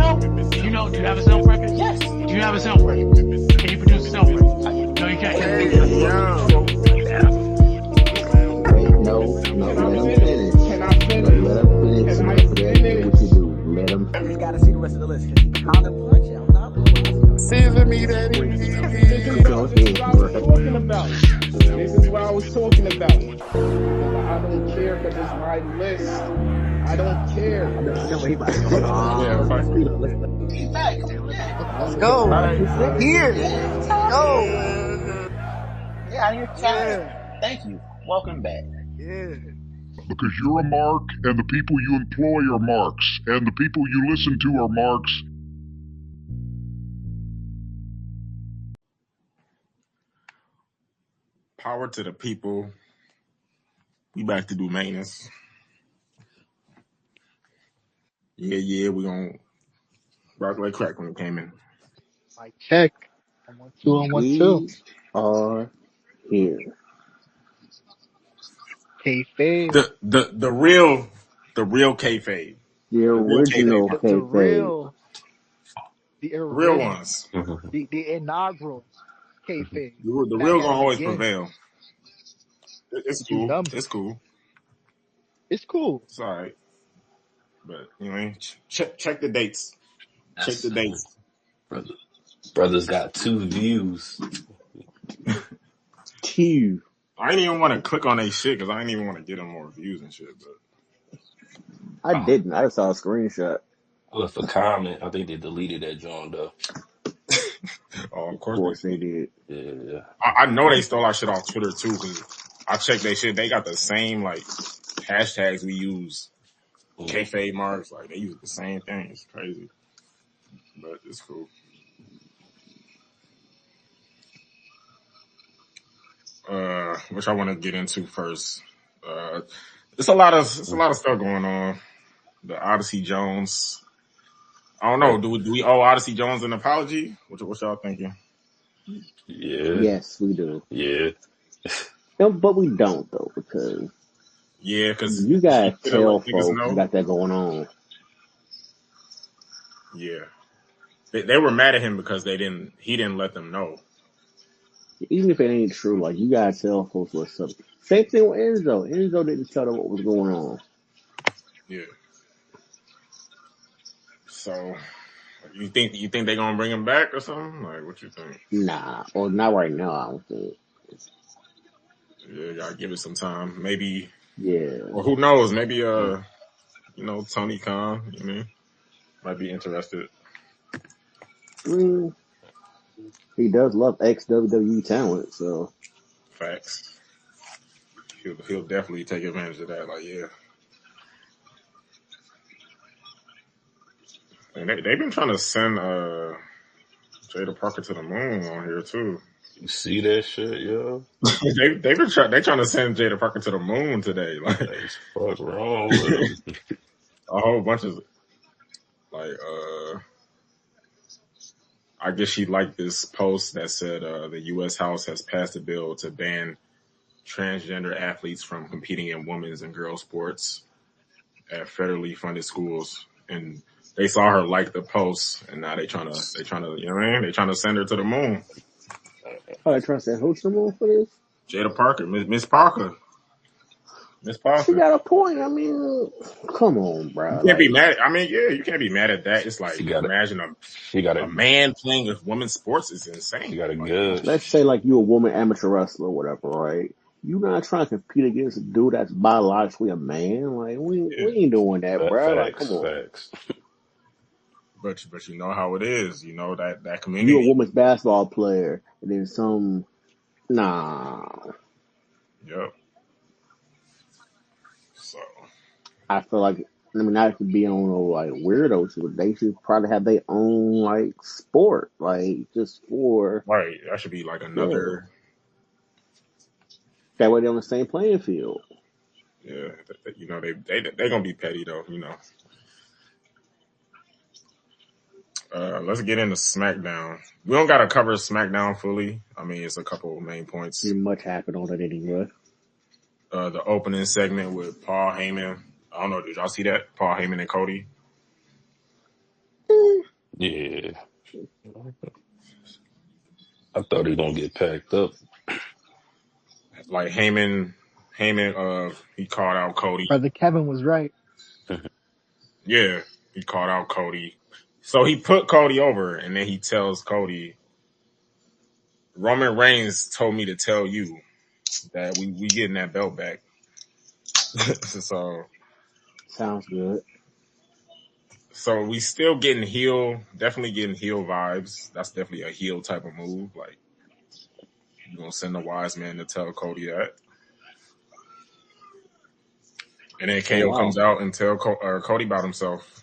know? Do you know? Do you have a self record? Yes. Do you have a self record? Can you produce a self record? No, you can't. Hey, yo. Wait, no, let him finish. Can I finish? Let him finish. Can I Whatever that is, finish? what you do. Let him I just finish. gotta see the rest of the list because he kind of punching. I'm not gonna Season me, daddy. Go ahead, bro. This is what I was talking about. I don't care because it's my list. I don't care. I know what he about to Let's go. Here. Go. Yeah, you're talented. Thank you. Welcome back. Yeah. Because you're a mark, and the people you employ are marks, and the people you listen to are marks. Power to the people. We back to do maintenance. Yeah, we gonna rock like crack when it came in. My check. 1 2 and 1 2. We are here. Kayfabe. The real kayfabe. The The real original kayfabe. The kayfabe. real. The The real original. ones. The inaugural kayfabe. The Back real at gonna it always again. prevail. It's But you cool. dumb. It's cool. It's cool. It's all right. But you know, check the dates. Check the dates. Brothers got 2 views. Q. I didn't even want to click on their shit because I didn't even want to get them more views and shit. But I didn't. I just saw a screenshot. I left a comment. I think they deleted that joint though. of Of course course they did. Yeah. I know they stole our shit off Twitter too because I checked their shit. They got the same like hashtags we use. Kayfabe marks, like they use the same thing. It's crazy, but it's cool. Which I want to get into first. It's a lot of stuff going on. The Odyssey Jones. I don't know. Do we owe Odyssey Jones an apology? What y'all thinking? Yeah. Yes, we do. Yeah. No, but we don't though, because Yeah, because you gotta tell let niggas folks know. you got that going on. Yeah, they were mad at him because he didn't let them know. Even if it ain't true, like you gotta tell folks what's up. Same thing with Enzo. Enzo didn't tell them what was going on. Yeah. So you think they're gonna bring him back or something? Like, what you think? Nah, or not right now. I don't think. Yeah, gotta give it some time. Maybe. Yeah. Or who knows? Maybe Tony Khan. You know, might be interested. He does love ex-WWE talent, so. Facts. He'll definitely take advantage of that. Like, yeah. And they've been trying to send Jada Parker to the moon on here too. You see that shit, yo? they've been they're trying to send Jada Parker to the moon today. Like, That's fuck wrong with them. A whole bunch of like I guess she liked this post that said the U.S. House has passed a bill to ban transgender athletes from competing in women's and girls sports at federally funded schools, and they saw her like the post, and now they trying to you know what I mean? They trying to send her to the moon. Oh, they trying to send who to the moon for this? Jada Parker, Miss Parker. Miss Parker. She got a point. I mean, come on, bro. You can't be mad. I mean, yeah, you can't be mad at that. It's like imagine a man playing with women's sports is insane. She got a good. Let's say like you a woman amateur wrestler or whatever, right? You not trying to compete against a dude that's biologically a man. Like we ain't doing that, bro. Like come on. Facts. But you know how it is. You know that community. You a woman's basketball player, and then some. Nah. Yep. So I feel like not to be on no like weirdo shit, but they should probably have their own like sport, like just for right. That should be like another. That way they're on the same playing field. Yeah, you know they gonna be petty though. You know. Let's get into SmackDown. We don't gotta cover SmackDown fully. I mean, it's a couple of main points. Pretty much happened on it anyway. The opening segment with Paul Heyman. I don't know. Did y'all see that? Paul Heyman and Cody. Yeah. I thought he gonna get packed up. Like Heyman, he called out Cody. Brother Kevin was right. Yeah, he called out Cody. So he put Cody over, and then he tells Cody, Roman Reigns told me to tell you that we getting that belt back. so Sounds good. so we still getting definitely getting heel vibes. That's definitely a heel type of move. Like you gonna send a wise man to tell Cody that, and then Oh KO wow. comes out and tell Cody about himself,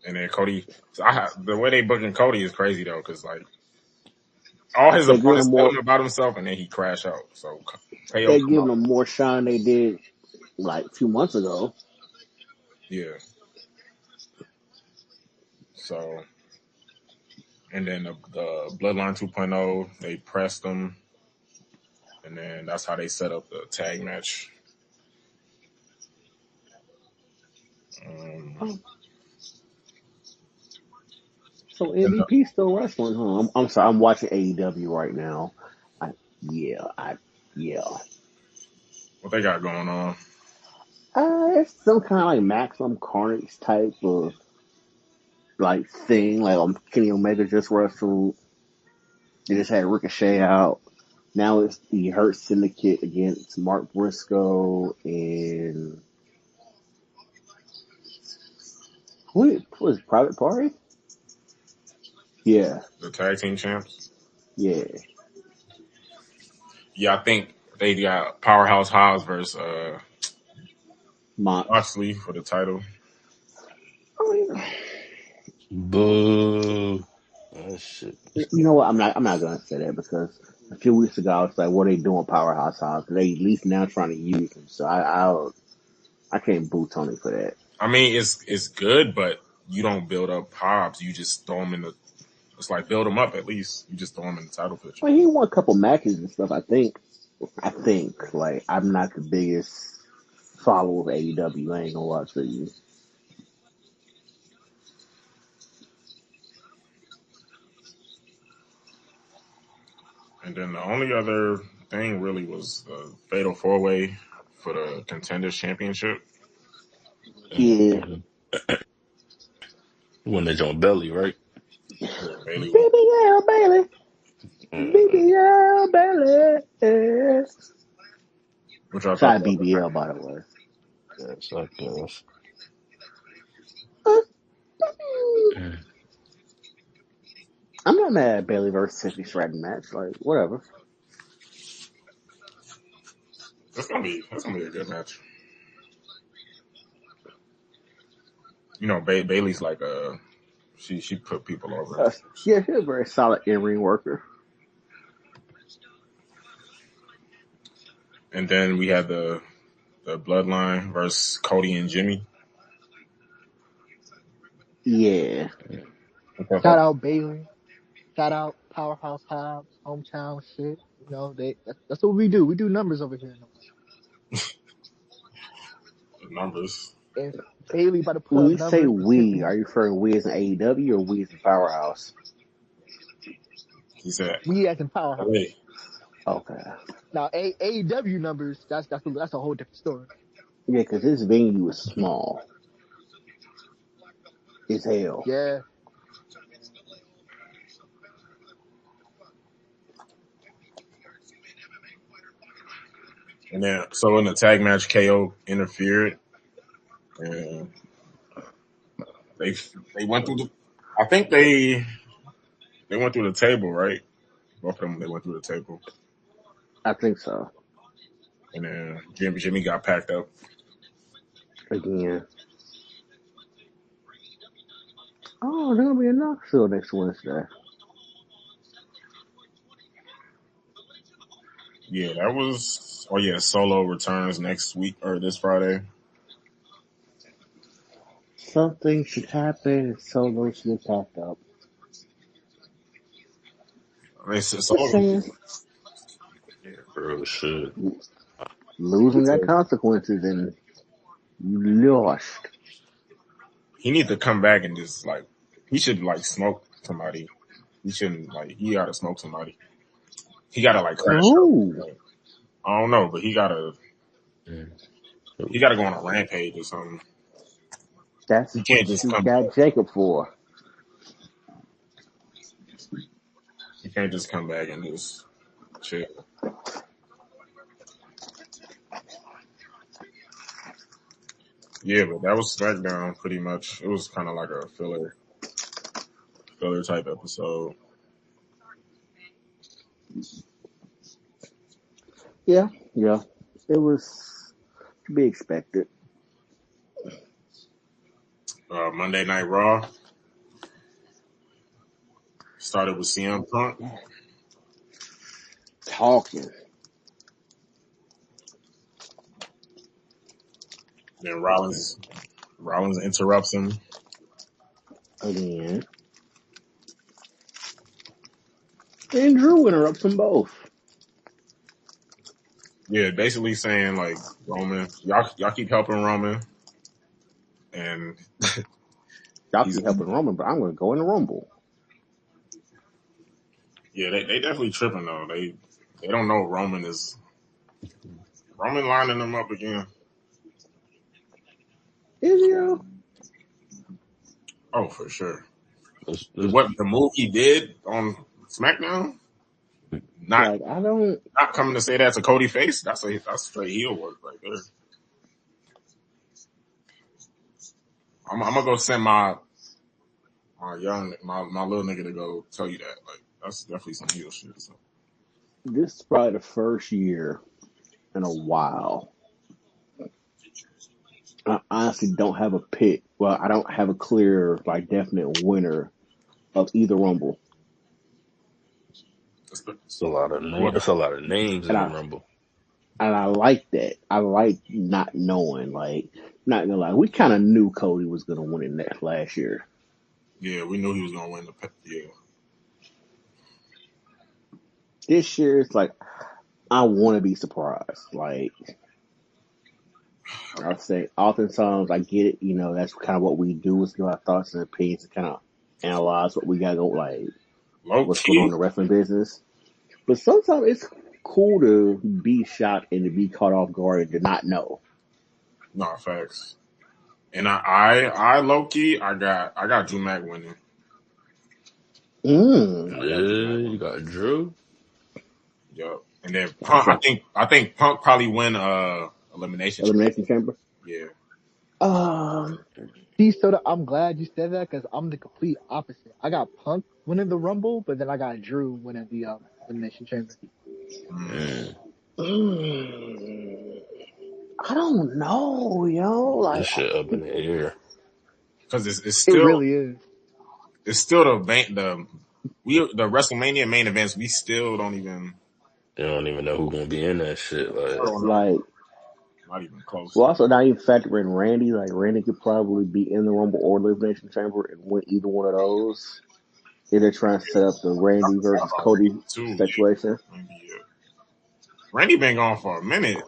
and then Cody. So the way they booking Cody is crazy though, because like all his They give opponents him tell more. him about himself, and then he crash out. So KO They come giving out, him more shine they did like a few months ago. yeah. So and then the Bloodline 2.0, they pressed them, and then that's how they set up the tag match. Oh, so MVP still wrestling, huh? I'm sorry. I'm watching AEW right now. I yeah. I yeah. What they got going on? It's some kind of like Maximum Carnage type of like thing. Like Kenny Omega just wrestled. They just had Ricochet out. Now it's the Hurt Syndicate against Mark Briscoe and who was Private Party? Yeah, The tag team champs? yeah. Yeah, I think they got Powerhouse Hobbs versus Mox. Moxley for the title. I mean, Boo. That shit. you know what? I'm not gonna say that because a few weeks ago I was like, "What are they doing, Powerhouse Hobbs?" They at least now trying to use him. So I can't boo Tony for that. I mean, it's good, but you don't build up Hobbs. You just throw him in the. It's like build him up at least. You just throw him in the title picture. Well, he won a couple matches and stuff. I think like I'm not the biggest follower of AEW. I ain't gonna lie to you. And then the only other thing really was the Fatal 4-Way for the Contenders Championship. Yeah, When they on belly, right? Yeah, Bailey won. BBL Bailey, Mm-hmm. BBL Bailey. Which I Shout thought out that was BBL by the way. Yes, I guess. I'm not mad at Bailey versus Tiffany Stratton match. Like whatever. that's gonna be a good match. You know, Bailey's like she put people over. Yeah, she's a very solid in-ring worker. And then we had the Bloodline versus Cody and Jimmy. Yeah. Shout out Bailey. Shout out Powerhouse Hobbs, hometown shit. You know, that's what we do. We do numbers over here. The numbers. And Bailey about to put When up you say numbers for we, Tiffany. are you referring we as in AEW or we as in Powerhouse? He said, We as in Powerhouse. "Hey, Okay. Now AEW numbers, that's a whole different story. Yeah, because this venue is small as hell. Yeah. And then, so in the tag match, KO interfered, and they they went through the. I think they went through the table, right? Both of them, they went through the table, I think so. and then Jimmy got packed up. Again. Oh, there'll be a Knoxville next Wednesday. Yeah, that was. Oh yeah, Solo returns next week or this Friday. Something should happen and Solo should get packed up. They said Just Solo. saying. Yeah, bro, shit. Losing got consequences and you lost. he need to come back and just like he should like smoke somebody. He shouldn't like he gotta smoke somebody. He gotta like crash out. Ooh, Like, I don't know, but he gotta go on a rampage or something. that's He what can't just you come got back. Jacob for. He can't just come back and just chill. Yeah, but that was SmackDown pretty much. It was kind of like a filler type episode. Yeah, yeah. It was to be expected. Monday Night Raw started with CM Punk. Talking. Then Rollins interrupts him. Again. And Drew interrupts them both. Yeah, basically saying like Roman, y'all keep helping Roman, and Y'all he's keep helping Roman, but I'm going to go in the Rumble. yeah they definitely tripping though. They don't know Roman lining them up again. Is he? Oh, for sure. This, What the move he did on SmackDown? Not Like, I don't. not coming to say that to Cody face. That's straight heel work right there. I'm gonna go send my little nigga to go tell you that. Like that's definitely some heel shit. So. This is probably the first year in a while. I honestly don't have a pick. Well, I don't have a clear, like, definite winner of either Rumble. it's a lot of What? it's a lot of names in And the I Rumble. and I like that. I like not knowing. Like, not gonna lie, we kind of knew Cody was gonna win it next last year. Yeah, we knew he was gonna win the. Yeah, This year, it's like I want to be surprised. Like I say, oftentimes I get it. You know, that's kind of what we do is give our thoughts and opinions and kind of analyze what we got go like low what's going on in key. the wrestling business. But sometimes it's cool to be shocked and to be caught off guard and to not know. No facts. And I low key, I got Drew Mac winning. Mm. I got Drew Mac Yeah, you winning. got Drew. Yep. And then That's Punk, a I think Punk probably win elimination chamber. elimination chamber. Yeah. Um, See, so I'm glad you said that because I'm the complete opposite. I got Punk winning the Rumble, but then I got Drew winning the Elimination Chamber. Mm. Mm, mm, I don't know, yo. this Like shit up in the air. Because It really is. it's still the WrestleMania main events. We still don't even They don't even know who's gonna be in that shit. I Like, don't know. like Not even close. well, also not even factor in Randy. Like Randy could probably be in the Rumble or elimination chamber and win either one of those. If they're trying to set up the I Randy forgot versus about Cody Randy too. situation. Yeah. Randy been gone for a minute.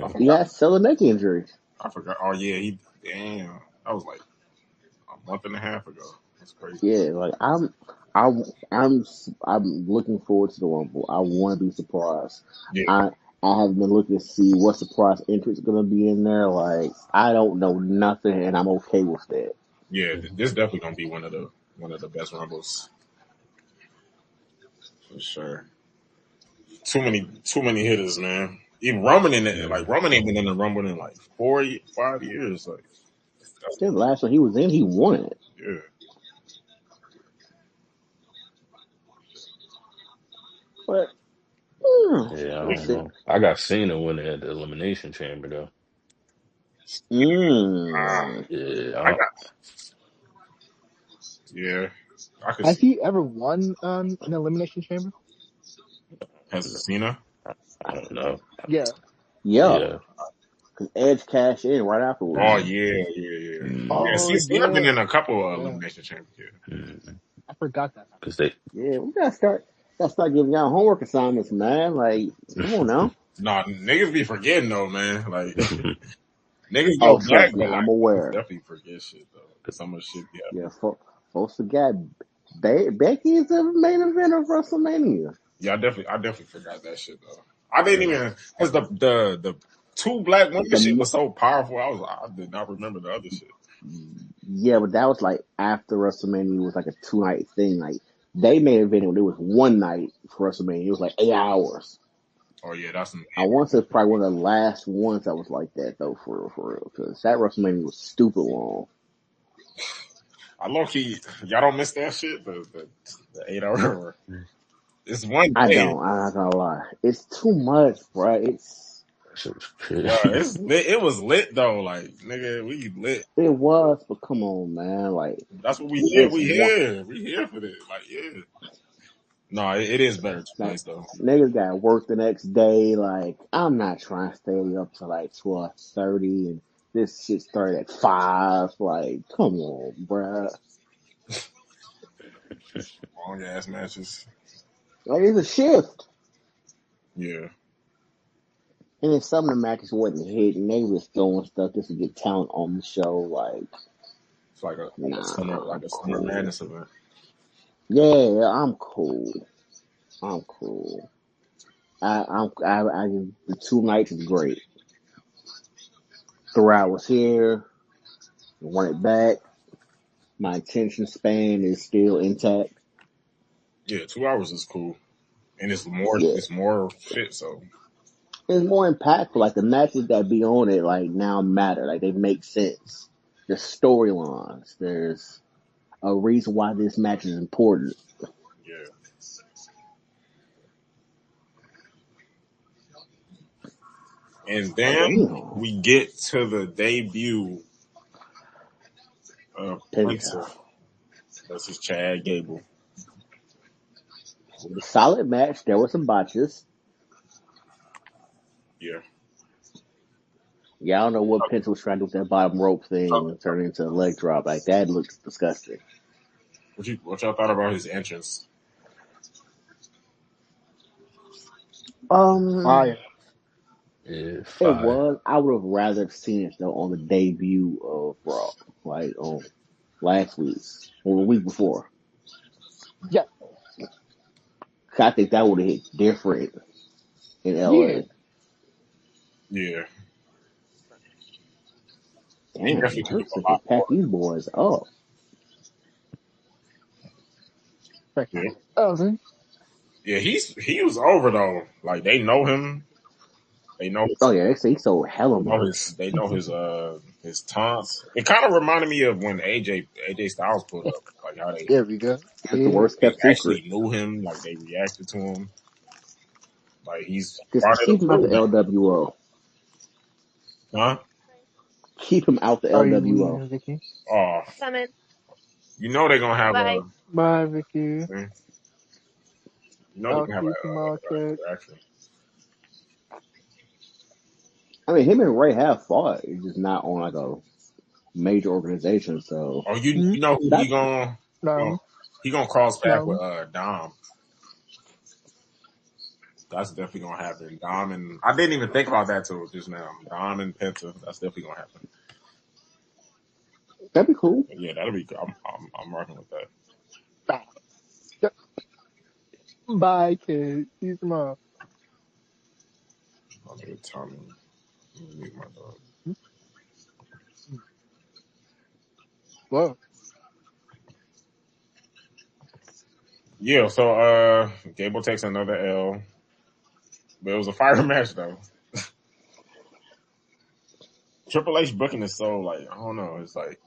I mm, He forgot. has selling neck injuries. I forgot. Oh yeah, damn. That was like a month and a half ago. That's crazy. Yeah, like I'm, I'm looking forward to the Rumble. I want to be surprised. Yeah, I have been looking to see what surprise entrance going to be in there. Like I don't know nothing, and I'm okay with that. yeah. This definitely gonna be one of the best rumbles for sure. Too many hitters, man. Even Roman in it, like mm. Roman ain't been in the rumble in like 5 years. Like that's The last one he was in, he won it. yeah. But Yeah, I we'll don't see. know. I got Cena winning at the Elimination Chamber though. Mm. Yeah, I got yeah. I could Has see he ever won an Elimination Chamber? Cena. I don't know. Yeah. Yeah, Yeah. because Edge cashed in right Oh afterwards. Mm, yeah. mm, Oh Cena been yeah, in a couple of yeah. elimination chambers. Yeah. mm. I forgot that. Cause they, Yeah, we gotta start giving y'all homework assignments, man. Like, come on now. Nah, niggas be forgetting though, man. Like Niggas Oh, go back, trust me, but I'm like niggas aware. definitely forget shit though. Some of the shit be happening. Yeah, folks forgot Becky is the main event of WrestleMania. Yeah, I definitely forgot that shit though. I didn't even because the two black women shit The was so powerful. I did not remember the other shit. Yeah, but that was like after WrestleMania. It was like a 2 night thing. Like they main event, it was one night for WrestleMania. It was like 8 hours. Oh yeah, that's some. I want to say it's probably one of the last ones that was like that though, for real, because that WrestleMania was stupid long. I low key, y'all don't miss that shit. The 8 hour. It's one I day. don't. I'm not gonna lie. It's too much, bro. That shit was It's crazy. lit. It was lit though. Like nigga, we lit. It was, but come on, man. Like That's what we here. it's We one. here. We here for this. Like yeah. No, it is better 2 nights though. Niggas got work the next day. Like I'm not trying to stay up till like 12:30, and this shit started at 5. Like, come on, bruh. Long ass matches. Like it's a shift. Yeah. And then some of the matches wasn't hitting. They was throwing stuff just to get talent on the show. Like, It's like nah, like I'm a summer cool. madness event. Yeah, I'm cool. I'm cool. I the 2 nights is great. 3 hours here, run it back. My attention span is still intact. Yeah, 2 hours is cool. And Yeah, it's more shit, so it's more impactful. Like the matches that be on it, like now matter. Like they make sense. There's storylines. There's a reason why this match is important. yeah. And then Damn, we get to the debut of Penta. Penta versus Chad Gable. Solid match. There were some botches. Yeah. Yeah, I don't know what Penta was trying to do with that bottom rope thing, turn it into a leg drop. Like that looks disgusting. What y'all thought about his entrance? Um, Fire. Yeah, it fire. was. I would have rather seen it though on the debut of Raw, like on last week or the week before. Yeah. 'Cause I think that would have hit different in Yeah. LA. Yeah. He Damn, definitely it could do hurts a if they lot pack more. these boys up. Yeah. Elton. Yeah, he was over though. Like they know him. They know Oh yeah, they say he sold hella merch. they know his taunts. It kind of reminded me of when AJ Styles pulled up, like how There we go. It's the Yeah. worst they kept secret. actually knew him, like they reacted to him, like he's Just part of keep the him out the crew LWO. now. Huh? Keep him out the Are you LWO. leaving, Vicky? Oh, you know they're gonna have Bye, Vicky. you know they're I'll gonna have see you tomorrow, a kid. interaction. I mean, him and Ray have fought. It's just not on like a major organization. So Oh, Hmm? you know who that No. he gonna cross path with No. Dom. That's definitely gonna happen. Dom and I didn't even think about that till just now. Dom and Penta. That's definitely gonna happen. that'd be cool. Yeah, that'll be. I'm rocking with that. Bye. Yep. Bye, kid. See you tomorrow. I'll get Tommy. Meet my dog. Hmm? Whoa. Yeah, so Gable takes another L, but it was a fire match though. Triple H booking is so like I don't know. It's like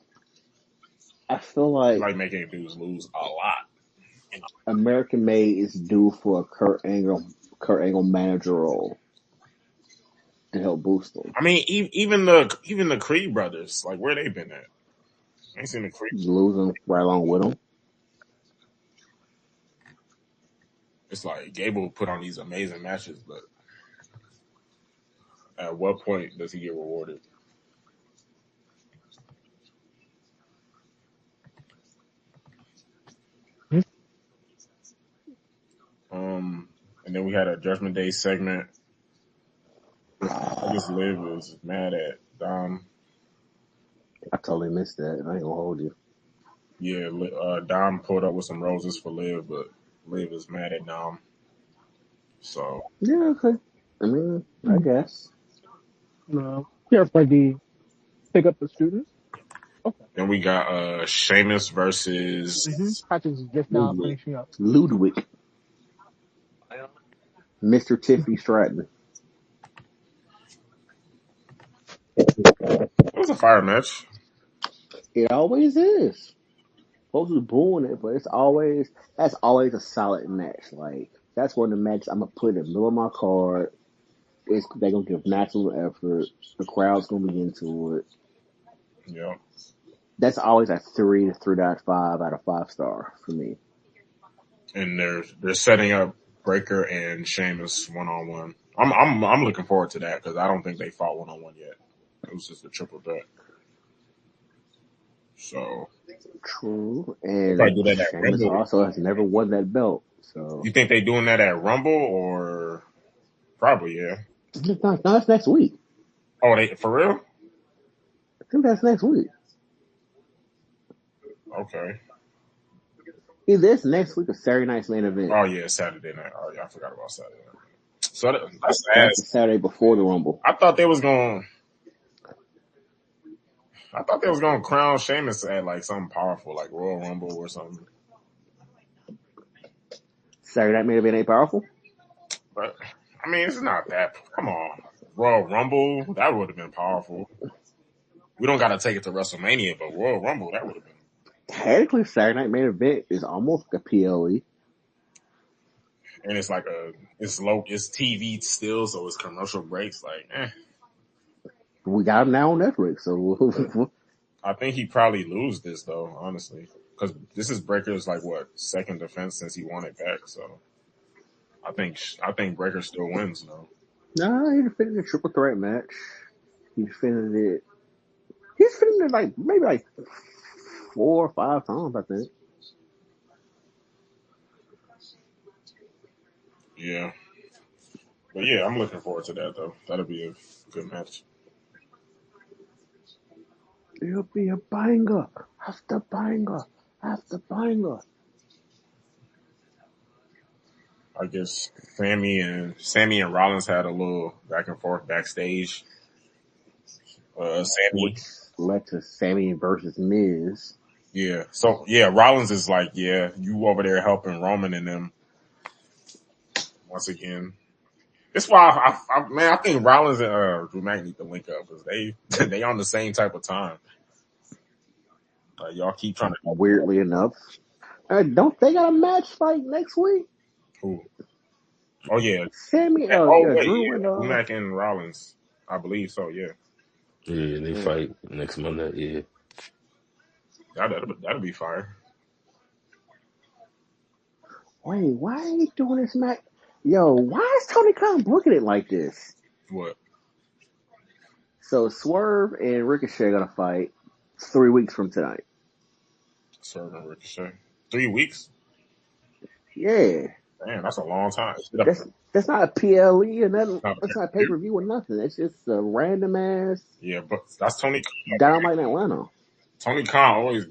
I feel he like like making dudes lose a lot. American Made is due for a Kurt Angle manager role to help boost them. I mean, even the Creed brothers, like where they been at? I ain't seen the Creed. Losing right along with them. It's like Gable put on these amazing matches, but at what point does he get rewarded? Hmm? And then we had a Judgment Day segment. I just Liv was mad at Dom. I totally missed that. I ain't gonna hold you. Yeah, Dom pulled up with some roses for Liv, but Liv is mad at Dom. So Yeah, okay. I mean, I guess. No. Here for the pick up the students. Okay. then we got Sheamus Mm-hmm. versus Patches is just now Ludwig. finishing up. Ludwig, Mr. Tiffany Stratton. It was a fire match. It always is. Folks is booing it, but that's always a solid match. Like that's one of the matches I'm gonna put in the middle of my card. They're gonna give maximum effort. The crowd's gonna be into it. Yeah. That's always a 3 to 3.5 out of 5 star for me. And they're setting up Breaker and Sheamus 1-on-1. I'm looking forward to that because I don't think they fought 1-on-1 yet. It was just a triple threat. So True, they probably and do that at Sheamus Rumble. also has never won that belt, so You think they doing that at Rumble or probably yeah? no, that's next week. Oh, they for real? I think that's next week. Okay. Either this next week or Saturday night's main event. Oh yeah, Saturday night. Oh yeah, I forgot about Saturday night. So that's That's the ass. Saturday before the Rumble. I thought they was going. I thought they was going to crown Sheamus at like something powerful, like Royal Rumble or something. Saturday night main event ain't powerful. But I mean, it's not that. Come on, Royal Rumble that would have been powerful. We don't got to take it to WrestleMania, but Royal Rumble that would have been. Technically, Saturday night main event is almost like a PLE. And it's like it's TV still, so it's commercial breaks. Like, We got him now on Netflix, But so I think he probably lose this though, honestly, because this is Breaker's like what second defense since he won it back. So I think Breaker still wins though. nah, he defended a triple threat match. He defended it. He's defended it like maybe like 4 or 5 times, I think. Yeah, but yeah, I'm looking forward to that though. That'll be a good match. It'll be a banger after banger after banger. I guess Sammy and Rollins had a little back and forth backstage. Sammy, Which led to Sammy versus Miz. yeah. So yeah, Rollins is like, yeah, you over there helping Roman and them once again. That's why I think Rollins and Drew Mac need to link up because they on the same type of time. Y'all keep trying to Weirdly enough, don't they got a match fight next week? who? Oh yeah. Sammy, Oh yeah, wait, Drew yeah. and Drew Mac and Rollins, I believe so. Yeah, Yeah, they yeah. fight next Monday. Yeah. that'll be fire. Wait, why are you doing this match? Yo, why is Tony Khan booking it like this? What? So Swerve and Ricochet gonna fight 3 weeks from tonight. Serving Ricochet. 3 weeks. Yeah, Man, that's a long time. that's not a PLE or nothing. Not a That's not a pay pay-per-view. per view or nothing. It's just a random ass Yeah, but that's Tony. Dynamite in Atlanta. Tony Khan always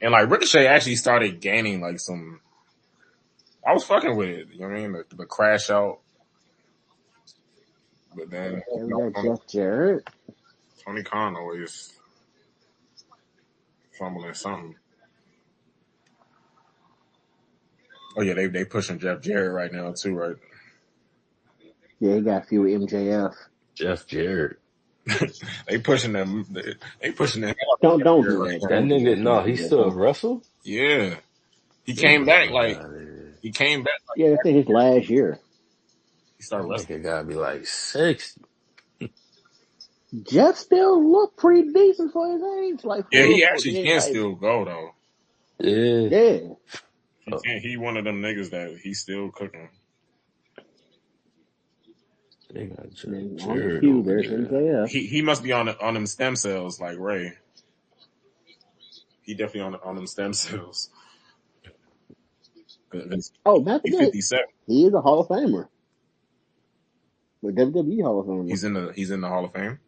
and like Ricochet actually started gaining like some. I was fucking with it. You know what I mean? The crash out, but then Yeah, we got Jeff Jarrett. Tony Khan always fumbling something. Oh yeah, they pushing Jeff Jarrett right now too, right? Yeah, he got a few with MJF. Jeff Jarrett. They pushing them. They pushing them. Don't do Right that. now. That Don't do nigga, that. no, Don't he do that. still wrestle? Yeah, he Get came the back fuck like out of here. he came back like Yeah, I think his last year. he started That wrestling. nigga gotta be like 60. Jeff still look pretty decent for his age. Like Yeah, he for actually yeah, can like still go though. Yeah. yeah. He can't. He one of them niggas that he's still cooking. They got Jeff And on the Jarrett few, over there's there. MJF. He must be on them stem cells like Ray. He definitely on them stem cells. Oh, not He's forget, 57. he is a Hall of Famer. The WWE Hall of Famer. He's in the Hall of Fame.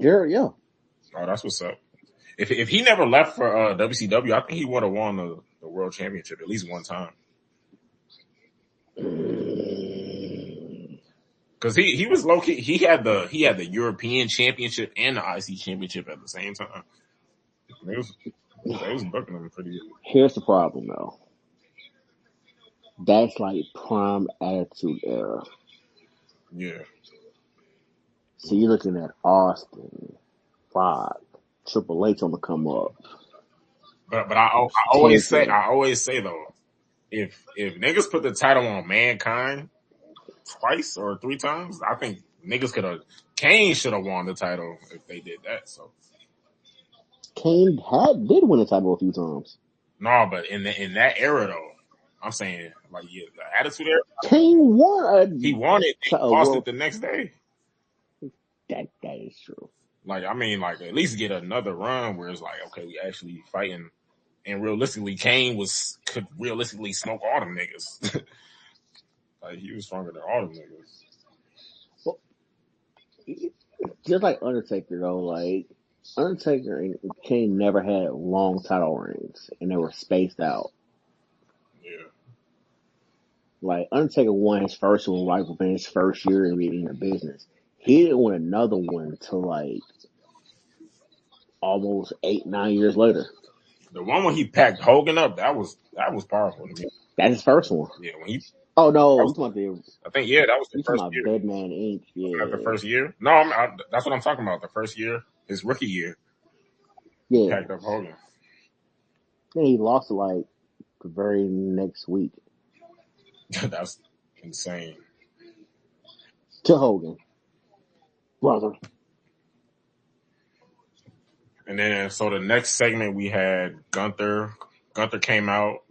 Jarrett, yeah. Oh, that's what's up. If he never left for WCW, I think he would have won the world championship at least one time. Because he was low key. He had the European championship and the IC championship at the same time. They was booking him pretty good. Here's the problem though. That's like prime attitude era. Yeah. So you're looking at Austin, Fox, Triple H on the come up. But I always say though, if niggas put the title on Mankind twice or three times, I think niggas Kane should have won the title if they did that. So Kane did win the title a few times. no, but in that era though, I'm saying like the attitude era. Kane won. He won it. He lost it the next day. That is true. Like I mean, like at least get another run where it's like okay, we actually fighting. And realistically, Kane could realistically smoke all them niggas. Like he was stronger than all them niggas. Well, just like Undertaker though, like Undertaker and Kane never had long title reigns, and they were spaced out. Yeah. Like Undertaker won his first one right within his first year in the business. He didn't win another one until like almost 8-9 years later. The one when he packed Hogan up, that was powerful to me. That's his first one. Yeah, when he. Oh no, I think that was the first year. Bedman Inc. Yeah, the first year. No, that's what I'm talking about. The first year, his rookie year. Yeah, he packed up Hogan. Then he lost it like the very next week. That's insane. To Hogan, brother. And then, so the next segment we had Gunther. Gunther came out,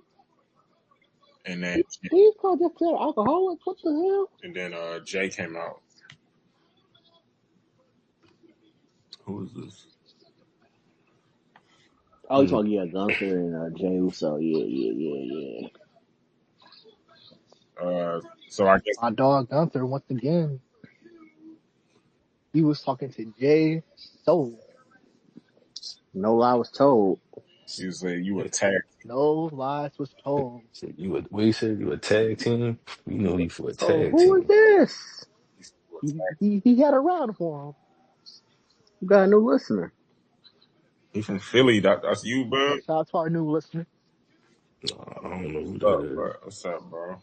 and then He's called just an alcoholic. What the hell? And then Jay came out. Who is this? Oh, you talking Gunther and Jay Uso? Yeah. So I guess My dog Gunther once again. He was talking to Jay Soul. No lie was told. He was like, you attacked. No lies was told. Said you a tag team? You know you for a So tag who team. is this? He had a round for him. You got a new listener. He from Philly. That's you, bro. Shout out to our new listener. I don't know who What's up, that bro? is. What's up, bro?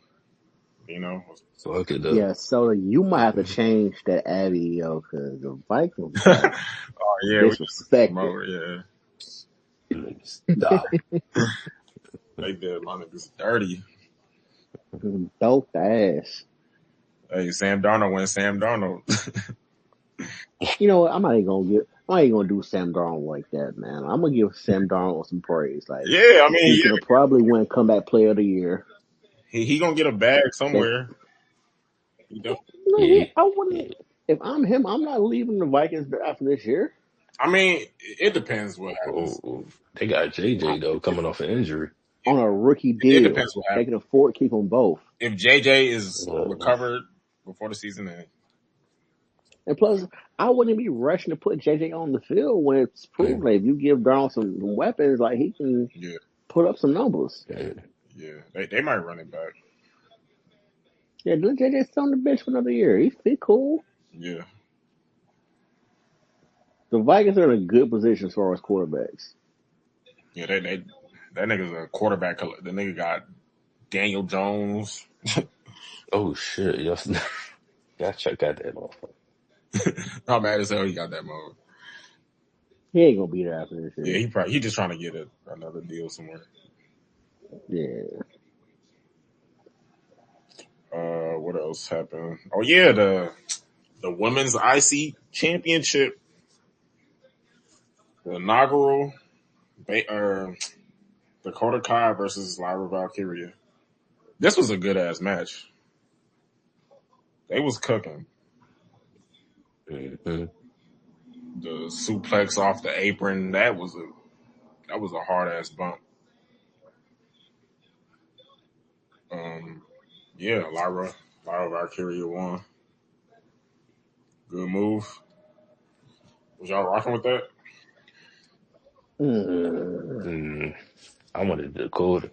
You know. Fuck it up. Yeah, so you might have to change that Abby, because the Vikings oh yeah, disrespected. Stop. They did my niggas dirty. Dope the ass. Hey, Sam Darnold went Sam Darnold. You know what? I'm not even gonna do Sam Darnold like that, man. I'm gonna give Sam Darnold some praise. Like, yeah, I mean, he's gonna probably win Comeback Player of the Year. He gonna get a bag somewhere. I wouldn't. If I'm him, I'm not leaving the Vikings after this year. I mean, it depends what happens. They got JJ though coming off an injury on a rookie deal. It depends what happens. They can afford to keep them both. If JJ is recovered before the season, then. And plus, I wouldn't be rushing to put JJ on the field when it's proven. Like, if you give Darnold some weapons, like he can put up some numbers. Yeah, they might run it back. Yeah, JJ still on the bench for another year. He's cool. Yeah. The Vikings are in a good position as far as quarterbacks. Yeah, that nigga's a quarterback. The nigga got Daniel Jones. Oh shit! Y'all check out that off. How mad as hell he got that mode. He ain't gonna be there after this year. Yeah, he just trying to get another deal somewhere. Yeah. What else happened? Oh yeah, the women's IC championship, the inaugural, Dakota Kai versus Lyra Valkyria. This was a good ass match. They was cooking. Mm-hmm. The suplex off the apron, that was a hard ass bump. Yeah, Lyra Valkyria won. Good move. Was y'all rocking with that? Mm. I wanted Dakota,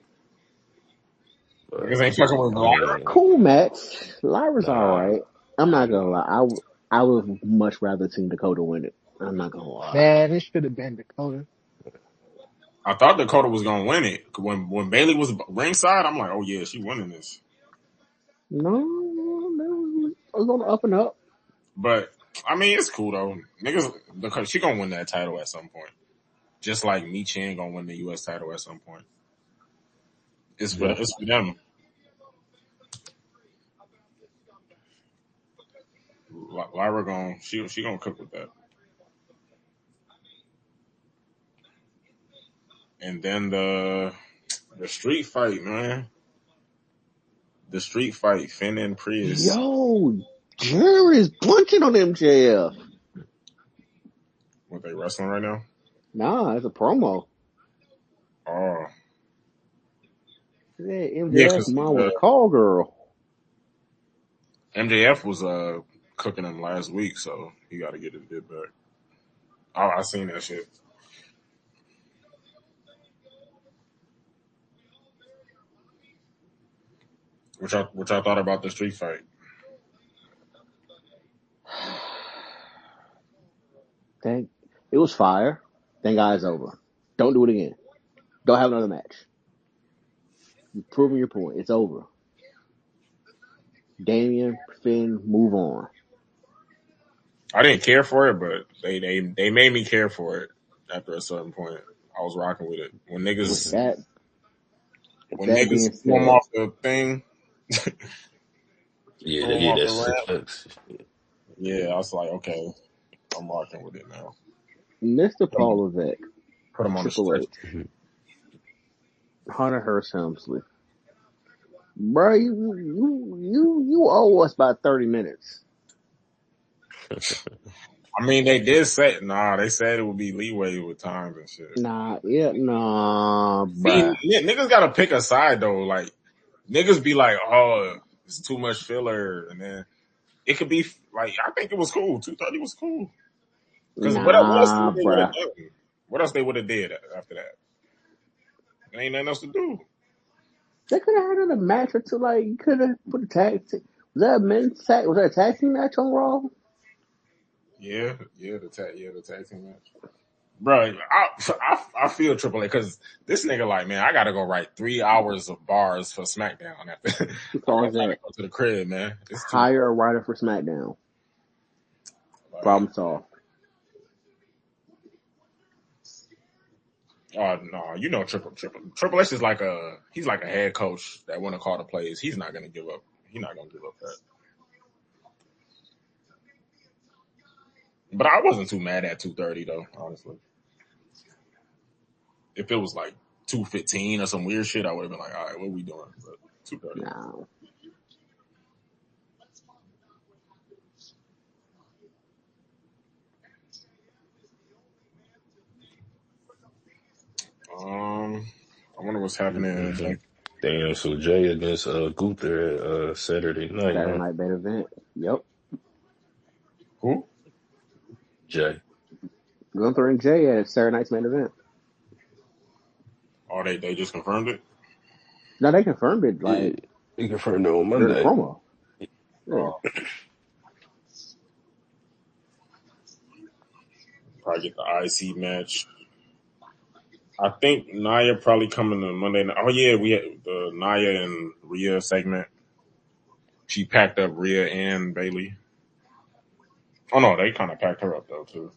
but Niggas ain't fucking with Lyra. Cool match. Lyra's nah. alright. I'm not gonna lie. I would much rather Team Dakota win it. I'm not gonna lie. Man, it should have been Dakota. I thought Dakota was gonna win it when Bailey was ringside. I'm like, oh yeah, she winning this. No, I was on the up and up. But I mean, it's cool though. Niggas, because she gonna win that title at some point. Just like Michin gonna win the U.S. title at some point. Yep. It's for them. Lyra gonna she gonna cook with that. And then the street fight, man. The street fight, Finn and Prius. Yo, Jerry's bunching on MJF. What they wrestling right now? Nah, it's a promo. Oh, Yeah, yeah, MJF because mom was a call girl. MJF was cooking him last week, so he got to get his bit back. I seen that shit. Which I thought about the street fight. Thank it was fire. Thank God it's over. Don't do it again. Don't have another match. You've proven your point. It's over. Damian, Finn, move on. I didn't care for it, but they made me care for it after a certain point. I was rocking with it when With niggas that, when that niggas being threw him said, off the thing, Yeah, threw they him get off that the ramp. suplex. Yeah, I was like, okay, I'm rocking with it now. Mr. Paul Levesque, Put him on the Triple stretch. H, Hunter Hearst Helmsley. Bro, you owe us about 30 minutes. I mean, they did say they said it would be leeway with times and shit. Nah, See, bruh. niggas gotta pick a side though. Like niggas be like, oh, it's too much filler, and then it could be like I think it was cool. 230 was cool. Because what else Nah, would they would have bruh. done? What else they would have did after that? There ain't nothing else to do. They could have had another match or two. Like, you could have put a tag team. Was that a tag team match on Raw? Yeah, the tag team match. Bro, I feel Triple A because this nigga like, man, I gotta go write 3 hours of bars for SmackDown after Who I calls gotta that? go to the crib, man. It's too Hire a writer for SmackDown. like, Problem solved. oh no, you know Triple H is like he's like a head coach that want to call the plays. He's not gonna give up. He's not gonna give up that. But I wasn't too mad at 230 though, honestly. If it was like 215 or some weird shit, I would have been like, all right, what are we doing? But 230. Nah. I wonder what's happening. Like, Damn, so Jay against Gunther Saturday night, Saturday huh? night main event. Yep. who? Jay. Gunther and Jay at Saturday night's main event. Oh, they just confirmed it. Now they confirmed it Yeah, like he confirmed it on during the Monday. promo. Yeah. Oh, probably get the IC match. I think Naya probably coming to Monday night. Oh yeah, we had the Naya and Rhea segment. She packed up Rhea and Bailey. Oh no, they kind of packed her up though too.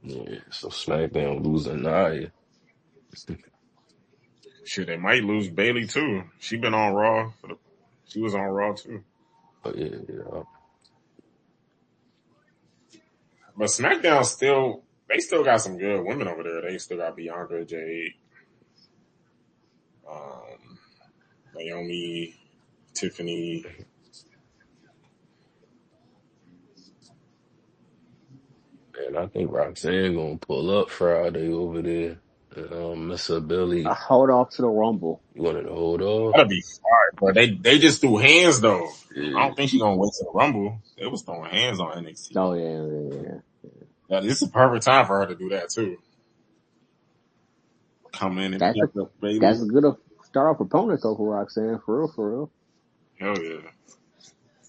Yeah, so SmackDown losing Nia. Shit, they might lose Bailey too. She been on Raw. She was on Raw too. But yeah. But SmackDown they still got some good women over there. They still got Bianca, Jade, um, Naomi, Tiffany. And I think Roxanne gonna pull up Friday over there. Mr. Billy, Hold off to the Rumble. you wanted to hold off? That'd be fire, bro. They just threw hands though. I Yeah. don't think she's gonna wait to the Rumble. They was throwing hands on NXT. Oh yeah. Now, this is a perfect time for her to do that too. Come in and That's pep a up Bailey. that's a good start off opponent though for Roxanne, for real. Hell yeah.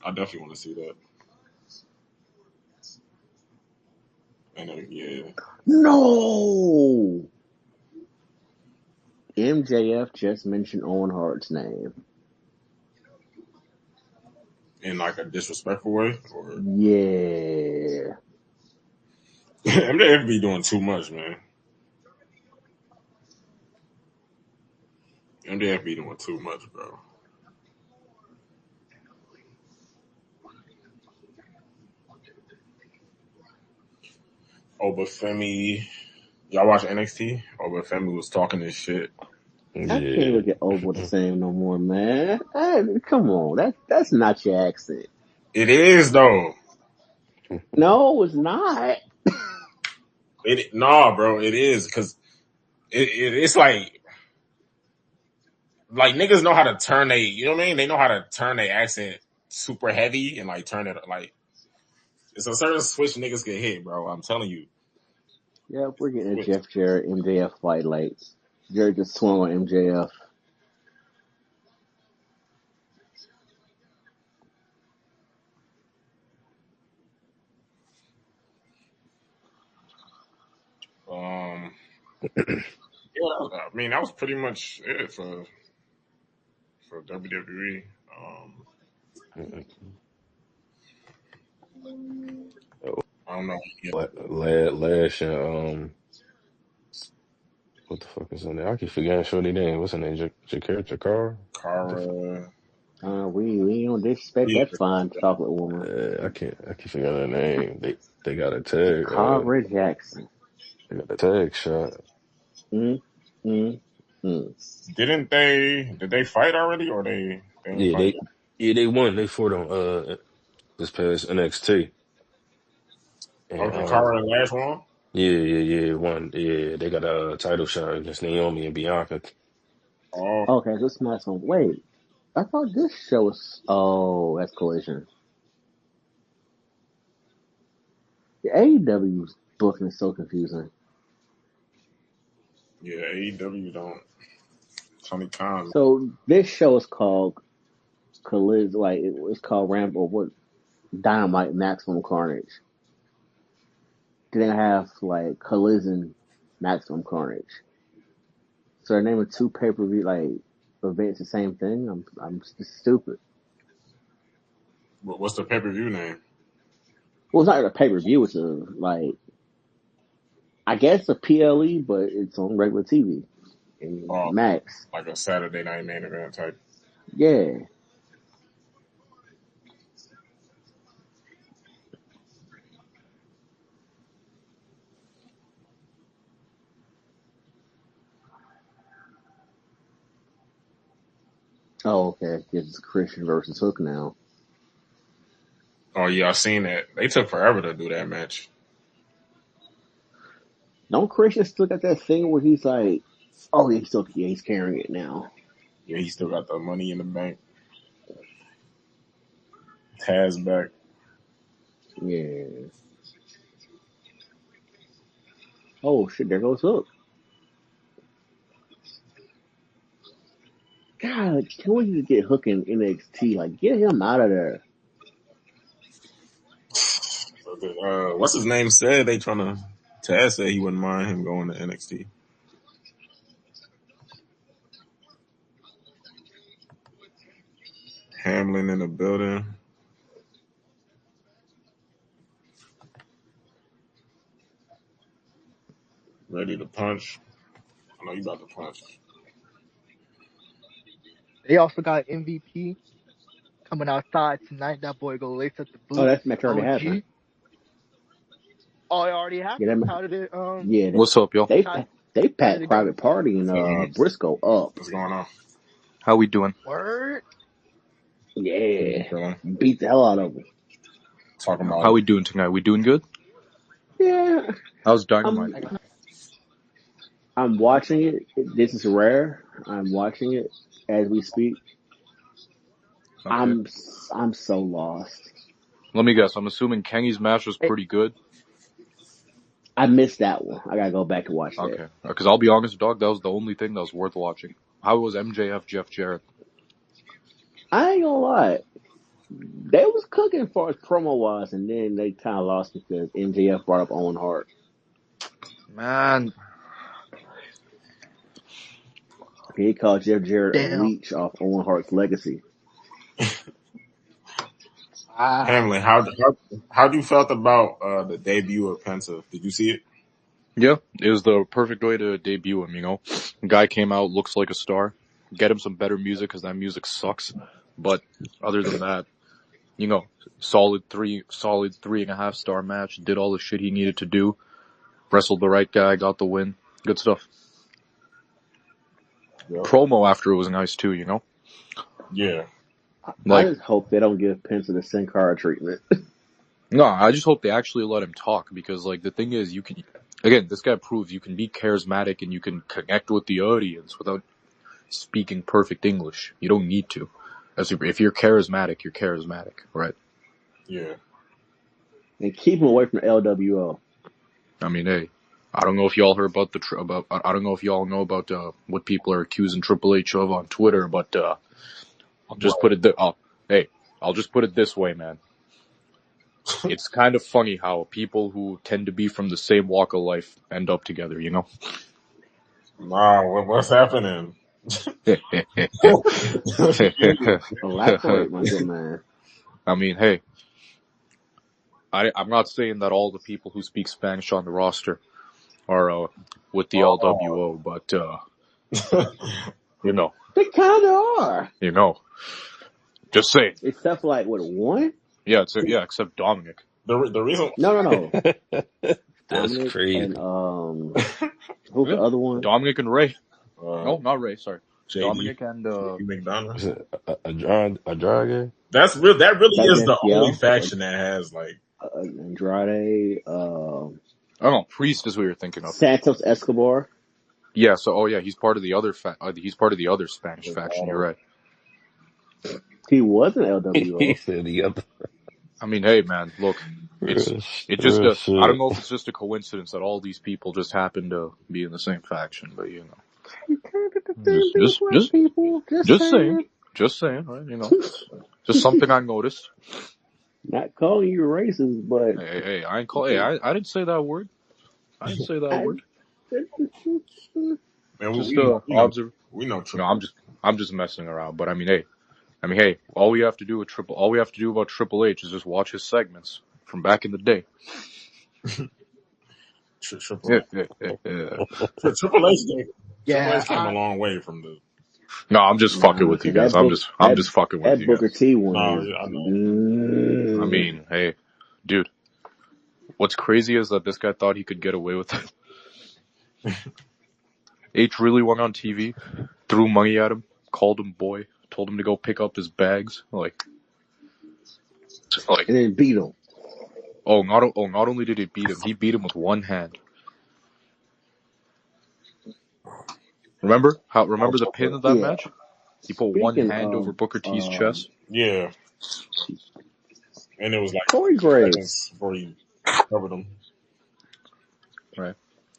I definitely want to see that. And yeah. No. MJF just mentioned Owen Hart's name. In like a disrespectful way, or Yeah. MJF be doing too much, man. MJF be doing too much, bro. Obafemi, y'all watch NXT? Obafemi was talking this shit. I can't Yeah. even get over the same no more, man. Hey, come on, that's not your accent. It is though. No, it's not. Nah, bro, it is because it's like niggas know how to turn you know what I mean? They know how to turn their accent super heavy and like turn it like it's a certain switch niggas get hit, bro. I'm telling you. Yeah, we're getting a Jeff Jarrett MJF fight. Like Jarrett just swung on MJF. Yeah, I mean that was pretty much it for WWE. I don't know. Lash and what the fuck is her name? I keep forgetting shorty name. What's her name? Jakara? Cara. We don't disrespect Yeah, that fine chocolate woman. I keep forgetting her name. They got a tag. Cara Jackson. They got a tag shot. Mm, mm, mm. Did they fight already or they didn't Yeah, fight? they won. They fought on this past NXT. And Okay, Cara and last one. yeah, one. Yeah, they got a title shot against Naomi and Bianca. Oh Okay, so this next one. Wait, I thought this show was. Oh, that's Collision. The AEW's booking is so confusing. yeah, AEW don't. Tony Khan. So this show is called Collision. Like it's called Rambo. What? Dynamite Maximum Carnage. Then they have like Collision Maximum Carnage. So they're naming two pay-per-view like events the same thing. I'm just stupid. What's the pay per view name? Well, it's not a pay-per-view. It's a like I guess a PLE, but it's on regular TV and Oh, Max. like a Saturday night main event type. Yeah. Oh, okay. It's Christian versus Hook now. Oh yeah, I seen that. They took forever to do that match. Don't Christian still got that thing where he's like, oh, he's carrying it now. Yeah, he still got the money in the bank. Taz back. Yeah. Oh shit! There goes Hook. God, can we just get Hook in NXT? Like, get him out of there. What's his name said they trying to. Taz said he wouldn't mind him going to NXT. Hamlin in the building. Ready to punch. I know you about to punch. They also got MVP coming outside tonight. That boy go lace up the Oh, boots. that match already happened. Oh, it already Yeah, happened. How did it? yeah. What's up, y'all? They How packed did it go? Private Party and Briscoe up. What's going on? How we doing? Word. Yeah, beat the hell out of them. Talking about How we doing tonight? We doing good? Yeah, How's Dynamite? I'm watching it. This is rare. I'm watching it as we speak. Okay. I'm so lost. Let me guess. I'm assuming Kenny's match was pretty good. I missed that one. I gotta go back and watch that. Okay. Because I'll be honest, dog, that was the only thing that was worth watching. How was MJF Jeff Jarrett? I ain't gonna lie. They was cooking as far as promo wise, and then they kind of lost because MJF brought up Owen Hart. Man. He called Jeff Jarrett a Damn. leech off Owen Hart's legacy. Hamlin, how you felt about the debut of Penta? Did you see it? Yeah, it was the perfect way to debut him, you know. Guy came out, looks like a star. Get him some better music because that music sucks. But other than that, you know, solid 3.5 star match. Did all the shit he needed to do. Wrestled the right guy, got the win. Good stuff. Yep. Promo after it was nice too, you know. Yeah. I just hope they don't give Penta the Sin Cara treatment. No, I just hope they actually let him talk because, like, the thing is, this guy proves you can be charismatic and you can connect with the audience without speaking perfect English. You don't need to. If you're charismatic, you're charismatic, right? Yeah. And keep him away from LWO. I mean, hey, I don't know if y'all heard about I don't know if y'all know about what people are accusing Triple H of on Twitter, but I'll just put it this way, man. It's kind of funny how people who tend to be from the same walk of life end up together, you know? Wow, what's happening? Elaborate, my good man. I mean, hey, I'm not saying that all the people who speak Spanish on the roster are with the LWO, but you know. They kind of are. You know. Just saying. Except for, like, what, one? Yeah, except Dominic. The reason... No. That's Dominic crazy. and, who's the other one? Dominic and Ray. No, not Ray, sorry. JD. Dominic and, McDonough. Is it Andrade? That really is the only faction that has, like... Andrade, I don't know, Priest is what you're thinking of. Santos Escobar. Yeah, he's part of the other Spanish faction, you're right. He was an LWO. He said the other. I mean, hey man, look, I don't know if it's just a coincidence that all these people just happen to be in the same faction, but you know. Just saying, right, you know. Just something I noticed. Not calling you racist, but Hey, I didn't say that word. I didn't say that word. Man, we know Triple. No, I'm just messing around. But I mean, hey, all we have to do about Triple H is just watch his segments from back in the day. Triple H. Triple H came a long way from the. No, I'm just fucking with you guys. I'm just fucking with you guys. Booker T one. I know. I mean, hey, dude. What's crazy is that this guy thought he could get away with it. H really went on TV, threw money at him, called him boy, told him to go pick up his bags, like, and then beat him. Not only did he beat him with one hand. Remember the pin of that match? He put one hand over Booker T's chest. Yeah. And it was like Corey Graves before he covered him. Right.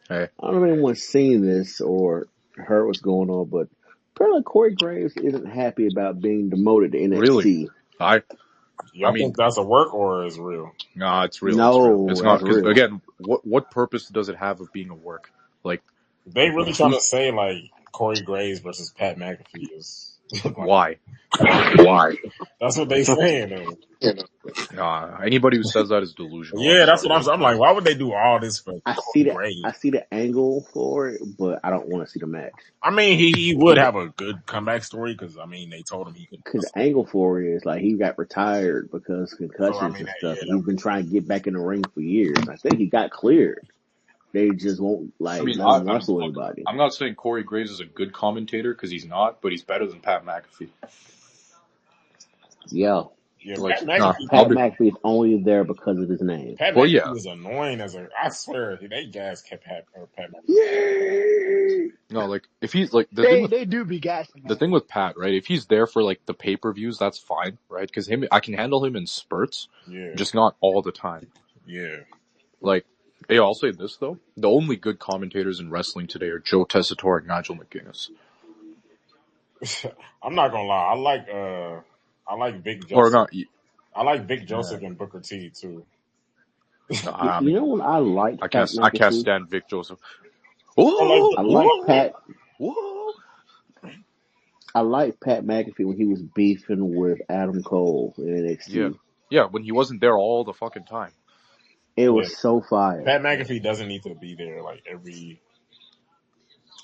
Hey. I don't know if anyone's seen this or heard what's going on, but apparently Corey Graves isn't happy about being demoted to NXT. Really? I mean, think that's a work or is real? Nah, it's real. No, it's not. Because real. again, what purpose does it have of being a work? Like, they really trying to say like Corey Graves versus Pat McAfee is like, why? That's what they saying. Nah, anybody who says that is delusional. Yeah, that's what I'm like. Why would they do all this for Corey Graves? I see the angle for it, but I don't want to see the match. I mean, he would have a good comeback story because I mean they told him he could. Because the angle for it is like he got retired because of concussions and stuff. He's been trying to get back in the ring for years. I think he got cleared. They just won't let him wrestle anybody. I'm not saying Corey Graves is a good commentator because he's not, but he's better than Pat McAfee. Yeah. Yeah, Like, Pat nah, McAfee. I'll Pat be. McAfee is only there because of his name. Pat Well, McAfee yeah. was annoying as a. I swear they gas kept Pat McAfee. Yay! No, like if he's like the thing with They do be gassing. the thing with Pat, right? If he's there for like the pay-per-views, that's fine, right? Because I can handle him in spurts, Yeah, just not all the time. yeah. Like, hey, I'll say this though: the only good commentators in wrestling today are Joe Tessitore and Nigel McGuinness. I'm not gonna lie. I like Vic Or Joseph. not? I like Vic Joseph and Booker T too. No, I You mean, know what I liked I Pat can't McAfee? stand Vic Joseph. I like Oh, I like whoa, Pat. whoa. I like Pat McAfee when he was beefing with Adam Cole in Yeah, NXT. yeah. When he wasn't there all the fucking time. It Yeah, was so fire. Pat McAfee doesn't need to be there like every.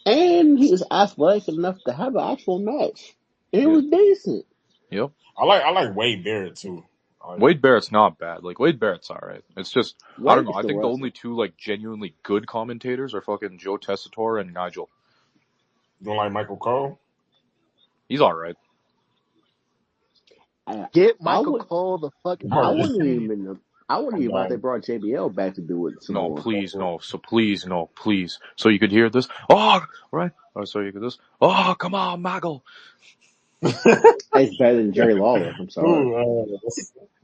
And he was athletic enough to have an actual match. And it Yeah. was decent. Yep. I like Wade Barrett too. Wade Barrett's not bad. Like, Wade Barrett's alright. It's just, I don't Wade know. can I still think the wrestle. only two, like, genuinely good commentators are fucking Joe Tessitore and Nigel. You don't like Michael Cole? He's alright. Get I Michael would. Cole the fuck I out of wouldn't here. even. I wouldn't even mind if they brought JBL back to do it some No, more. please, no. So please, no, please. So you could hear this. Oh, right. Oh, so you could this. Oh, come on, Maggle. It's better than Jerry Lawler. I'm sorry. Who?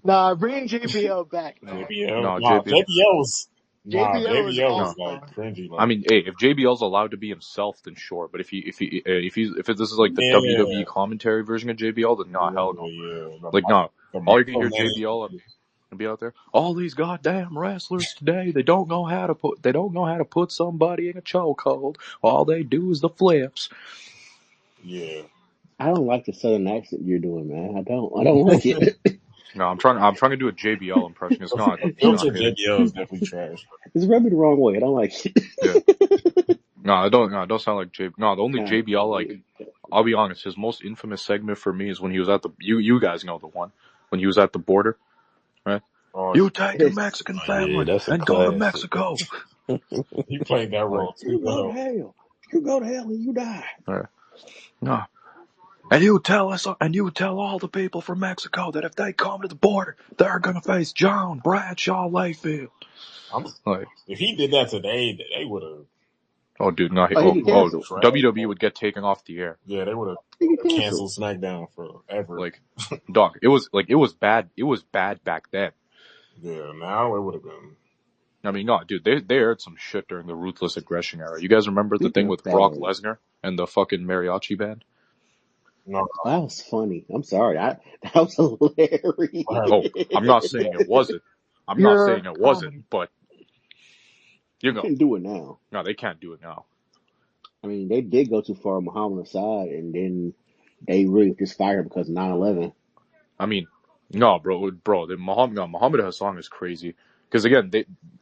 Nah, bring JBL back. No, JBL. no, Nah, JBL. JBL is JBL all was like star. cringy. Like, I mean, hey, if JBL's allowed to be himself, then sure. But if this is like the yeah, WWE commentary version of JBL, then nah, hell no. yeah. Like, no. The All you can hear micromanaging. JBL and be out there. All these goddamn wrestlers today, they don't know how to put somebody in a chokehold. All they do is the flips. Yeah. I don't like the southern accent you're doing, man. I don't like it. No, I'm trying to do a JBL impression. It's not Filter hitting. JBL is definitely trash. It's rubbing the wrong way. I don't like it. Yeah. No, it don't sound like JBL. No, the only God, JBL, like, I'll be honest, his most infamous segment for me is when he was at the, you guys know the one, when he was at the border, right? Oh, You take your Mexican family yeah, that's a and go to classic. Mexico. he played that role too you go to well. hell. You go to hell and you die. Right. No. And you tell all the people from Mexico that if they come to the border, they're gonna face John Bradshaw Layfield. Like, If he did that today, they would have. oh, dude, no, He get canceled. WWE would get taken off the air. Yeah, they would have He get canceled canceled. SmackDown forever. Like, dog, it was bad. It was bad back then. Yeah, now it would have been. I mean, no, dude, they aired some shit during the Ruthless Aggression era. You guys remember the thing with Brock Lesnar and the fucking mariachi band? No, That was funny. I'm sorry. That was hilarious. Oh, I'm not saying it wasn't. But you know, They can't do it now. no, they can't do it now. I mean, they did go too far on Muhammad aside, and then they really just fired because of 9/11. I mean, no, bro, the Muhammad Hassan is crazy. Because again,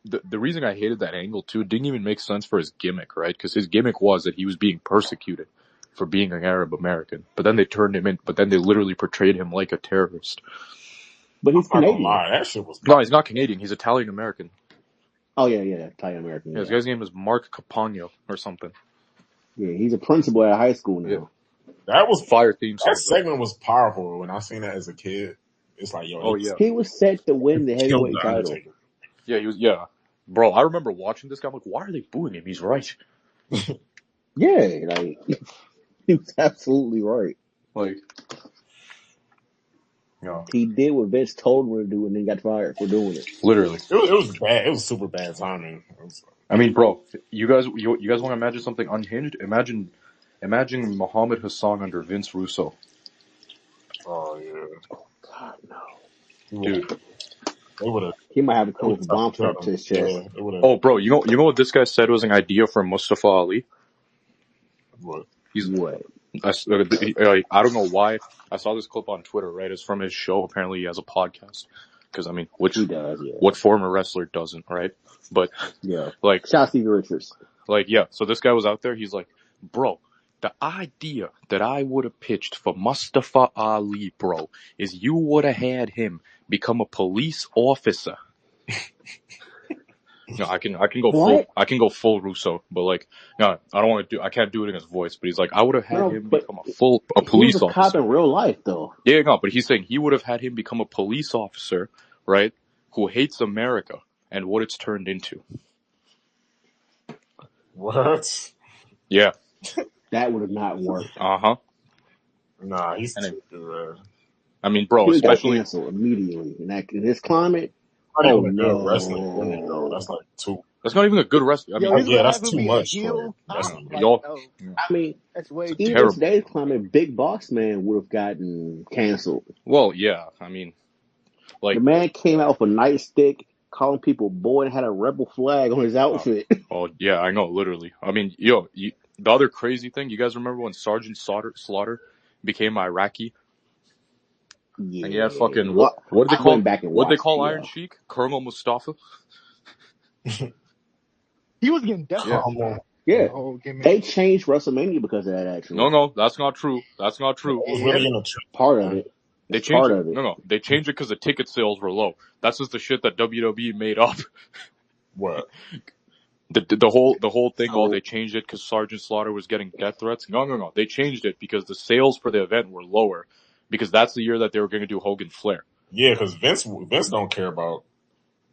the reason I hated that angle too, it didn't even make sense for his gimmick, right? Because his gimmick was that he was being persecuted for being an Arab American. But then they turned him in, but then they literally portrayed him like a terrorist. But he's I'm not gonna Canadian. lie, that shit was. No, he's not Canadian. He's Italian American. Oh, yeah, Italian American. Yeah, his guy's name is Mark Capagno or something. Yeah, he's a principal at a high school now. Yeah. That was Fire theme song. That segment was powerful when I seen that as a kid. It's like, yo, Oh yeah. He was set to win the killed heavyweight the title. Undertaker. Yeah, he was. Yeah, bro. I remember watching this guy. I'm like, why are they booing him? He's right. Yeah, like he was absolutely right. Like, yeah, He did what Vince told him to do, and then got fired for doing it. literally. It was bad. It was super bad timing. I mean, bro, you guys want to imagine something unhinged? Imagine Muhammad Hassan under Vince Russo. Oh yeah. Oh God, no, Dude. They would have. he might have a couple of bomb strapped to his chest. Yeah, they would have. Oh, bro, you know what this guy said was an idea from Mustafa Ali? What? He's What? I don't know why. I saw this clip on Twitter, right? It's from his show. Apparently he has a podcast. Because, I mean, He does, yeah. what former wrestler doesn't, right? But, Yeah. like, Shout out Stevie Richards. like, yeah. So this guy was out there. He's like, bro, the idea that I would have pitched for Mustafa Ali, bro, is you would have had him become a police officer. No, I can go What? full Russo, but like, no, I can't do it in his voice, but he's like, I would have had No, him but become a he was police a cop officer. in real life, though. Yeah, no, but he's saying he would have had him become a police officer, right? Who hates America and what it's turned into. What? Yeah. That would have not worked. Uh-huh. Nah, he's And too good. I mean, bro, He would have got especially canceled immediately. In this climate, Not oh even a good wrestling gimmick though. no. That's like too. that's not even a good wrestler. I mean, Yo, he's Yeah, gonna that's have him too be a much for heel wrestling. cop. Like, y'all, no, I mean, that's way it's too. even in terrible. today's climate, Big Boss Man would have gotten canceled. Well, yeah, I mean, like, The man came out with a nightstick, calling people boy, and had a rebel flag on his outfit. oh yeah, I know, literally. I mean, the other crazy thing, you guys remember when Sergeant Slaughter became Iraqi? Yeah. And he had fucking Well, what did I went back and they watched call the, Iron Sheik? Colonel Mustafa? He was getting death Yeah. Come on. Yeah. the whole gimmick. They changed WrestleMania because of that, actually. No, that's not true. That's not true. It was really in a Part of it. They It's changed part it. of it. No, they changed it because the ticket sales were low. That's just the shit that WWE made up. what? The whole thing. So- They changed it because Sergeant Slaughter was getting death threats. No. They changed it because the sales for the event were lower because that's the year that they were going to do Hogan Flair. Yeah, because Vince don't care about.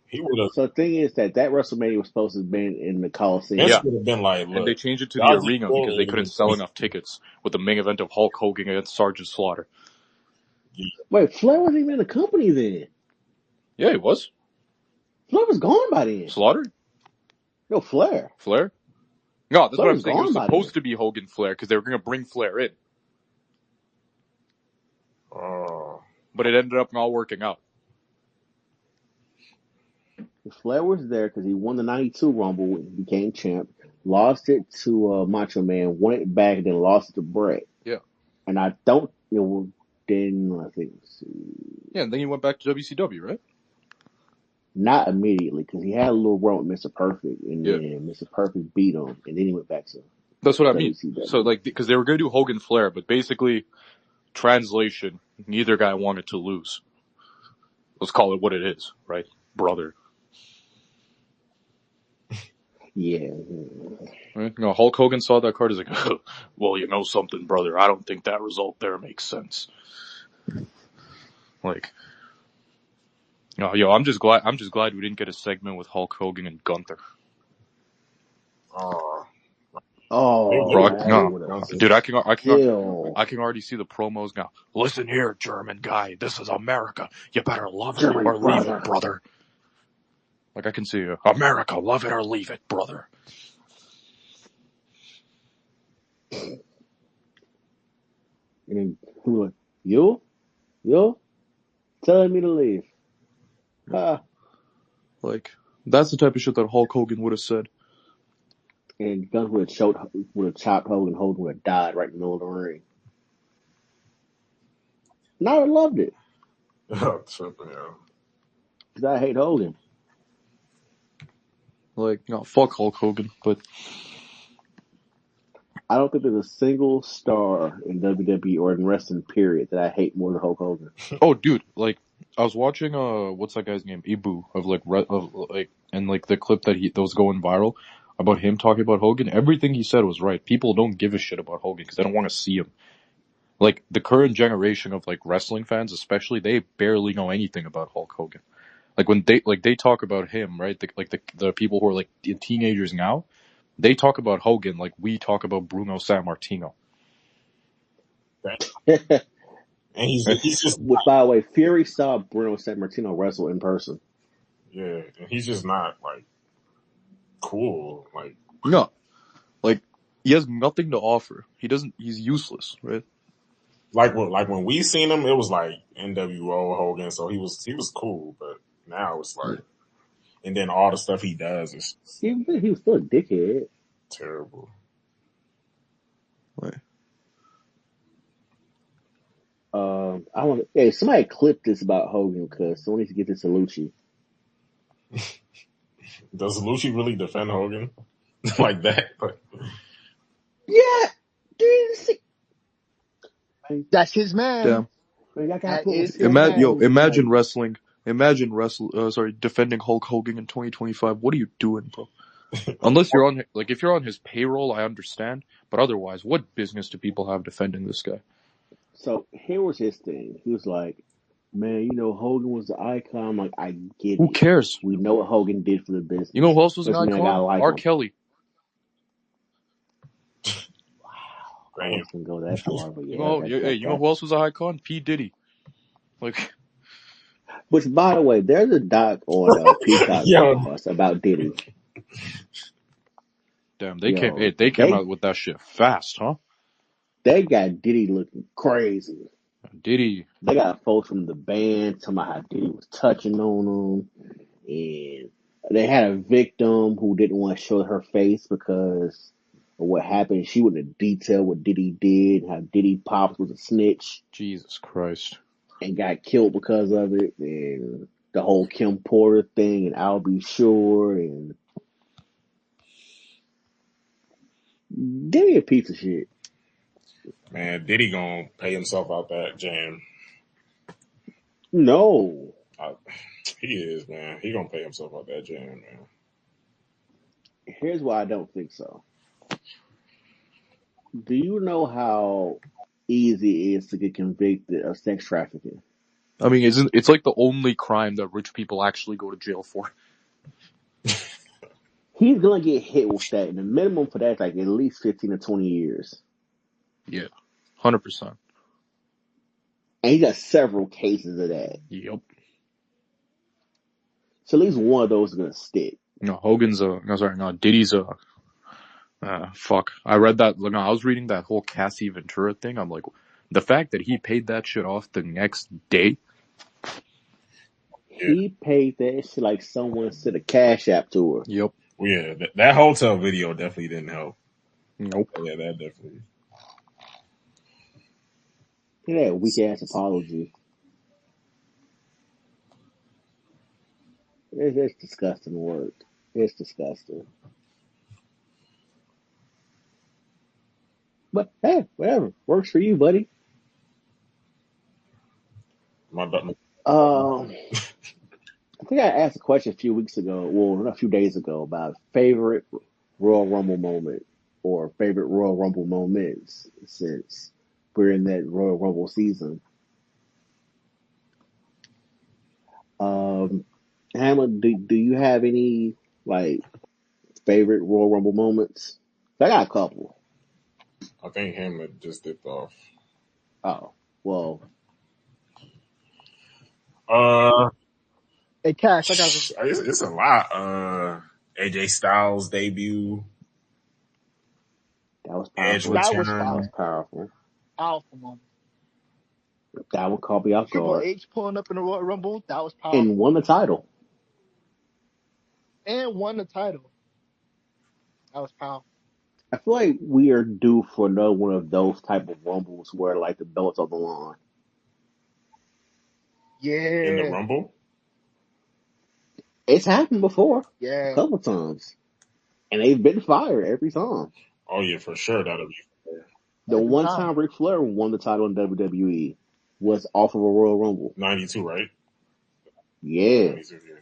He would have. So the thing is that WrestleMania was supposed to have been in the Coliseum. Vince Yeah. would have been like, look. And they changed it to the y'all arena just because they couldn't sell enough tickets with the main event of Hulk Hogan against Sergeant Slaughter. Wait, Flair wasn't even in the company then. Yeah, he was. Flair was gone by then. Slaughter? No, Flair. Flair? No, that's Flair what I'm was saying. It was gone by supposed then. to be Hogan Flair because they were going to bring Flair in. But it ended up not working out. Flair was there because he won the 92 Rumble and became champ, lost it to Macho Man, won it back, and then lost it to Bret. Yeah. And I don't, then I think, Yeah, and then he went back to WCW, right? not immediately because he had a little run with Mr. Perfect, and Yeah. then Mr. Perfect beat him, and then he went back to That's what I mean. WCW. So, like, because they were going to do Hogan Flair, but basically, translation, neither guy wanted to lose. Let's call it what it is, right? Brother. Yeah. Right? No, Hulk Hogan saw that card. He's like, well, you know something, brother. I don't think that result there makes sense. Like, I'm just glad we didn't get a segment with Hulk Hogan and Gunther. Oh, Brock, that no, would've dude, I can killed. already see the promos now. Listen here, German guy. This is America. You better love it German or leave brother. it, brother. Like I can see America, love it or leave it, brother. And then he was like, you telling me to leave. Like, that's the type of shit that Hulk Hogan would have said. And Guns would have chopped Hogan. Hogan would have died right in the middle of the ring. And I would have loved it. Tripping, yeah. Because I hate Hogan. Like, fuck Hulk Hogan, but I don't think there's a single star in WWE or in wrestling period that I hate more than Hulk Hogan. oh, dude, like, I was watching what's that guy's name, Ibu, and like the clip that was going viral about him talking about Hogan. Everything he said was right. People don't give a shit about Hogan because they don't want to see him. Like the current generation of like wrestling fans, especially, they barely know anything about Hulk Hogan. Like when they talk about him, right? The people who are like teenagers now, they talk about Hogan like we talk about Bruno Sammartino. And he's just Which, by the way, Fury saw Bruno Sammartino wrestle in person. yeah, and he's just not like cool. Like No, like he has nothing to offer. He's useless, right? Like when we seen him, it was like NWO Hogan, so he was cool. But now it's like, and then all the stuff he does is He was still a dickhead. terrible. Right. Hey, somebody clip this about Hogan because someone needs to get this to Lucci. Does Lucci really defend Hogan like that? But Yeah, dude. That's his man. Damn. Man, That is his Imagine wrestling Imagine defending Hulk Hogan in 2025. What are you doing, bro? Unless you're on, like, if you're on his payroll, I understand. But otherwise, what business do people have defending this guy? So here was his thing. He was like, man, you know, Hogan was the icon. I'm like, I get Who it. cares? We know what Hogan did for the business. You know who else was an Doesn't mean I gotta icon? like R. him. Kelly. I wasn't gonna go that far, but yeah. You know who else was an icon? P. Diddy. Like, which, by the way, there's a doc on Peacock Yo. Plus about Diddy. damn, they came out with that shit fast, huh? They got Diddy looking crazy. Diddy. They got folks from the band talking about how Diddy was touching on them, and they had a victim who didn't want to show her face because of what happened. She wouldn't detail what Diddy did, how Diddy Pops was a snitch. Jesus Christ. And got killed because of it, and the whole Kim Porter thing, and I'll Be Sure, and Diddy a piece of shit. Man, Diddy gonna pay himself out that jam. No. He is, man. He gonna pay himself out that jam, man. Here's why I don't think so. Do you know how easy it is to get convicted of sex trafficking? I mean, it's like the only crime that rich people actually go to jail for. He's gonna get hit with that, and the minimum for that is like at least 15 to 20 years. Yeah, 100%. And he got several cases of that. Yep. So at least one of those is gonna stick. No, Diddy's fuck. I read that. Like, I was reading that whole Cassie Ventura thing. I'm like, the fact that he paid that shit off the next day. He paid that shit like someone sent a cash app to her. Yep. Well, yeah, that hotel video definitely didn't help. Nope. Yeah, that definitely. Yeah, weak ass apology. It's disgusting work. It's disgusting. But hey, whatever. Works for you, buddy. I think I asked a question a few weeks ago, well, a few days ago, about favorite Royal Rumble moment or favorite Royal Rumble moments since we're in that Royal Rumble season. Hammer, do you have any like favorite Royal Rumble moments? I got a couple. I think Hammer just dipped off. Oh, well. Hey, Cash, I got it's a lot. AJ Styles debut. That was powerful. That was powerful. Powerful moment. That one caught me off guard. Triple H pulling up in the Royal Rumble. That was powerful. And won the title. That was powerful. I feel like we are due for another one of those type of Rumbles where like the belt's on the line. Yeah. In the Rumble? It's happened before. Yeah. A couple times. And they've been fired every time. Oh, yeah, for sure. That'll be fair. The one time Ric Flair won the title in WWE was off of a Royal Rumble. 92, right? Yeah. 92, yeah.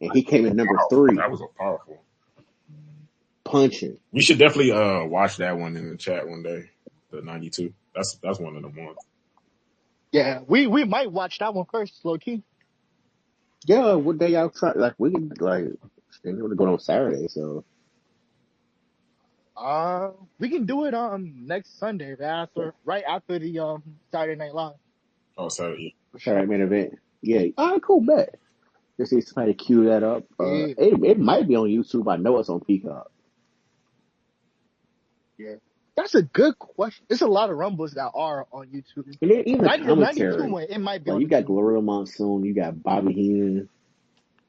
And he came in number 3. That was a powerful. Punching. We should definitely watch that one in the chat one day. The 92. That's one of the ones. Yeah, we might watch that one first, low key. Yeah, what day y'all try? Like we can they're gonna go on Saturday, so. We can do it next Sunday, right after the Saturday Night Live. Oh, Saturday. Saturday main event. Yeah. Cool bet. Just need somebody to cue that up. It might be on YouTube. I know it's on Peacock. Yeah. That's a good question. There's a lot of Rumbles that are on YouTube. And then even the commentary. One, it might be you got Glorilla Monsoon, you got Bobby Heenan,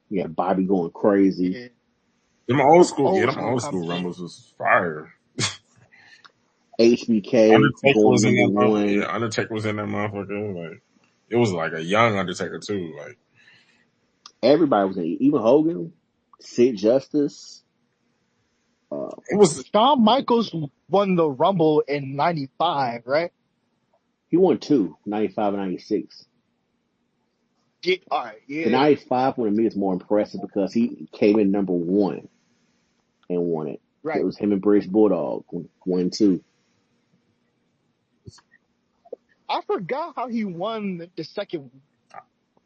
you got Bobby going crazy. Yeah. Them old school Rumbles was fire. HBK Undertaker was in that motherfucker. Yeah, Undertaker was in that motherfucker. Like, it was like a young Undertaker too. Like everybody was in it. Even Hogan, Sid Justice. It was Shawn Michaels won the Rumble in 95, right? He won 2, 95 and 96. All right, The yeah. 95 one to me is more impressive because he came in number one and won it. It Right. was him and British Bulldog, 1-2. I forgot how he won the second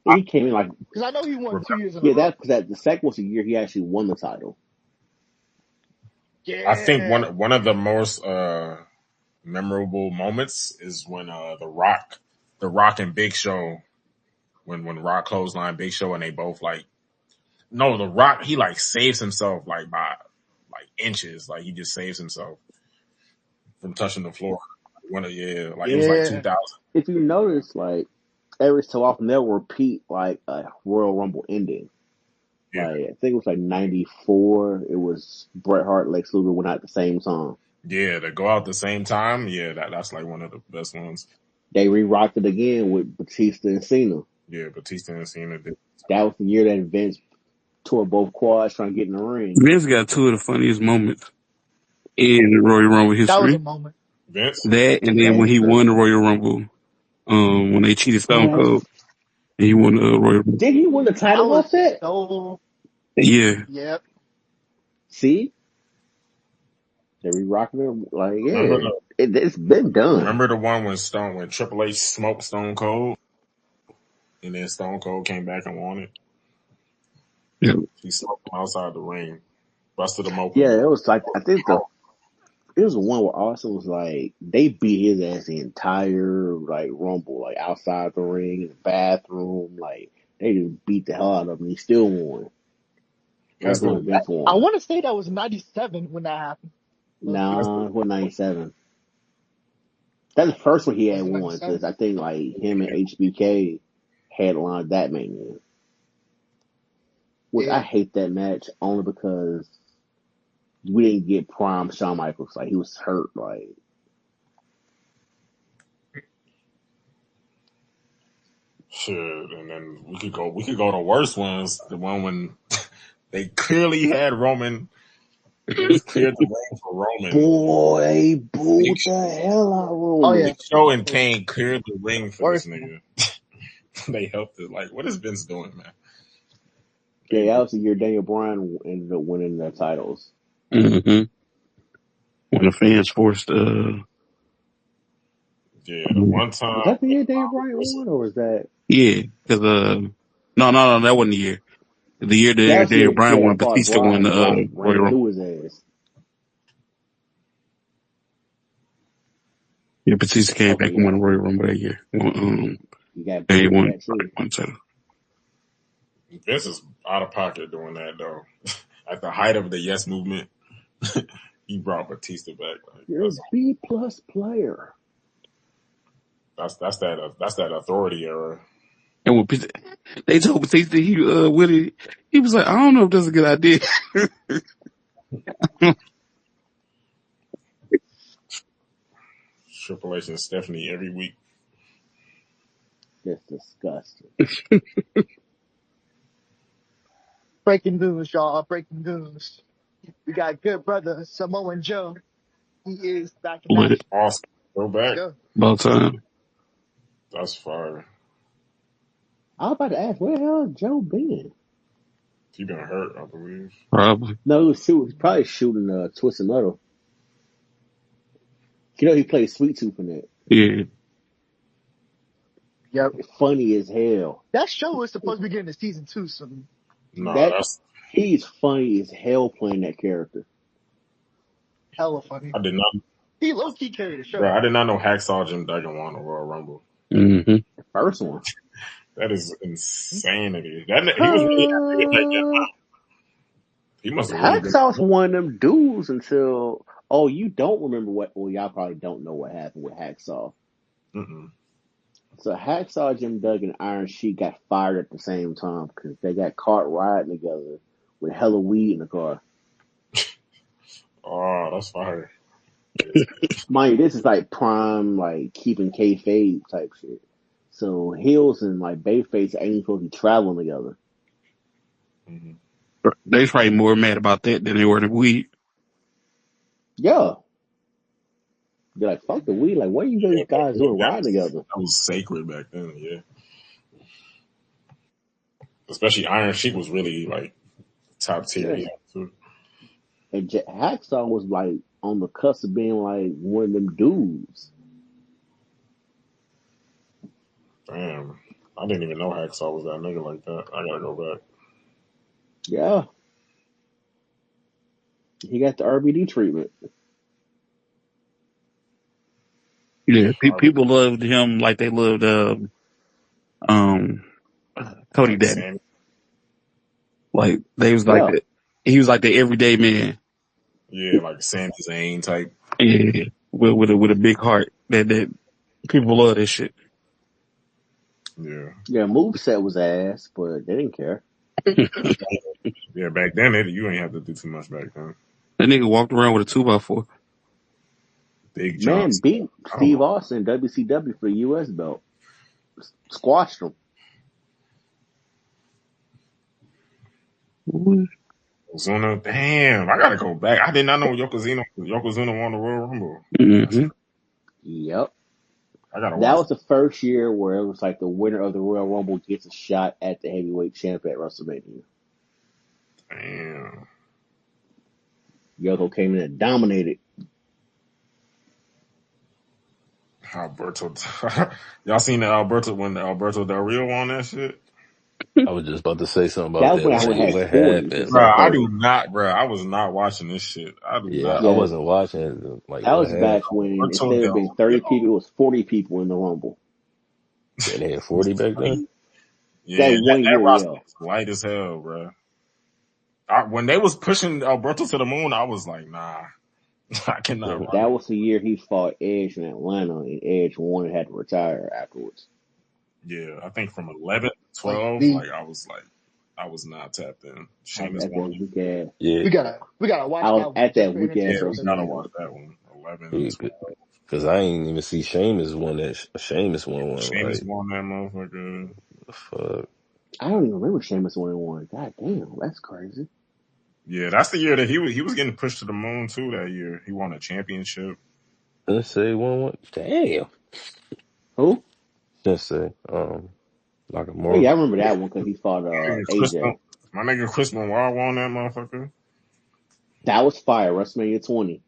one. He came in like, Because I know he won Remember, 2 years in a yeah, row. that the second was the year he actually won the title. I think Yeah. one of the most memorable moments is when the Rock and Big Show, when Rock clothesline Big Show and they both like, no, the Rock, he like saves himself like by like inches, like he just saves himself from touching the floor. Like it was like Yeah. 2000. If you notice, like every so often they'll repeat like a Royal Rumble ending. Yeah, Like I think it was like '94. It was Bret Hart, Lex Luger went out at the same time. yeah, to go out the same time. Yeah, that's like one of the best ones. They re-rocked it again with Batista and Cena. Yeah, Batista and Cena did. That was the year that Vince tore both quads trying to get in the ring. Vince got two of the funniest moments in Royal Rumble That was a history. moment. Vince. That and then when he won the Royal Rumble, when they cheated Stone Cold, and he won the Royal Rumble. Did he win the That title was off that? so. Yeah. Yep. See? They re-rocking it. Like, Remember yeah. It's been done. remember the one when Triple H smoked Stone Cold, and then Stone Cold came back and won it. Yeah. He smoked him outside the ring, busted him open. Yeah, it was like, I think it was the one where Austin was like, they beat his ass the entire, like, Rumble, like, outside the ring, in the bathroom, like, they just beat the hell out of him. He still won. That's That's when the Vince I won. want to say that was 97 when that happened. Nah, it was 97. That's the first one he had Was it won, 97? because I think, like, him and HBK headlined that Mania. Which I Yeah. hate that match only because we didn't get prime Shawn Michaels. Like, he was hurt, like. shit, and then we could go to worse ones. The one when they clearly had Roman. They just cleared the ring for Roman. Boy, they booed Big the hell out of Oh, Roman. yeah. Big Show and Kane cleared the ring for this Worst nigga. They helped it. Like, what is Vince doing, man? Yeah, that was the year Daniel Bryan ended up winning the titles. Mm-hmm. When the fans forced, Yeah, the one Was time. that the year Daniel Bryan won, or was that? yeah, because, no, that wasn't the year. The year That that was the Daniel year, Bryan yeah, won, that fought Batista won Bryan, the, and Rock Royal ran Rumble. through his ass. Yeah, Batista came Okay, back and yeah. won the Royal Rumble that year. You got They booed for won that, too. one title. Vince is out of pocket doing that though. At the height of the Yes movement, he brought Batista back. Like, You're a B-plus player. that's that authority era. And when they told Batista he with it, he was like, I don't know if that's a good idea. Triple H and Stephanie every week. That's disgusting. Breaking news, y'all. Breaking news. We got good brother Samoan Joe. He is back in With it. action. Awesome. Go Let's back. go. About time. That's fire. I was about to ask, where the hell has Joe been? He been hurt, I believe. Probably. No, he was probably shooting Twist and Metal. You know, he played Sweet Tooth in that. Yeah. Yep. Funny as hell. That show is supposed to be getting a season 2 soon. No, He's funny as hell playing that character. Hella funny. I did not. He low key carried the show. Bro, I did not know Hacksaw Jim Duggan won the Royal Rumble. Mm-hmm. The first one. That is insanity. He was really happy with that. He must have really been. Hacksaw's one of them dudes until. Oh, you don't remember what? Well, y'all probably don't know what happened with Hacksaw. Mm-mm. So Hacksaw, Jim Duggan, and Iron Sheik got fired at the same time because they got caught riding together with hella weed in the car. Oh, that's fire. Mind you, this is like prime, like keeping kayfabe type shit. So Hills and like Bayface ain't supposed to be traveling together. Mm-hmm. They probably more mad about that than they were the weed. Yeah. They're like, fuck the weed. Like, what are you guys doing riding together? That was sacred back then, yeah. Especially Iron Sheik was really like top tier. Yeah. Yeah, too. And Hacksaw was like on the cusp of being like one of them dudes. Damn, I didn't even know Hacksaw was that nigga like that. I gotta go back. Yeah. He got the RBD treatment. Yeah, Harvey, people loved him like they loved um Cody like Daddy. Sammy. Like they was like Yeah. the he was like the everyday man. Yeah, like Sami Zayn type. Yeah, with a big heart. That people love this shit. Yeah. Yeah, moveset was ass, but they didn't care. Yeah, back then you ain't have to do too much back then. That nigga walked around with a 2x4. Big John. Man beat I don't Steve know. Austin WCW for the US belt. Squashed him. Yokozuna. Damn, I gotta go back. I did not know Yokozuna won the Royal Rumble. That's Mm-hmm. Yep. I gotta That watch. was the first year where it was like the winner of the Royal Rumble gets a shot at the heavyweight champ at WrestleMania. Damn. Yoko came in and dominated. Alberto. Y'all seen the Alberto when Alberto Del Rio won that shit? I was just about to say something That about was that. when I Like, had what 40 happened? instead Bro, of I do 30. not, bro. I was not watching this shit. I do Yeah, not. I Yeah, wasn't watching. Like, that what was happened? back when Alberto instead of Del being 30 Rio. people, it was 40 people in the Rumble. Yeah, they had 40 back then. Yeah, That that, 1 that year, roster yeah. was light as hell, bro. When they was pushing Alberto to the moon, I was like, nah, I cannot But run that it. was the year he fought Edge in Atlanta, and Edge won and had to retire afterwards. Yeah, I think from 11 to Like 12, the I was not tapped in. I was Sheamus at won that it. weak ass. Yeah, we gotta I watch was that one. at Just that paying weak ass Yeah, attention we to the gotta WrestleMania. watch that one. 11 yeah, and 12. because I ain't even see Sheamus won that. Sheamus won one. Sheamus Like, won that motherfucker. fuck. I don't even remember Sheamus winning one. God damn, that's crazy. Yeah, that's the year that he was getting pushed to the moon too. That year he won a championship. Let's say one. Damn. Who? Let's say, Oh yeah, Nakamura. I remember that one because he fought AJ. My nigga Chris Benoit won that motherfucker. That was fire. WrestleMania 20.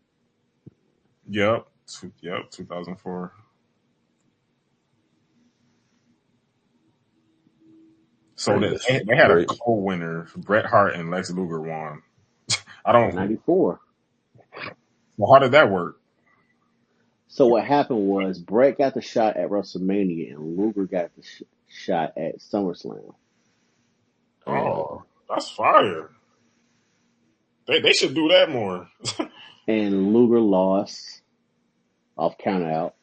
Yep. Yep. 2004. So Like, that that's they had a great. co-winner. Bret Hart and Lex Luger won. I don't. 94. Well, how did that work? So what happened was Bret got the shot at WrestleMania and Luger got the shot at SummerSlam. Damn. Oh, that's fire. They should do that more. And Luger lost off count out.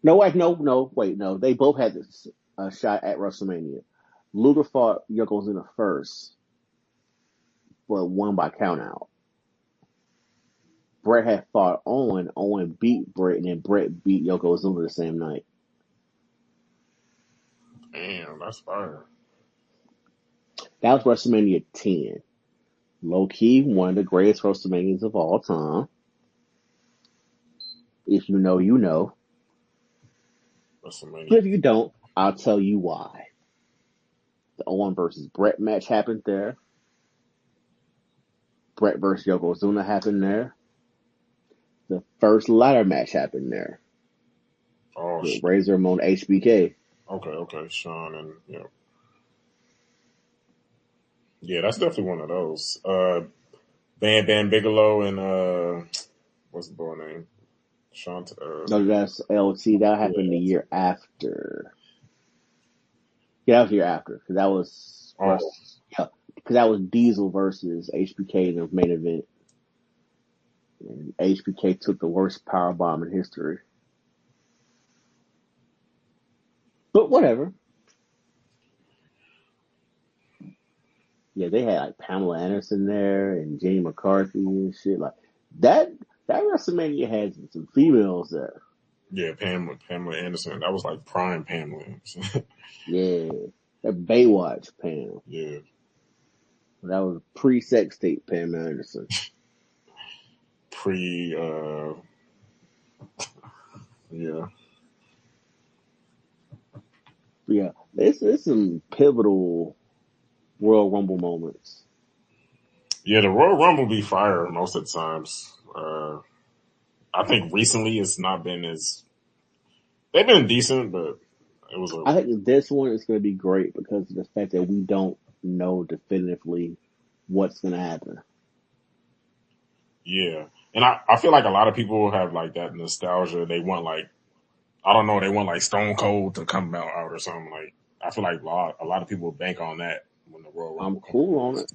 No, wait, no. They both had a shot at WrestleMania. Luger fought Yokozuna first, but won by count out. Bret had fought Owen. Owen beat Bret, and then Bret beat Yokozuna the same night. Damn, that's fire. That was WrestleMania 10. Low key, one of the greatest WrestleManias of all time. If you know, you know. But WrestleMania. if you don't, I'll tell you why. The Owen versus Bret match happened there. Bret versus Yokozuna happened there. The first ladder match happened there Oh with shit. Razor Ramon HBK. Okay. Sean and yeah. Yeah, that's definitely one of those. Bam Bam Bigelow and what's the boy name? Sean. No, that's LT. That Yeah. happened the year after. Yeah, that was the year after because that was Oh, because that was Diesel versus HBK in the main event. And HBK took the worst power bomb in history. But whatever. Yeah, they had like Pamela Anderson there and Jenny McCarthy and shit like that. That WrestleMania had some females there. yeah, Pamela Anderson. That was like prime Pamela. Yeah, that Baywatch Pam. Yeah, That was pre-sex tape Pam Anderson. pre. Yeah. Yeah, it's some pivotal Royal Rumble moments. Yeah, the Royal Rumble be fire most of the times. I think recently it's not been as they've been decent, but it was a I think this one is going to be great because of the fact that we don't know definitively what's going to happen. yeah. And I feel like a lot of people have like that nostalgia. They want like I don't know, they want like Stone Cold to come out or something. Like I feel like a lot of people bank on that when the Royal I'm Rumble comes cool on around. it.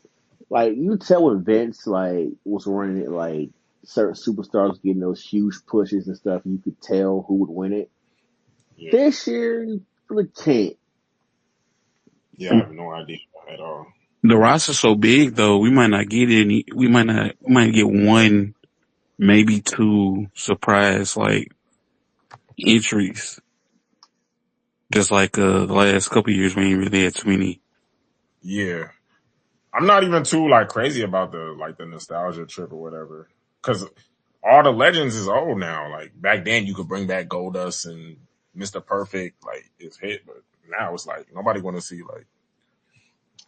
Like you tell when Vince like was running it, like certain superstars getting those huge pushes and stuff, you could tell who would win it. Yeah, This year, you really can't. yeah, I have no idea at all. The roster's so big though, we might not get any. We might get one, maybe two surprise like entries. Just like the last couple of years, we ain't really had too many. Yeah, I'm not even too like crazy about the nostalgia trip or whatever because all the legends is old now. Like back then, you could bring back Goldust and Mister Perfect, like it's hit, but now it's like nobody want to see like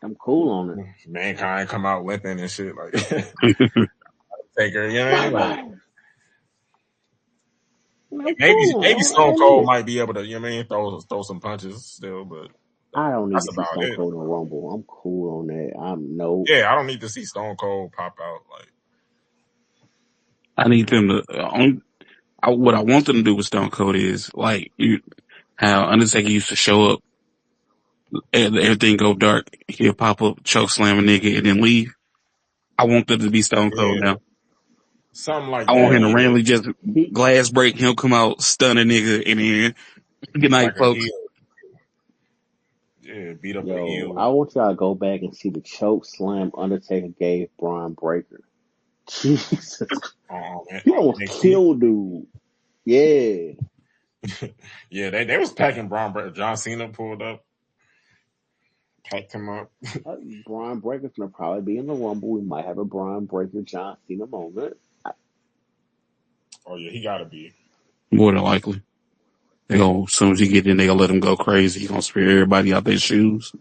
I'm cool on it. Mankind come out limping and shit like Taker. You know what I Bye mean? Like bye. I'm maybe cool on it. I Stone ain't Cold it. might be able to, you know what I mean, throw some punches still, but I don't need that's to see about Stone it. Cold in a Rumble. I'm cool on that. I'm no. Yeah, I don't need to see Stone Cold pop out like I need them to. What I want them to do with Stone Cold is like how Undertaker used to show up, and everything go dark. He'll pop up, choke slam a nigga, and then leave. I want them to be Stone Cold yeah, now. something like I want that. him to Yeah, randomly just He glass break. He'll come out, stun a nigga, and then good night, like a folks. heel. Yeah, beat up a Yo, heel. I want y'all to go back and see the choke slam Undertaker gave Braun Breaker. Jesus, he On almost NXT. killed dude. Yeah, Yeah, they was packing Braun Breaker. John Cena pulled up, packed him up. Braun Breaker's gonna probably be in the Rumble. We might have a Braun Breaker John Cena moment. Oh yeah, he gotta be. More than likely, they go as soon as he get in, they gonna let him go crazy. He gonna spear everybody out their shoes.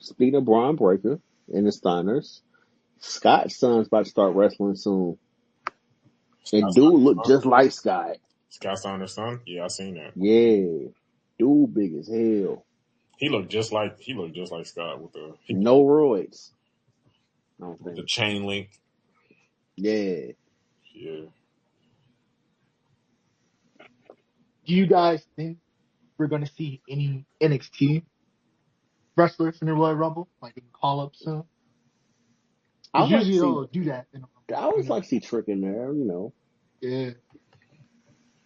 Speaking of Braun Breaker and the Steiners, Scott's son's about to start wrestling soon. And Scott dude look Steiner's son. just like Scott. Scott Steiner's son. Yeah, I seen that. Yeah, dude big as hell. He looked just like Scott with No roids. I don't the think. chain link. Yeah. Yeah. Do you guys think we're gonna see any NXT wrestlers in the Royal Rumble, like in call up soon? I Because would like to usually see they'll do that in the I Rumble, always like to see Trick in there, you know. Yeah.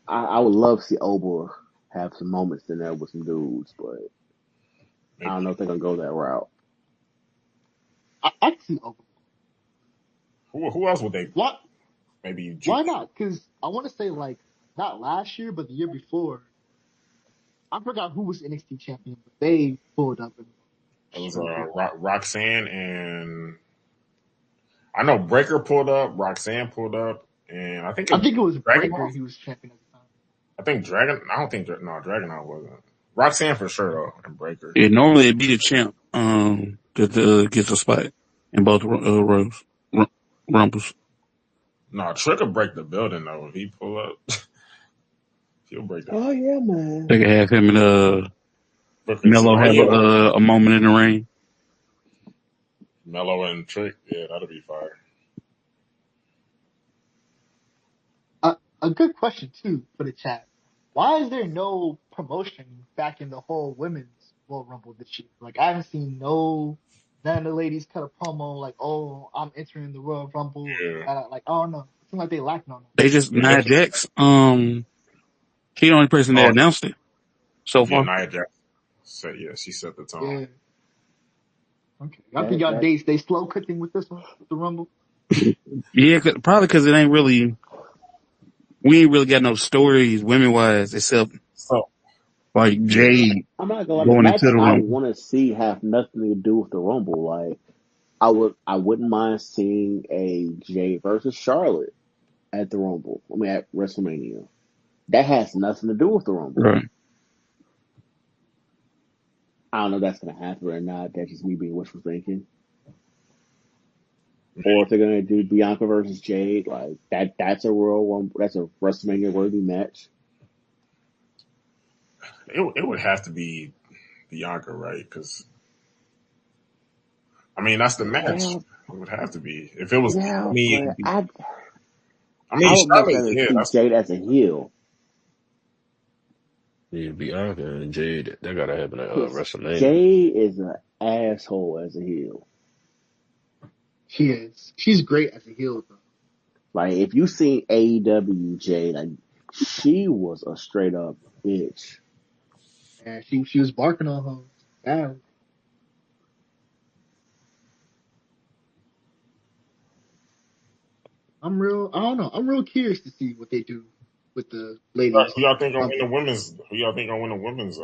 I would love to see Oba have some moments in there with some dudes, but I don't Maybe. know if they're gonna go that route. I can see Open. Who else would they put? Why? Maybe Why Juice. not? Because I want to say like not last year, but the year before. I forgot who was NXT champion, but they pulled up and It was straight did. Roxanne and I know Breaker pulled up, Roxanne pulled up, and I think it I was think it was Dragon. Breaker. He was champion at the time. I think Dragon. I don't think no Dragon wasn't. Roxanne for sure though, and Breaker. Yeah, normally it'd be the champ that gets a spot in both rumbles. No, Trick will break the building though. If he pull up, he'll break the Oh yeah, man. They could have him and Booker T. Melo Oh have yeah, a moment in the ring. Mello and Trick. Yeah, that'll be fire. A good question too for the chat. Why is there no promotion back in the whole women's Royal Rumble this year? Like I haven't seen none of the ladies cut a promo like, "Oh, I'm entering the Royal Rumble." Yeah, Like I don't know. It seems like they lacking on They just yeah. Nia Jax. He the only person that Oh announced it so yeah, far. Nia Jax. she set the that. tone. Yeah. Okay. Y'all think That y'all that they slow cooking with this one with the Rumble? Yeah, probably because it ain't really. We ain't really got no stories women wise except So like yeah, Jade I'm not gonna lie, the going into matches the I rumble. wanna see have nothing to do with the Rumble. Like I wouldn't mind seeing a Jay versus Charlotte at the Rumble. I mean at WrestleMania. That has nothing to do with the Rumble. Right. I don't know if that's gonna happen or not. That's just me being wishful thinking. Or if they're gonna do Bianca versus Jade, like that's a that's a WrestleMania worthy match. It would have to be Bianca, right? Because I mean that's the match. Yeah, It would have to be. If it was yeah, me, but I I mean would much Charlotte, rather yeah, see that's Jade as a heel Yeah, Bianca and Jade, that gotta happen at because WrestleMania. Jade is an asshole as a heel. She is. She's great as a heel though. Like if you seen AEW Jade, like she was a straight up bitch. And she was barking on her. Yeah. I don't know. I'm real curious to see what they do with the ladies who y'all think gonna win the rumble. women's? Who y'all think gonna win the women's?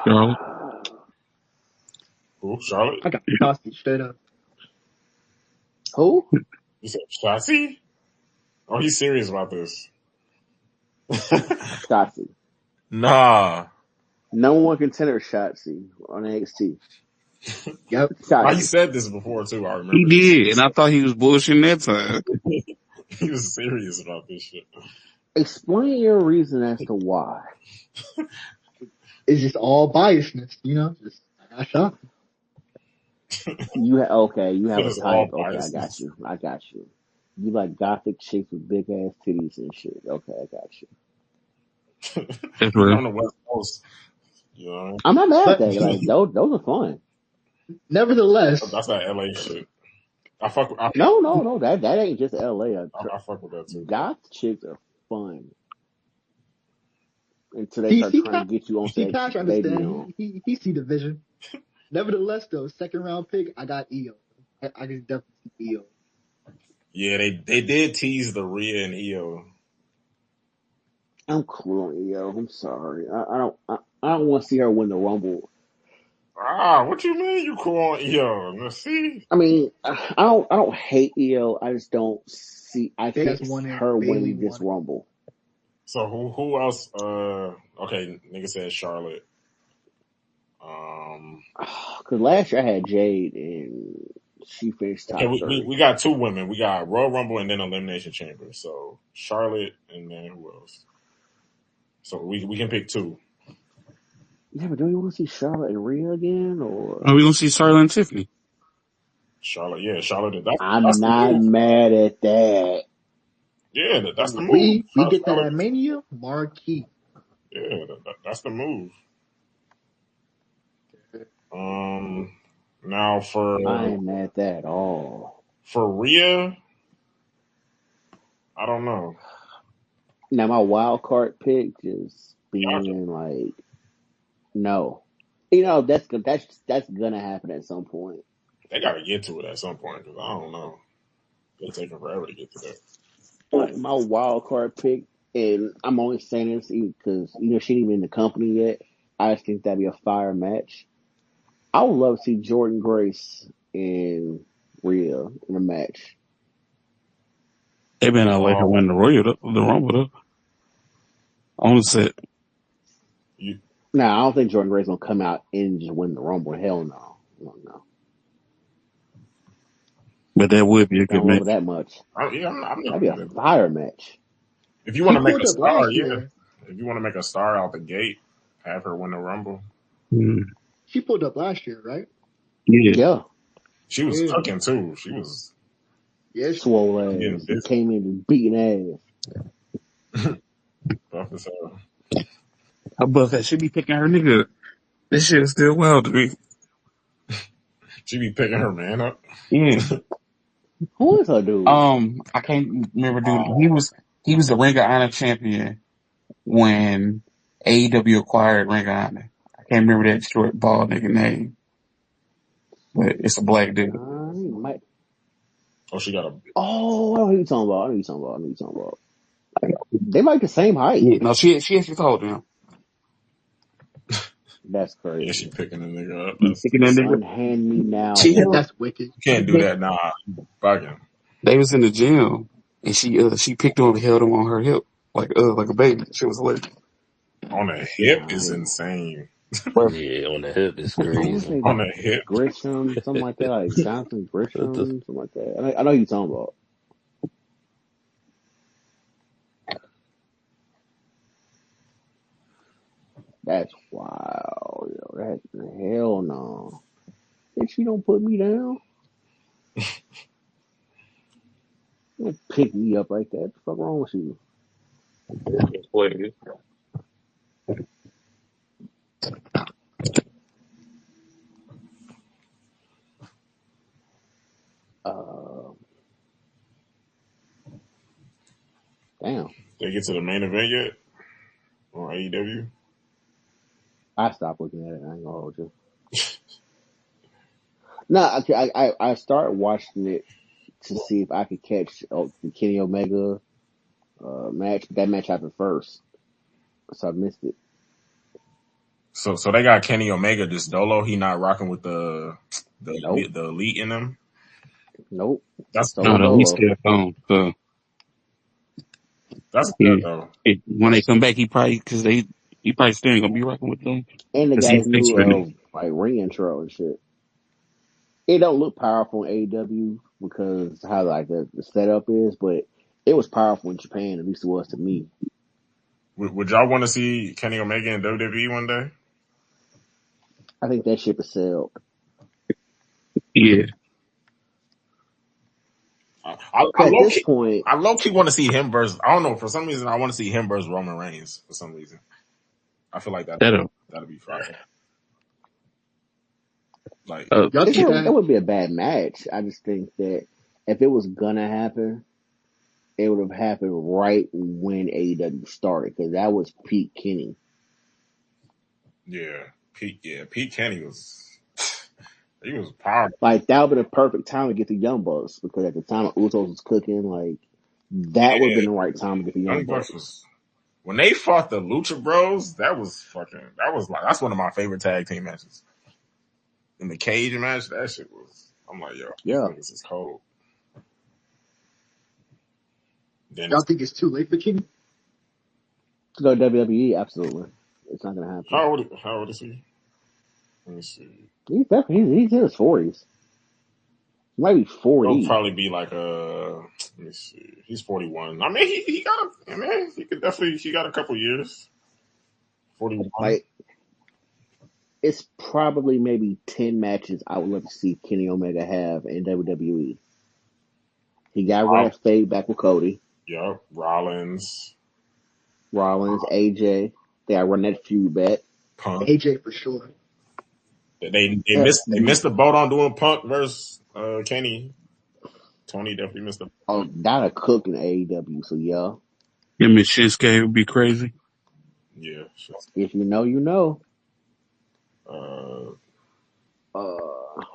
Charlotte. Who? Charlotte? I got Shotzi straight up. Who? You said Shotzi? Oh, he's serious about this. Shotzi. Nah. Number one contender Shotzi on NXT. Yep. Now he Shotzi. said this before too. I He remember this. did, and I thought he was bullshitting that time. He was serious about this shit. Explain your reason as to why. It's just all biasness, you know. Just I got shot. You have It a is all type. Okay, I got biasness. you. I got you. You like gothic chicks with big ass titties and shit. Okay, I got you. That's He's real. on the West Coast. You know, I'm not mad at But that. Like those are fun. nevertheless, that's that LA shit. I fuck. I, No. That ain't just LA. I fuck with that too. Goth chicks are fun until they start trying to get you on he that kind of stadium. understand. He see the vision. Nevertheless, though, second round pick, I got Io. I can definitely see Io. Yeah, they did tease the Rhea and Io. I'm cool on EO. I'm sorry. I don't want to see her win the Rumble. What you mean you cool on Io? Let's see. I mean, I don't hate EO. I just don't see. I They can't just see wanted her Bailey winning this wanted. Rumble. So who else? Okay, nigga said Charlotte. Because last year I had Jade and she finished Okay, top 30. we got two women. We got Royal Rumble and then Elimination Chamber. So Charlotte and then who else? So we can pick two. Yeah, but do you want to see Charlotte and Rhea again? Are Or we gonna see Charlotte and Tiffany? Charlotte, yeah, Charlotte. That's I'm the not move. mad at that. Yeah, that's the move. We get that Charlotte, at Mania Marquee. yeah, that's the move. Now I ain't mad at that at all. for Rhea, I don't know. Now my wild card pick just Bianca, being like, no. You know, that's gonna happen at some point. they got to get to it at some point because I don't know. They're taking forever to get to that. Like my wild card pick, and I'm only saying this because she ain't even in the company yet. I just think that'd be a fire match. I would love to see Jordan Grace and Rhea in a match. They better not let her win the Rumble though. On the set. You, Now I don't think Jordan Grace gonna come out and just win the Rumble. Hell no, no. But that would be a I good don't love match. it that much. I'm That'd not be a even. fire match. If you want She to make pulled a up star, last yeah. year. If you want to make a star out the gate, have her win the Rumble. Mm. She pulled up last year, right? Yeah. Yeah, She was Yeah. cooking too. She was Yeah. swole getting ass. He busy. came in and beating ass. Buff as hell. How about that? She be picking her nigga up. This shit is still wild to me. She be picking her man up. Yeah. Who is her dude? I can't remember dude. He was the Ring of Honor champion when AEW acquired Ring of Honor. I can't remember that short bald nigga name, but it's a black dude. He might. Oh, she got a. Oh, I know who you talking about. I know who you talking about. They might the same height. Yeah, no, she actually told him. That's Yeah, she crazy. picking a nigga up. He's picking that nigga. Unhand me now. She held. That's wicked. You can't do that. Nah, bugging. They was in the gym and she picked him up and held him on her hip like a baby. She was like, On a hip is Nice. insane. Yeah, on the hip is I want to crazy. say On the hip. Grisham, something like that, like Johnson What the? Grisham, something like that. I know who you're talking about. That's wild, yo. That hell no. Bitch, you don't put me down. You don't pick me up like that. What the fuck wrong with you? Wait, Uh, damn. They get to the main event yet on AEW? I stopped looking at it. I ain't gonna hold you. No, I started watching it to see if I could catch the Kenny Omega match. That match happened first, so I missed it. So they got Kenny Omega just dolo. He not rocking with the Nope, the elite in them. nope. That's Solo No, no, he's dolo. still gone. So that's good yeah, though. when they come back, he probably still ain't gonna be rocking with them And they because got he's his face new right now. like ring intro and shit. It don't look powerful in AEW because how like the setup is, but it was powerful in Japan. At least it was to me. Would y'all want to see Kenny Omega in WWE one day? I think that ship has sailed. Yeah, Cause at this point, I low key want to see him versus. I don't know. For some reason, I want to see him versus Roman Reigns. For some reason, I feel like that'll. that'd be fire. Like Y'all think that that would be a bad match. I just think that if it was gonna happen, it would have happened right when AEW started because that was peak Kenny. Pete Kenny was he was powerful. Like that would have been a perfect time to get the Young Bucks because at the time Usos was cooking, like that would have Yeah, been the right time to get the Young Young Bucks Bucks. was when they fought the Lucha Bros. That was like that's one of my favorite tag team matches. In the cage match, that shit was. I'm like, yo, these Yeah, niggas is cold. Then y'all think it's too late for Kenny? to go to WWE, absolutely, it's not gonna happen. how old is he? Let me see. He's definitely he's in his 40s. He might be He'll 40. probably be like let me see. He's 41. I mean, he got a. I mean, he could definitely. He got a couple years. 41. Like it's probably maybe 10 matches I would love to see Kenny Omega have in WWE. He got rid of Fade back with Cody, Yup. Rollins, Rollins, AJ. They got run that feud back. Punk. AJ for sure. They missed the boat on doing Punk versus Kenny. Tony definitely missed the. Oh, not a cook in AEW. So yeah, Him and Shinsuke would be crazy. Yeah. if you know, you know. Uh,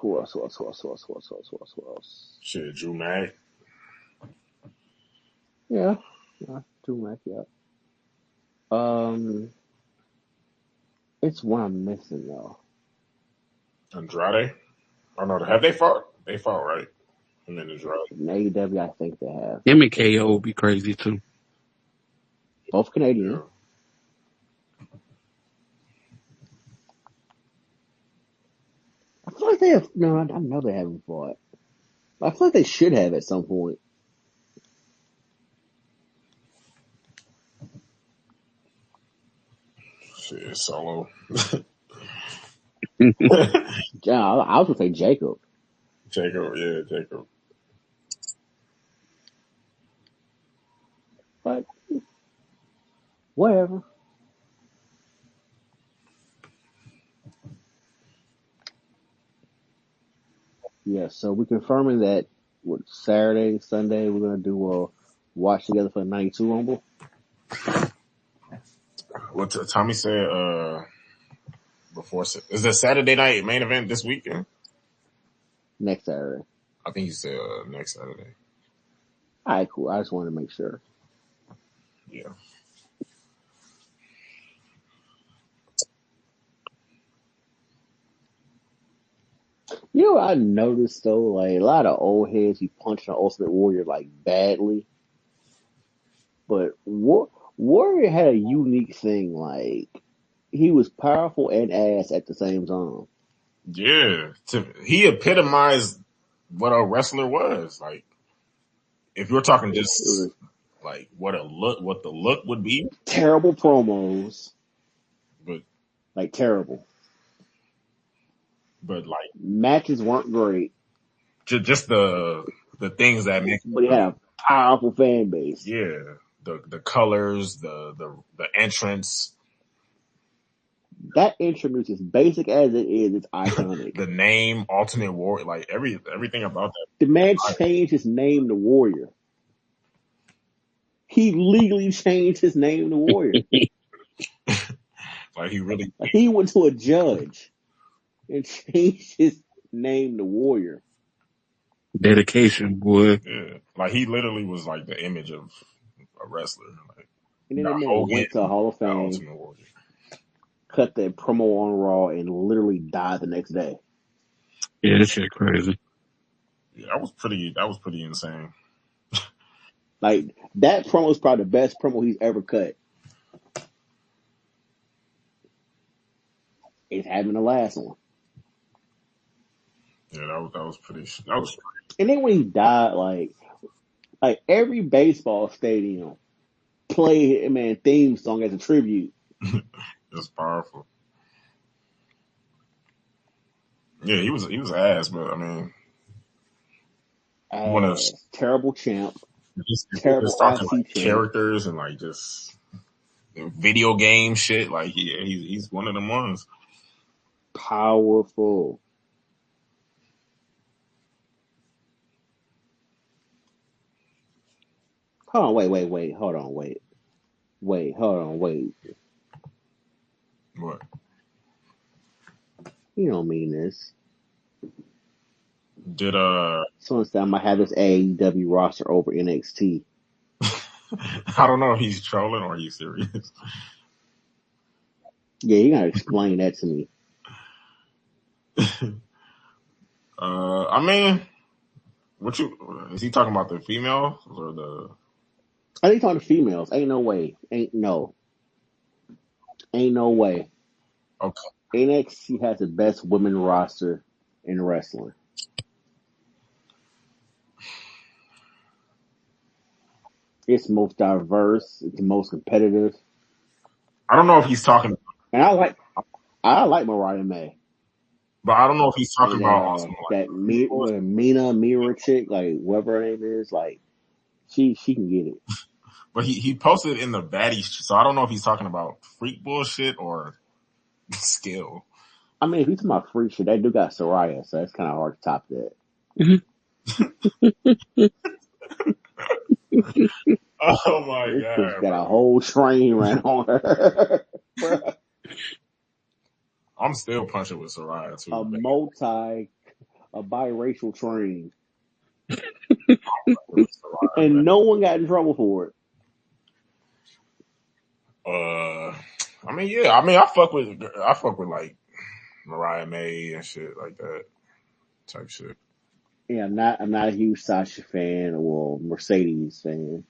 Who else? Who else? Who else? Who else? Who else? Who else? Who else? Who else? shit. Drew Mag. Yeah, Drew Mac. Yeah. Um, it's one I'm missing though. Andrade. I don't know. Have they fought? They fought, right? Him and Andrade. In AEW, I think they have Him and KO would be crazy too. both Canadian. Yeah. I feel like they have. No, I know they haven't fought. I feel like they should have at some point. Shit. Solo. Yeah, I was gonna say Jacob, Jacob. Yeah, Jacob. but whatever. Yeah, so we're confirming that what Saturday, Sunday we're gonna do a watch together for the '92 Rumble What Tommy said before. Is the Saturday night main event this weekend? next Saturday. I think he said next Saturday. All right, cool. I just wanted to make sure. Yeah. You know what I noticed though, like a lot of old heads be punching the Ultimate Warrior like badly, but Warrior had a unique thing. Like he was powerful and ass at the same time. Yeah, he epitomized what a wrestler was. Like, if you're talking It just was like what the look would be, terrible promos, but like terrible. like Matches weren't great, just the things that make but he had a powerful fan base. yeah, the colors, the entrance, That intro, as basic as it is, it's iconic. the name, Ultimate Warrior, like everything about The man changed his name to Warrior. He legally changed his name to Warrior. that. Like, he really, Like, he went to a judge and changed his name to Warrior. Dedication, boy. yeah, like he literally was like the image of a wrestler. Like, And you then the got man Hogan, went to Hall of you got Fame, Ultimate Warrior. cut that promo on Raw, and literally died the next day. Yeah, this shit crazy. Yeah, that was pretty insane. Like, that promo is probably the best promo he's ever cut. It's having the last one. Yeah, that was pretty. That was And then when he died, like every baseball stadium played man theme song as a tribute. just powerful. Yeah, he was ass, but I mean, one of Terrible champ, just terrible talking IC like champ, characters and like just video game shit. Like, he's one of them ones. powerful. Hold on, wait. Hold on, wait. What You don't mean this. did Someone said I might have this AEW roster over NXT. I don't know if he's trolling or he's serious. Yeah, you gotta explain that to me. I mean, is he talking about the females or the? I think talking to females. Ain't no way. Ain't no way. Okay, NXT has the best women roster in wrestling. It's most diverse. It's the most competitive. I don't know if he's talking, And I like Mariah May. but I don't know if he's talking And about also like that Mira chick, like whatever her name is, like she can get it. But he posted in the baddies, so I don't know if he's talking about freak bullshit or skill. I mean, if you talking about free shit, that dude got Soraya, so that's kind of hard to top that. Oh my This god! bitch got a whole train ran on her. I'm still punching with Soraya too. A biracial train, and no one got in trouble for it. I mean, yeah. I mean, I fuck with like Mariah May and shit like that type shit. Yeah, I'm not a huge Sasha fan or Mercedes fan.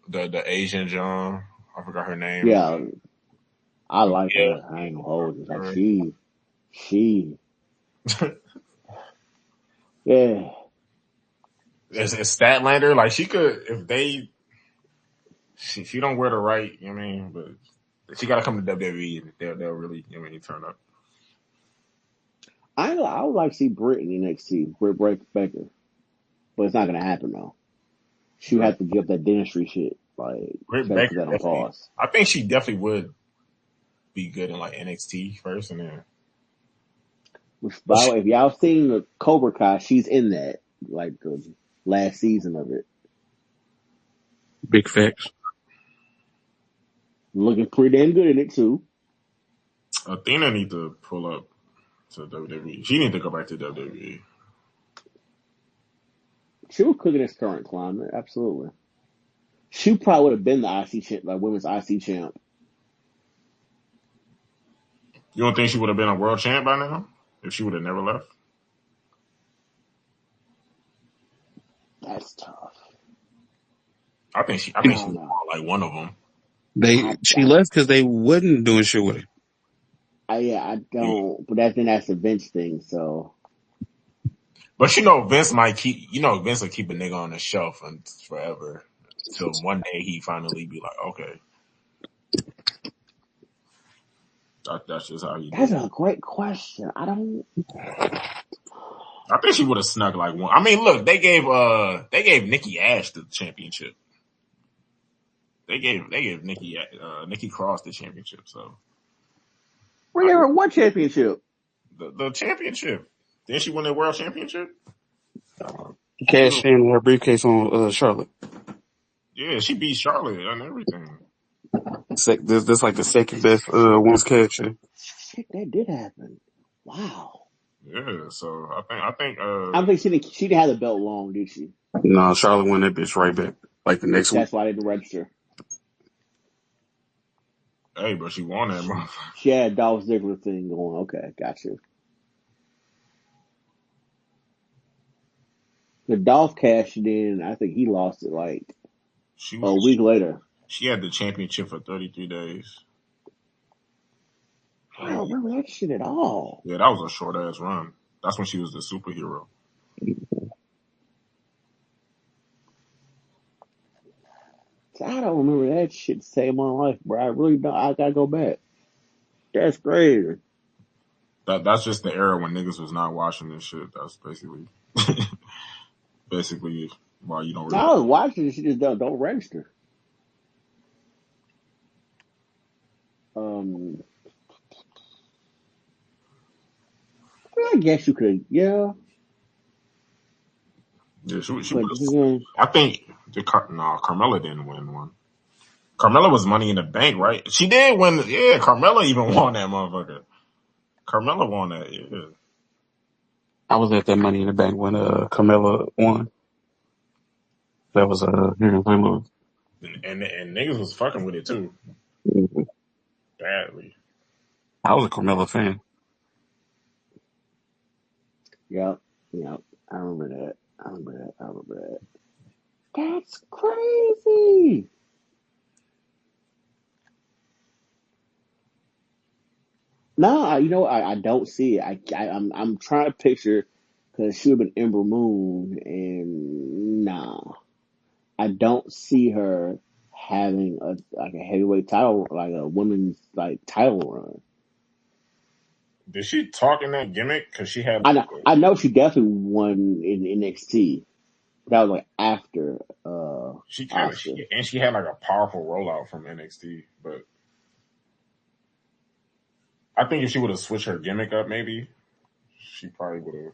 The Asian John, I forgot her name. Yeah, I like her. I ain't gonna hold it. Like she. Yeah. It's Statlander. Like, she could, if they, she don't wear the right, you know what I mean? But she got to come to WWE. They'll really, you know what I mean, turn up. I would like to see Britt in NXT, Britt Baker, but it's not gonna happen though. She would have to give that dentistry shit. Like, Britt put Baker, that on pause. I think she definitely would be good in like NXT first, and then. Which, by the way, if y'all seen the Cobra Kai, she's in that, like the last season of it. Big facts. Looking pretty damn good in it too. Athena need to pull up to WWE. She need to go back to WWE. She was cooking this current climate, absolutely. She probably would have been the IC champ, like women's IC champ. You don't think she would have been a world champ by now if she would have never left? That's tough. I think she's like one of them. She left because they wasn't doing shit with her. I don't. But that's a Vince thing. So But Vince will keep a nigga on the shelf forever till one day he finally be like, okay, that's just how he that's do. a great question. I don't. I think she would have snuck like one. I mean, look, they gave Nikki Ash the championship. They gave Nikki Cross the championship. So We gave her what championship? the championship. Didn't she win the world championship? Cash in her briefcase on Charlotte. Yeah, she beat Charlotte and everything. That's like the second best women's cash in. Shit, that did happen. Wow. Yeah, so I think I think she didn't have the belt long, did she? No, Charlotte won that bitch right back. Like the next week. That's why I didn't register. hey, but she won that motherfucker. She had a Dolph Ziggler thing going. Okay, got you. The Dolph cashed it in. I think he lost it like a week later. She had the championship for 33 days. I don't remember that shit at all. Yeah, that was a short ass run. That's when she was the superhero. I don't remember that shit to save my life, bro. I really don't. I gotta go back. That's crazy. That's just the era when niggas was not watching this shit. That's basically why you don't really. I was watching this shit, just don't register. I guess you could, yeah. Yeah, she But was. I think Carmella didn't win one. Carmella was Money in the Bank, right? She did win. Yeah, Carmella even won that motherfucker. Carmella won that. Yeah. I was at that Money in the Bank when Carmella won. That was here in St. Louis. And niggas was fucking with it too. Mm-hmm. Badly. I was a Carmella fan. Yep. I remember that. That's crazy. No, I don't see it. I'm trying to picture because she would have been Ember Moon, and nah, I don't see her having a heavyweight title, like a women's like title run. Did she talk in that gimmick? Cause she had. I know she definitely won in NXT. That was like after She had like a powerful rollout from NXT, but I think if she would have switched her gimmick up, maybe she probably would have.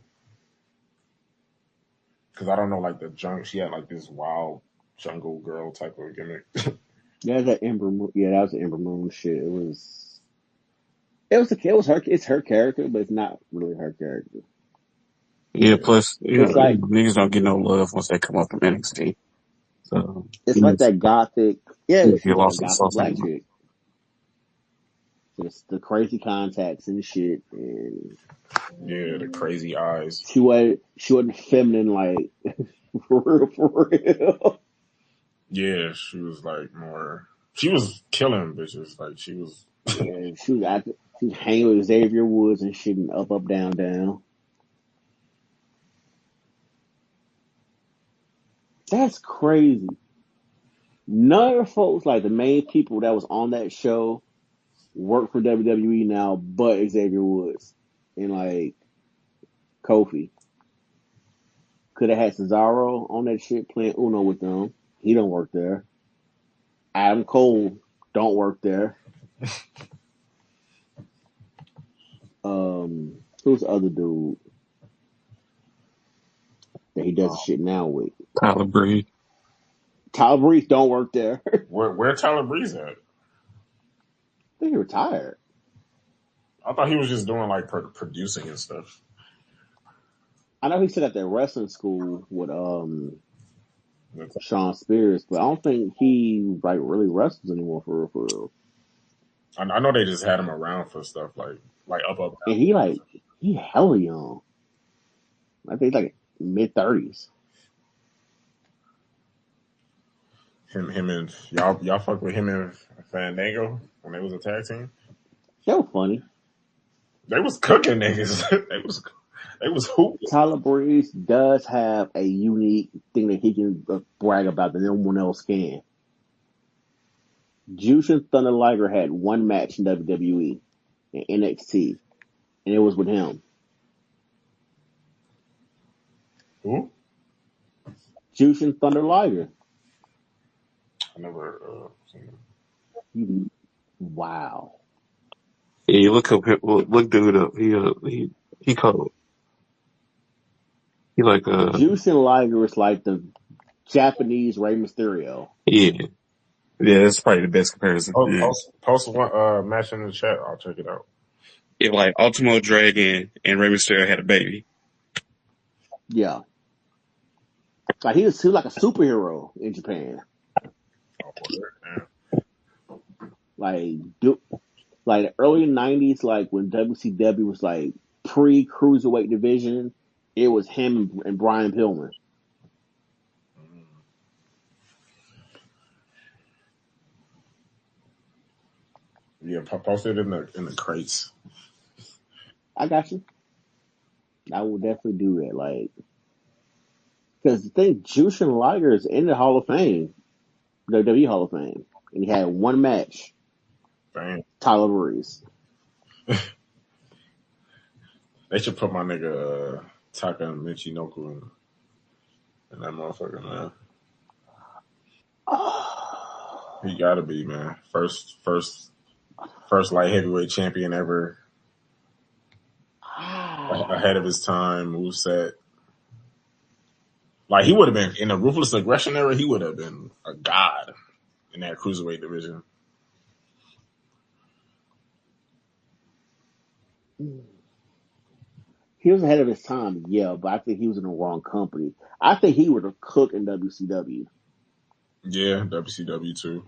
Because I don't know, like she had like this wild jungle girl type of gimmick. Yeah, that Ember Moon. Yeah, that was the Ember Moon shit. It was her. It's her character, but it's not really her character. Yeah, plus It's like niggas don't get no love once they come up from NXT. So it's like that gothic. Yeah, you she's like a lost in gothic sauce black anymore. chick. Just the crazy contacts and shit, and Yeah, the crazy eyes. she wasn't feminine like for real. Yeah, she was like more. She was killing bitches. Like she was. Yeah, she was hanging with Xavier Woods and shit, and up, down, down. That's crazy. None of the folks, like the main people that was on that show, work for WWE now, but Xavier Woods and like Kofi. Could have had Cesaro on that shit playing Uno with them. He don't work there. Adam Cole don't work there. Who's the other dude that he does the shit now with? Tyler Breeze. Tyler Breeze don't work there. Where Tyler Breeze at? I think he retired. I thought he was just doing like producing and stuff. I know he said at that wrestling school with Sean Spears, but I don't think he like really wrestles anymore for real. I know they just had him around for stuff like up. And he hella young. I think like mid-30s. Him and y'all fuck with him and Fandango when they was a tag team. They were funny. They was cooking niggas. They was hooping. Tyler Breeze does have a unique thing that he can brag about that no one else can. Jushin Thunder Liger had one match in WWE in NXT, and it was with him. Who? Jushin Thunder Liger. I never seen him. Wow. Yeah, you look up, look dude up. He cold. He like Jushin Liger is like the Japanese Rey Mysterio. yeah, yeah. That's probably the best comparison. Yeah, Post one match in the chat. I'll check it out. yeah. Like Ultimo Dragon and Rey Mysterio had a baby. Yeah. Like he was like a superhero in Japan. Like the early '90s, like when WCW was like pre-cruiserweight division, it was him and Brian Pillman. Yeah, post it in the crates. I got you. I will definitely do that. Like, because the thing, Jushin Liger is in the Hall of Fame, WWE Hall of Fame, and he had one match. Damn. Tyler Breeze. They should put my nigga Taka Michinoku in that motherfucker, man. He gotta be, man. First light heavyweight champion ever. Ahead of his time, moveset. Like he would have been in the Ruthless Aggression era, he would have been a god in that cruiserweight division. He was ahead of his time, yeah, but I think he was in the wrong company. I think he would have cooked in WCW. Yeah, WCW too.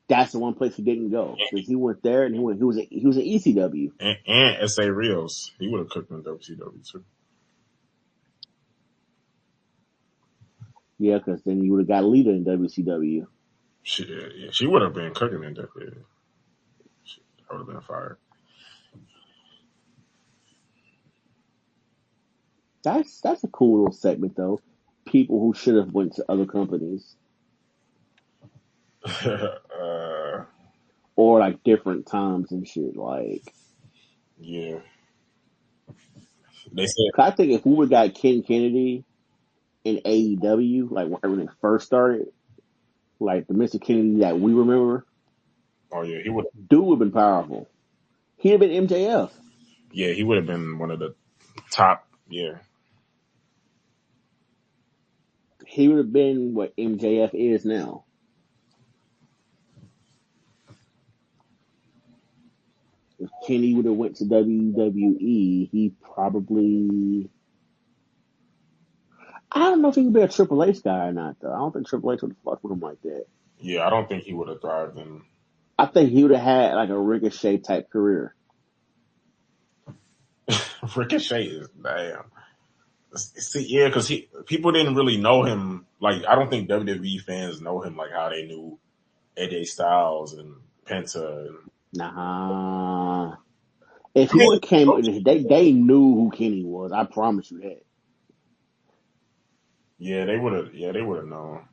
That's the one place he didn't go because he went there and he was in ECW and SA Rios. He would have cooked in WCW too. Yeah, because then you would have got Lita in WCW. She would have been cooking in WCW. That would have been fire. That's a cool little segment though. People who should have went to other companies or like different times and shit. Like, yeah, they said. I think if we would have got Ken Kennedy in AEW, like when it first started, like the Mr. Kennedy that we remember. Oh yeah, he would. Dude would have been powerful. He'd have been MJF. Yeah, he would have been one of the top. Yeah. He would have been what MJF is now. If Kenny would have went to WWE, he probably... I don't know if he would be a Triple H guy or not, though. I don't think Triple H would have fucked with him like that. Yeah, I don't think he would have thrived in... I think he would have had like a Ricochet type career. Ricochet is... Damn. See, yeah, because people didn't really know him. Like, I don't think WWE fans know him like how they knew AJ Styles and Penta. And... Nah. If he would have came, they knew who Kenny was. I promise you that. Yeah, they would have. Yeah, they would have known.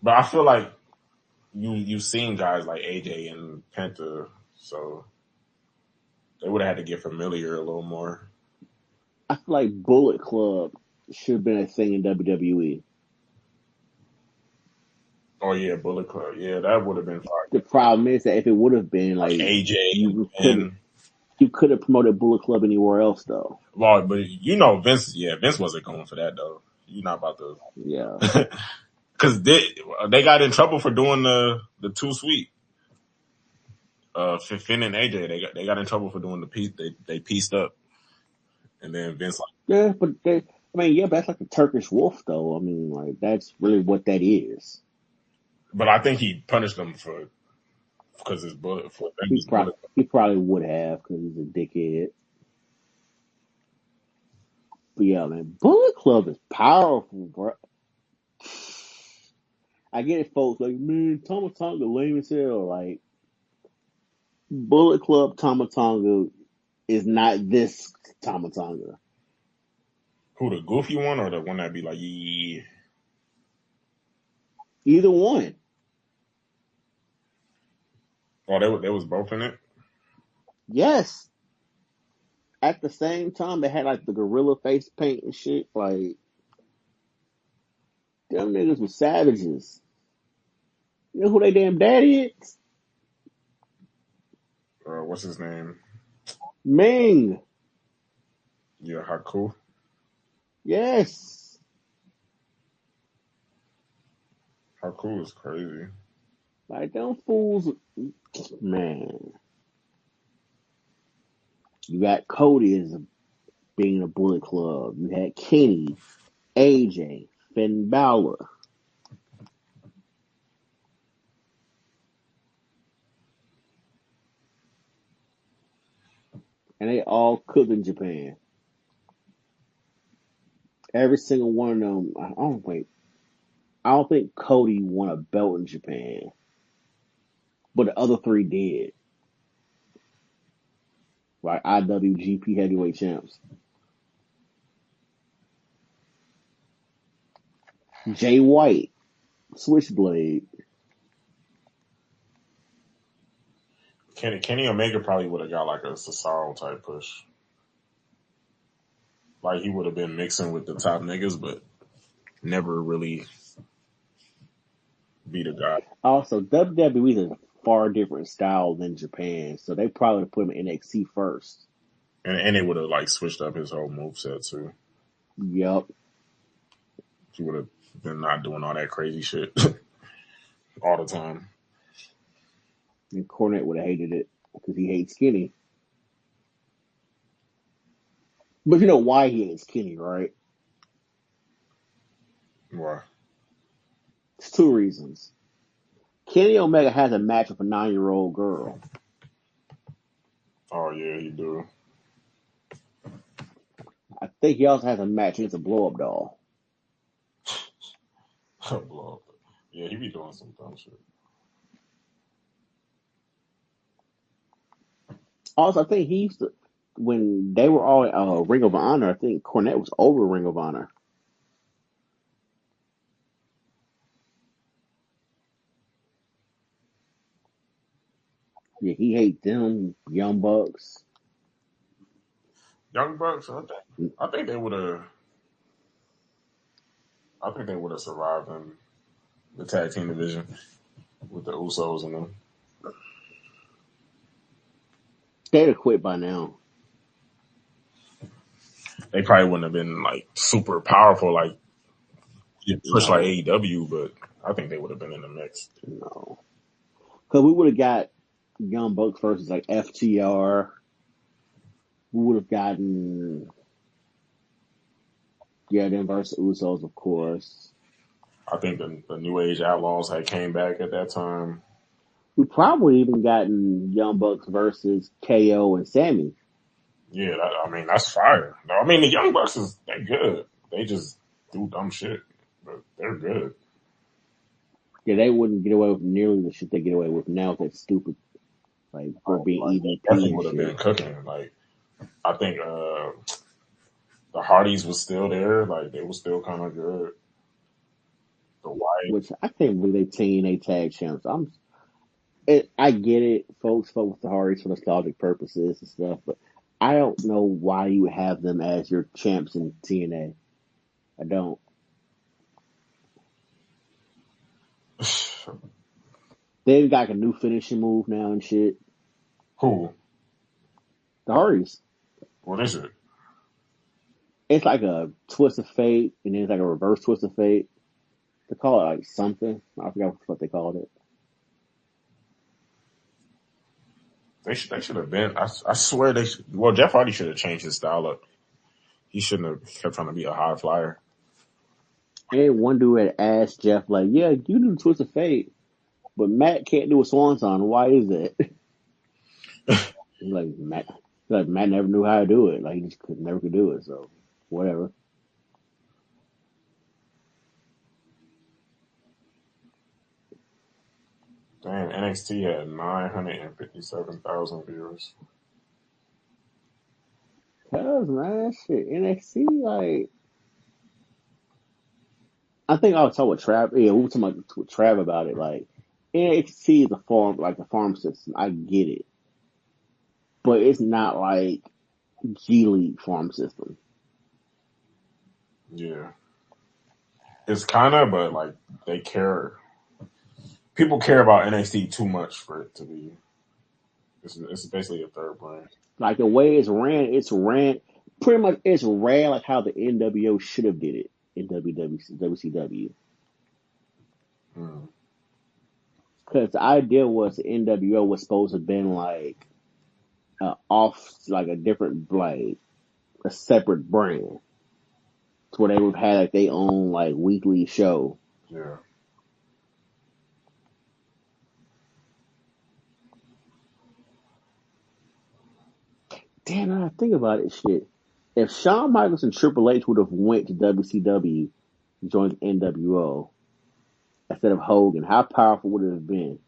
But I feel like you've seen guys like AJ and Penta, so they would have had to get familiar a little more. I feel like Bullet Club should have been a thing in WWE. Oh yeah, Bullet Club. Yeah, that would have been fire. The problem is that if it would have been like AJ, you could have promoted Bullet Club anywhere else though. Well, but you know Vince wasn't going for that though. You're not about to. Yeah. Because they got in trouble for doing the Too Sweet. Finn and AJ, they got in trouble for doing the piece. They pieced up, and then Vince Yeah, but that's like a Turkish wolf though. I mean, like that's really what that is. But I think he punished them because his bullet. He probably would have because he's a dickhead. But yeah, man, Bullet Club is powerful, bro. I get it, folks. Like, man, Thomas Tonga lame as hell. Like, Bullet Club Tomatonga is not this Tomatonga. Who, the goofy one or the one that be like, yeah? Either one. Oh, they was both in it. Yes. At the same time, they had like the gorilla face paint and shit. Like, them niggas were savages. You know who they damn daddy is? What's his name? Ming. Yeah, Haku. Yes. Haku is crazy. Like, them fools, man. You got Cody as being a Bullet Club. You had Kenny, AJ, Finn Balor. And they all cook in Japan. Every single one of them. I don't think Cody won a belt in Japan, but the other three did. Like IWGP Heavyweight Champs. Jay White, Switchblade. Kenny Omega probably would have got like a Cesaro type push. Like he would have been mixing with the top niggas, but never really be the guy. Also, WWE is a far different style than Japan, so they probably put him in NXT first. And they would have like switched up his whole moveset too. Yep. He would have been not doing all that crazy shit all the time. And Cornette would have hated it because he hates Skinny. But you know why he hates Kenny, right? Why? It's two reasons. Kenny Omega has a match with a 9-year-old girl. Oh yeah, he do. I think he also has a match against a blow-up doll. Blow up. Yeah, he be doing some dumb shit. Also, I think he used to, when they were all at Ring of Honor, I think Cornette was over Ring of Honor. Yeah, he hates them, Young Bucks. Young Bucks, I think they would have. I think they would have survived in the tag team division with the Usos and them. They'd have quit by now. They probably wouldn't have been like super powerful, like push like No, AEW, but I think they would have been in the mix. no. Because we would have got Young Bucks versus like FTR. We would have gotten, them versus Usos, of course. I think the New Age Outlaws had came back at that time. We probably even gotten Young Bucks versus KO and Sammy. Yeah, that's fire. No, I mean the Young Bucks they're good. They just do dumb shit, but they're good. Yeah, they wouldn't get away with nearly the shit they get away with now with that stupid, like, for being EVP Definitely and would have been shit. cooking. Like I think the Hardys was still there. Like they were still kind of good. The White. Which I can't believe they TNA tag champs. I get it, folks. Fuck with the Hardys for nostalgic purposes and stuff, but I don't know why you would have them as your champs in TNA. I don't. They've got a new finishing move now and shit. Who? The Hardys. What is it? It's like a twist of fate, and then it's like a reverse twist of fate. They call it like something. I forgot what they called it. They should have been. I swear they should. Well, Jeff Hardy should have changed his style up. He shouldn't have kept trying to be a high flyer. And one dude had asked Jeff, like, yeah, you do the twist of fate, but Matt can't do a swanton. Why is that? Matt never knew how to do it. Like, he just never could do it. So, whatever. Damn, NXT had 957,000 viewers. Cause man, shit, NXT like I think I was talking with Trav. Yeah, we were talking with Trav about it. Like NXT is a farm, like a farm system. I get it, but it's not like G League farm system. Yeah. It's kind of, but like they care. People care about NXT too much for it to be. It's basically a third brand. Like the way it's ran pretty much. It's ran like how the NWO should have did it in WCW. Mm. Because the idea was the NWO was supposed to have been like off, like a different, like a separate brand, to where they would have had like their own like weekly show. Yeah. Damn, now I think about it, shit. If Shawn Michaels and Triple H would have went to WCW, joined NWO instead of Hogan, how powerful would it have been?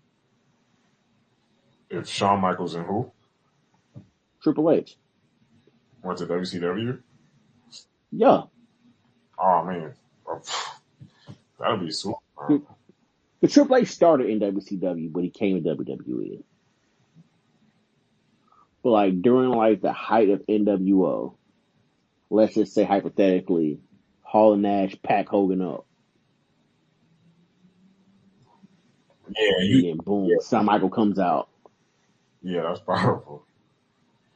If Shawn Michaels and who Triple H. went to WCW? Yeah. Oh man, that'd be super. The Triple H started in WCW, but he came to WWE. But like during like the height of NWO, let's just say hypothetically, Hall and Nash pack Hogan up. Yeah, And then boom, Shawn Michaels comes out. Yeah, that's powerful.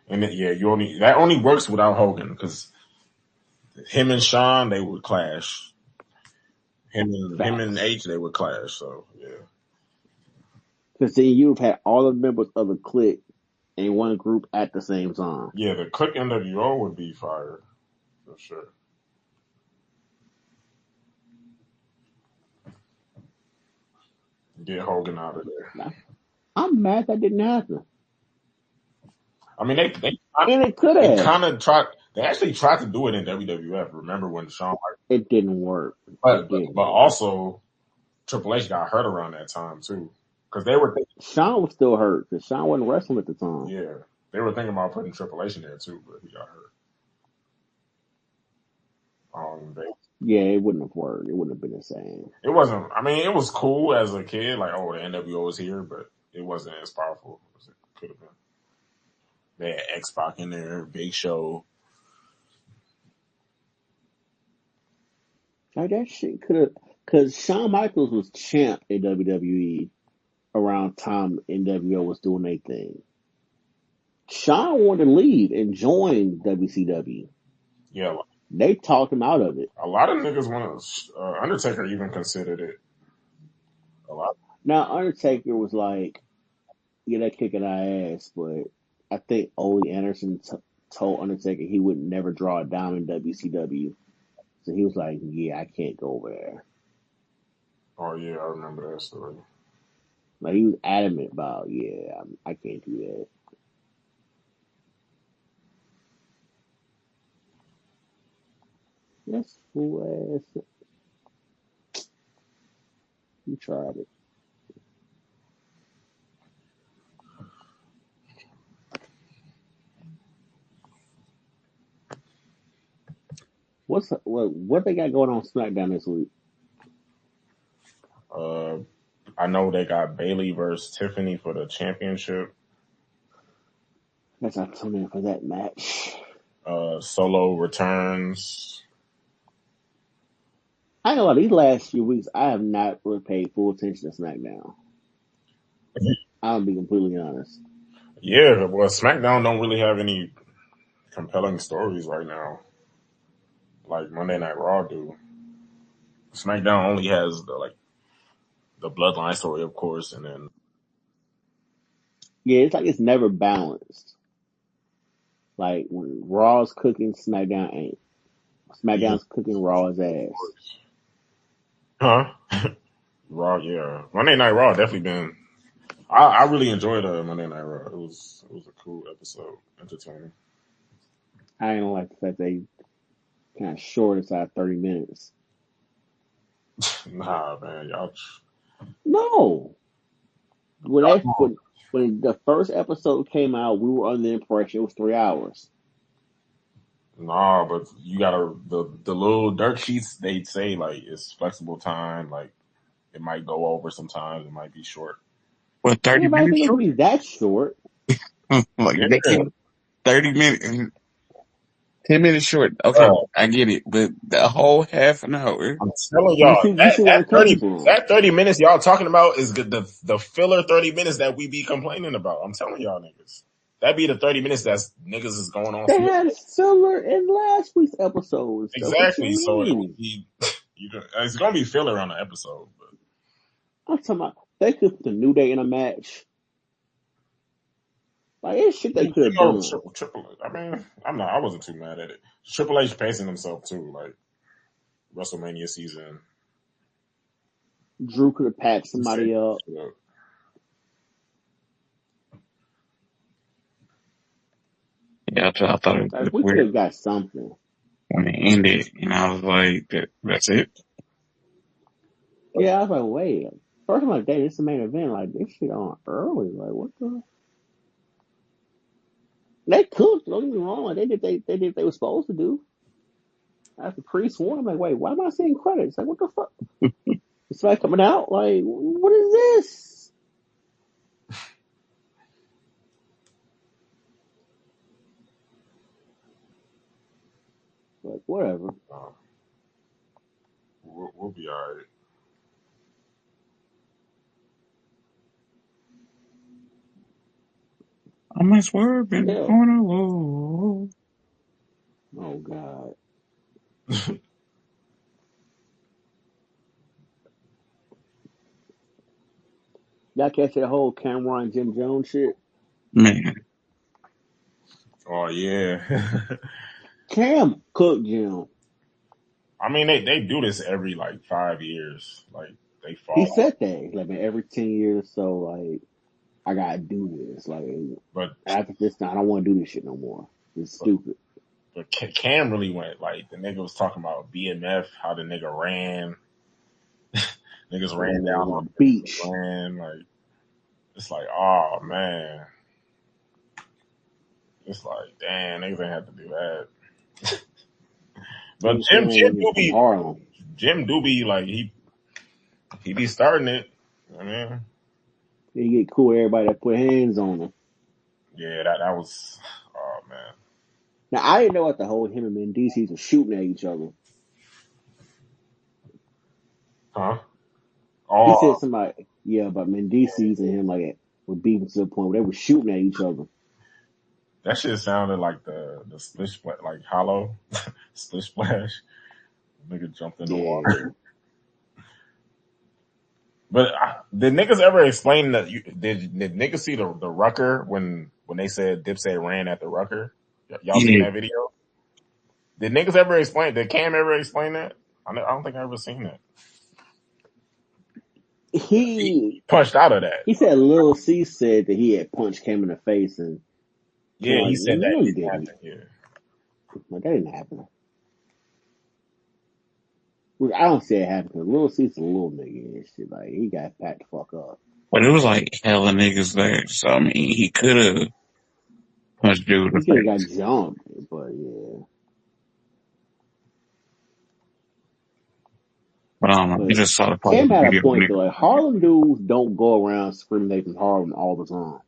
And that only works without Hogan, because him and Shawn, they would clash. Him and H, they would clash. So yeah. Because then you've had all the members of the clique in one group at the same time. Yeah, the Click NWO would be fire for sure. Get Hogan out of there. I'm mad that didn't happen. I mean, and it could have. They kind of tried. They actually tried to do it in WWF. Remember when Shawn? It didn't work. But also Triple H got hurt around that time too, because they were thinking Shawn was still hurt because Shawn wasn't wrestling at the time. Yeah, they were thinking about putting Triple H in there too, but he got hurt. Yeah, it wouldn't have worked. It wouldn't have been the same. It wasn't. I mean, it was cool as a kid, like, oh, the NWO is here, but it wasn't as powerful as it could have been. They had X-Pac in there, Big Show. Like that shit could have, because Shawn Michaels was champ in WWE around time NWO was doing their thing. Shawn wanted to leave and join WCW. Yeah, they talked him out of it. A lot of niggas want to. Undertaker even considered it. A lot. Now Undertaker was like, "Yeah, they're kicking our ass," but I think Ole Anderson told Undertaker he would never draw it down in WCW. So he was like, "Yeah, I can't go over there." Oh yeah, I remember that story. Like he was adamant about, "Yeah, I can't do that." That's fool ass. You tried it. What they got going on SmackDown this week? I know they got Bayley versus Tiffany for the championship. Guess I tune in for that match. Solo returns. I know these last few weeks I have not really paid full attention to SmackDown. I'll be completely honest. Yeah, well, SmackDown don't really have any compelling stories right now, like Monday Night Raw do. SmackDown only has the Bloodline story, of course, and then yeah, it's like it's never balanced. Like when Raw's cooking, SmackDown ain't. SmackDown's cooking Raw's ass. Huh? Raw, yeah. Monday Night Raw definitely been. I really enjoyed Monday Night Raw. It was a cool episode, entertaining. I ain't like the fact they kind of short inside 30 minutes. Nah, man, y'all. No. When the first episode came out, we were under the impression it was 3 hours. Nah, but you gotta the little dirt sheets they say like it's flexible time, like it might go over sometimes, it might be short. What, 30 Everybody minutes think it's short? gonna be that short. Like they Yeah, keep 30 minutes, 10 minutes short. Okay, bro. I get it, but the whole half an hour. I'm telling You y'all see, you see where I'm coming from. that 30 minutes y'all talking about is good. The filler 30 minutes that we be complaining about. I'm telling y'all niggas. That be the 30 minutes that's niggas is going on. They had filler in last week's episode and stuff. What you Exactly. So it would mean? be it's gonna be filler on the episode. But I'm talking about they could put the New Day in a match. Like it's shit they could have done. Triple. I mean, I wasn't too mad at it. Triple H pacing himself too, like WrestleMania season. Drew could have packed He said, somebody up. Yeah, I thought it was Like we could weird have got something. when it ended, and I was like, that's it. Yeah, I was like, wait. First of all, day this is the main event. Like this shit on early. Like what the? They cooked. Don't get me wrong. Like, they did what they were supposed to do. After Priest won, I'm like, wait, why am I seeing credits? Like what the fuck? It's like coming out. Like what is this? Like whatever. We'll be all right. I might swerve in the Yeah. corner. Whoa. Oh God. Y'all catch that whole Cameron Jim Jones shit? Man, Oh yeah. Cam cooked Jim. I mean, they do this every like 5 years. Like they He fall off. said that. Like man, every 10 years, so like I gotta do this. Like But after this time, I don't want to do this shit no more. It's stupid. but Cam really went like the nigga was talking about BMF, how the nigga ran, niggas ran And down on on the him, beach. ran like it's like oh man, it's like damn niggas ain't have to do that. But Cam wasn't from Harlem. Jim do be like he be starting it. I mean, He get cool with everybody that put hands on him. yeah, that was oh man, Now I didn't know what the whole him and Mendices were shooting at each other. huh? He Oh, said somebody, yeah, but Mendices and him like were beefing to the point where they were shooting at each other. that shit sounded like the splish splash, like hollow splish splash. Nigga jumped in the Yeah. water. But did niggas ever explain that? Did niggas see the rucker when they said Dipset ran at the rucker? Y'all seen yeah, that video? Did niggas ever explain? Did Cam ever explain that? I don't think I ever seen that. He He punched out of that. said Lil C said that he had punched Cam in the face and Yeah, Cam he like, said no, that you didn't didn't. happen. Yeah, Like that didn't happen. Which I don't say it happened because Lil C's a little nigga and shit. Like he got packed the fuck up. but it was like hella niggas there, so I mean, he could have punched dude in the He could have got face. jumped, but yeah. But I don't know. But You just saw the part of Cam the had a video. point though. Like Harlem dudes don't go around screaming they from Harlem all the time.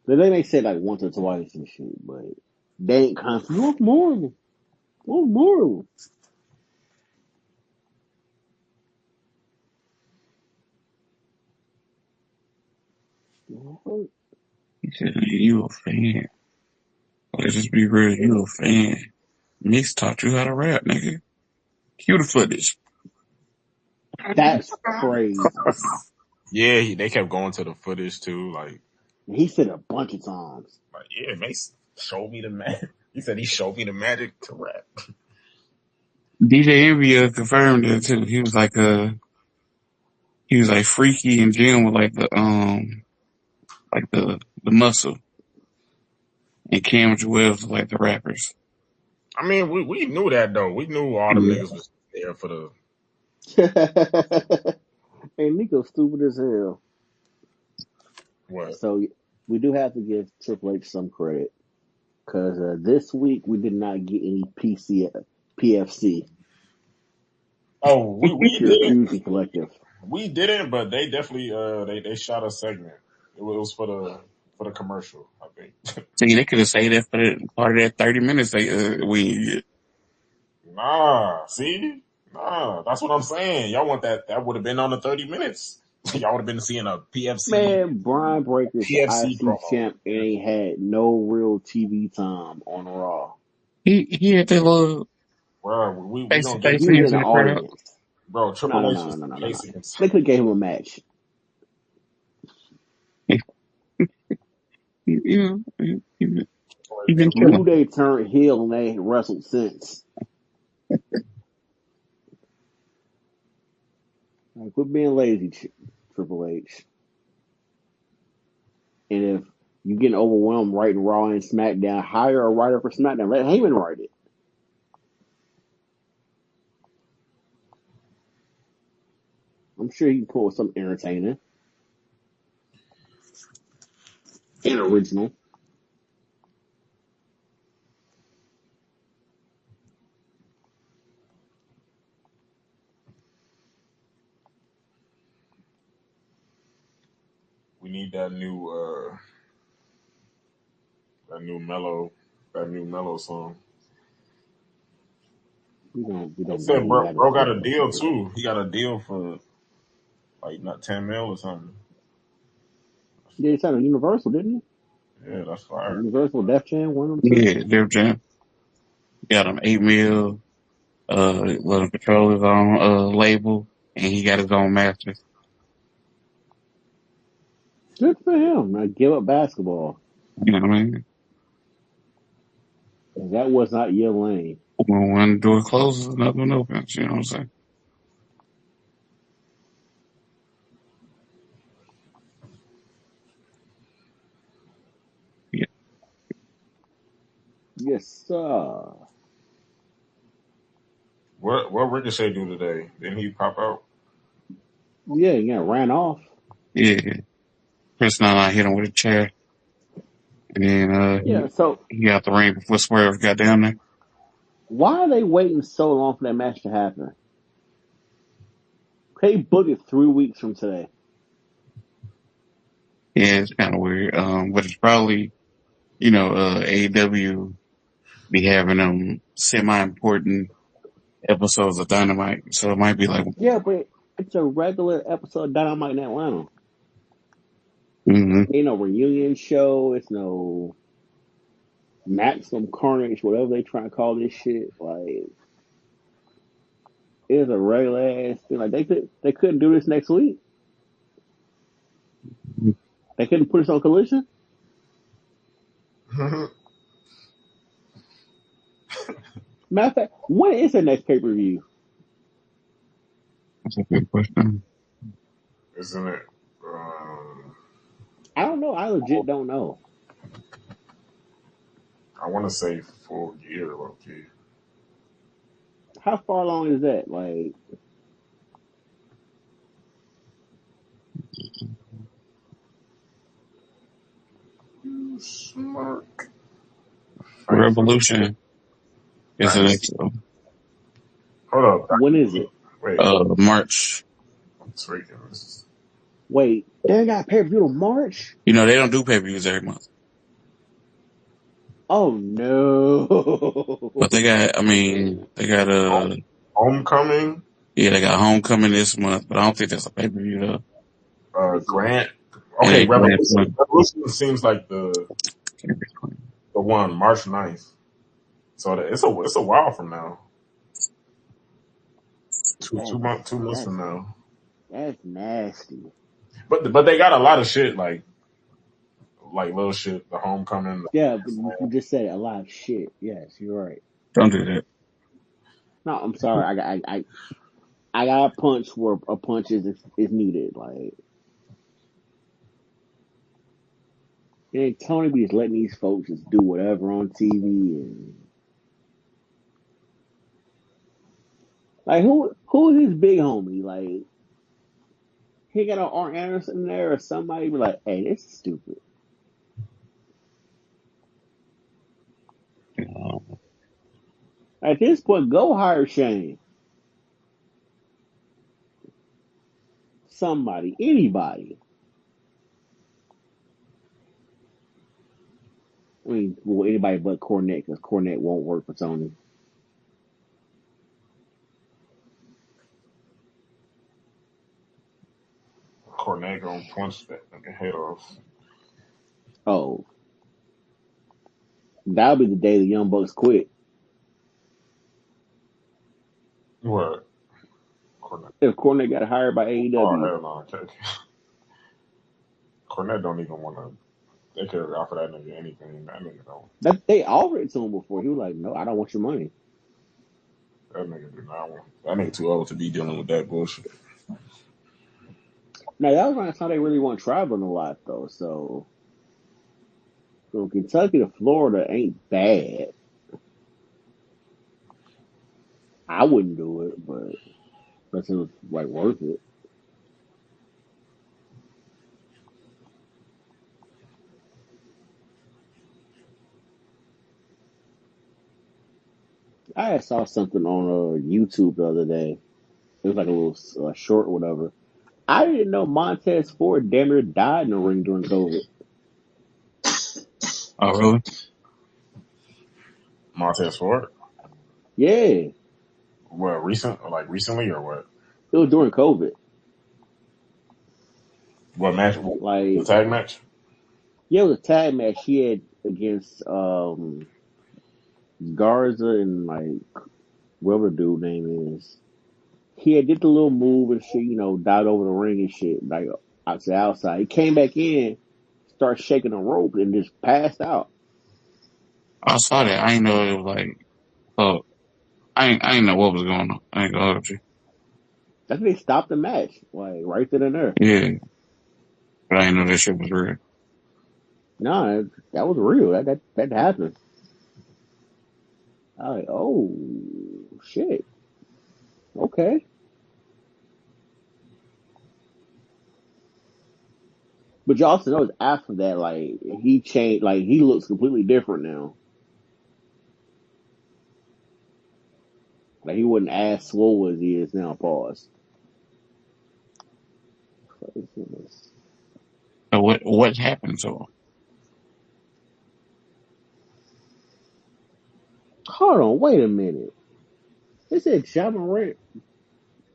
They may say like once or twice and shit, but they ain't constantly. What's more? What's more? He said, "Nigga, you a fan. Let's just be real, you a fan. Mix taught you how to rap, nigga. Cue the footage." That's crazy. yeah. They kept going to the footage too. He said it a bunch of times. Yeah, Mace showed me the magic. He said he showed me the magic to rap. DJ Envy confirmed that too. He was like freaky and Jim with like the muscle, and Cam Joel was like the rappers. I mean, we knew that though. We knew all them Yeah. niggas was there for the. Hey, Nico's stupid as hell. What? So we do have to give Triple H some credit because this week we did not get any PFC, Oh, we Pure didn't. Fusion Collective. We didn't, but they definitely they shot a segment. It was for the commercial, I think. See, they could have saved that for the, part of that 30 minutes we Nah, see, nah, that's what I'm saying. Y'all want that? That would have been on the 30 minutes. Y'all would have been seeing a Man, Brian Breaker's the PFC IC promo. champ and he had no real TV time on Raw. he had that little Bro, we face to gonna give it face He to was him. in hands the in the crowd. audience. Bro, No, Triple no, H no, no, was no, no, no, no. pacing himself. They could have gave him a match. He been New killing. Day turned heel and they ain't wrestled since. Like, quit being lazy, Triple H. And if you getting overwhelmed writing Raw and SmackDown, hire a writer for SmackDown. Let Heyman write it. I'm sure he can pull something entertaining and original. We need that new mellow song. We They don't said need bro, that bro at got a all. deal too. He got a deal for like not 10 mil or something. Yeah, he signed a Universal, didn't Yeah, that's he? fire. Universal, Def Jam, one of them two. Yeah, Def Jam. Got him 8 mil, let him control his own, label, and he got his own masters. Good for him. Now give up basketball. You know what I mean? That was not your lane. When one door closes, another one opens. You know what I'm saying? Yeah. Yes, sir. What Ricochet do today? Didn't he pop out? Yeah, ran off. Yeah. Chris Nana hit him with a chair, and then, Yeah, so he got the ring before Swerve got down there. why are they waiting so long for that match to happen? They booked it 3 weeks from today. Yeah, it's kind of weird. But it's probably, AEW be having them semi-important episodes of Dynamite. So it might be like, Yeah, but it's a regular episode of Dynamite in Atlanta. mm-hmm. Ain't no reunion show. It's no Maximum Carnage, whatever they try to call this shit. Like, it's a regular ass thing. Like they couldn't do this next week. They couldn't put us on Collision. Matter of fact, when is the next pay per view? That's a good question. Isn't it? I don't know. I legit don't know. I want to say full gear, okay. How far along is that? Like, Smart. Fight for Revolution is the Dynasty. next one. Hold up. when is it? Wait, March. I'm tweaking. This is Wait, they got pay per view in March? They don't do pay-per-views every month. Oh no! But they got, Homecoming. they got Homecoming this month, but I don't think that's a pay-per-view though. Grant. It Okay, ain't Grand Revolution. Slam. Revolution seems like the one March 9th. So it's a while from now. Two months from now. That's nasty. But they got a lot of shit like little shit. The Homecoming. Yeah, but you just said a lot of shit. Yes, you're right. Don't do that. No, I'm sorry. I got a punch where a punch is needed. Like, and Tony be just letting these folks just do whatever on TV and like who is his big homie? Like, he got an Arn Anderson there or somebody be like, hey, this is stupid. At this point, go hire Shane. Somebody, anybody. I mean, well, anybody but Cornette, because Cornette won't work for Tony. Cornette gonna punch that nigga head off. Oh, that'll be the day the Young Bucks quit. What? Cornette? If Cornette got hired by Oh AEW. hell no! Cornette don't even want to. They could offer that nigga anything. That nigga don't. They offered it to him before. He was like, no, I don't want your money. That nigga do not want. That nigga too old to be dealing with that bullshit. Now, that was around the time they really weren't traveling a lot, though. So Kentucky to Florida ain't bad. I wouldn't do it, but that was like worth it. I saw something on YouTube the other day. It was like a little short or whatever. I didn't know Montez Ford damn near died in the ring during COVID. Oh, really? Montez Ford. Yeah, What recently or what? it was during COVID. What match? The Like, tag match? yeah, it was a tag match he had against Garza and like whatever the dude name is. He had did the little move and shit, dive over the ring and shit, like outside. He came back in, started shaking the rope, and just passed out. I saw that. I didn't know it was like, oh, I didn't know what was going on. I ain't gonna hold you. I think they stopped the match, like right then and there. Yeah, but I didn't know that shit was real. No, that was real. That happened. I was like, oh shit, okay. But you also notice after that, like he changed, like he looks completely different now. Like he wasn't as swole as he is now. Pause. So what happened to him? Hold on, wait a minute. They said John Morant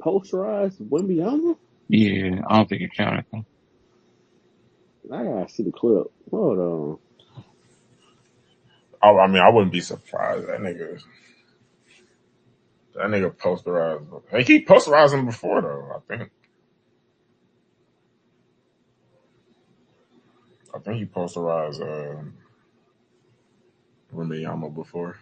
posterized Wimbyama? Yeah, I don't think it counted. I gotta see the clip. Hold on. I mean, I wouldn't be surprised. That nigga posterized. They keep posterizing before though. I think he posterized Wembanyama before.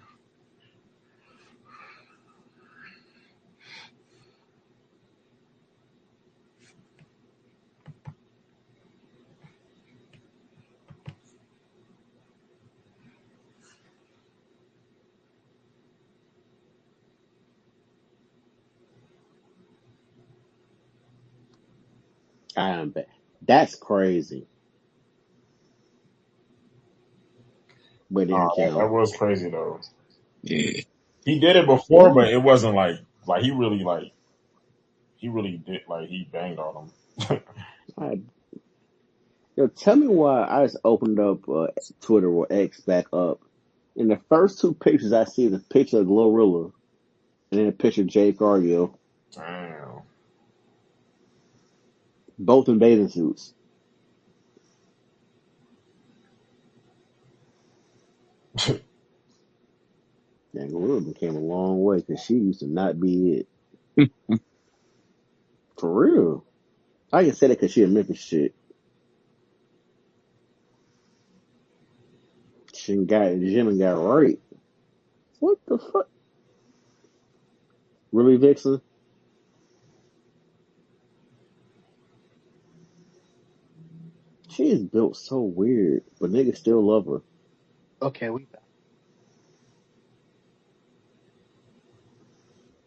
I'm back. That's crazy. But it didn't That count. was crazy though. Yeah, He did it before, What? but it wasn't like he really did he banged on him. I, tell me why I just opened up Twitter or X back up. In the first two pictures, I see the picture of Glorilla and then a picture of Jay Cargill, Damn. both in bathing suits. And Glorilla came a long way because she used to not be it. For real. I can say that because she a Memphis shit. She got in the gym and got raped. What the fuck? Really, Vixen? She is built so weird, but niggas still love her. Okay, we back.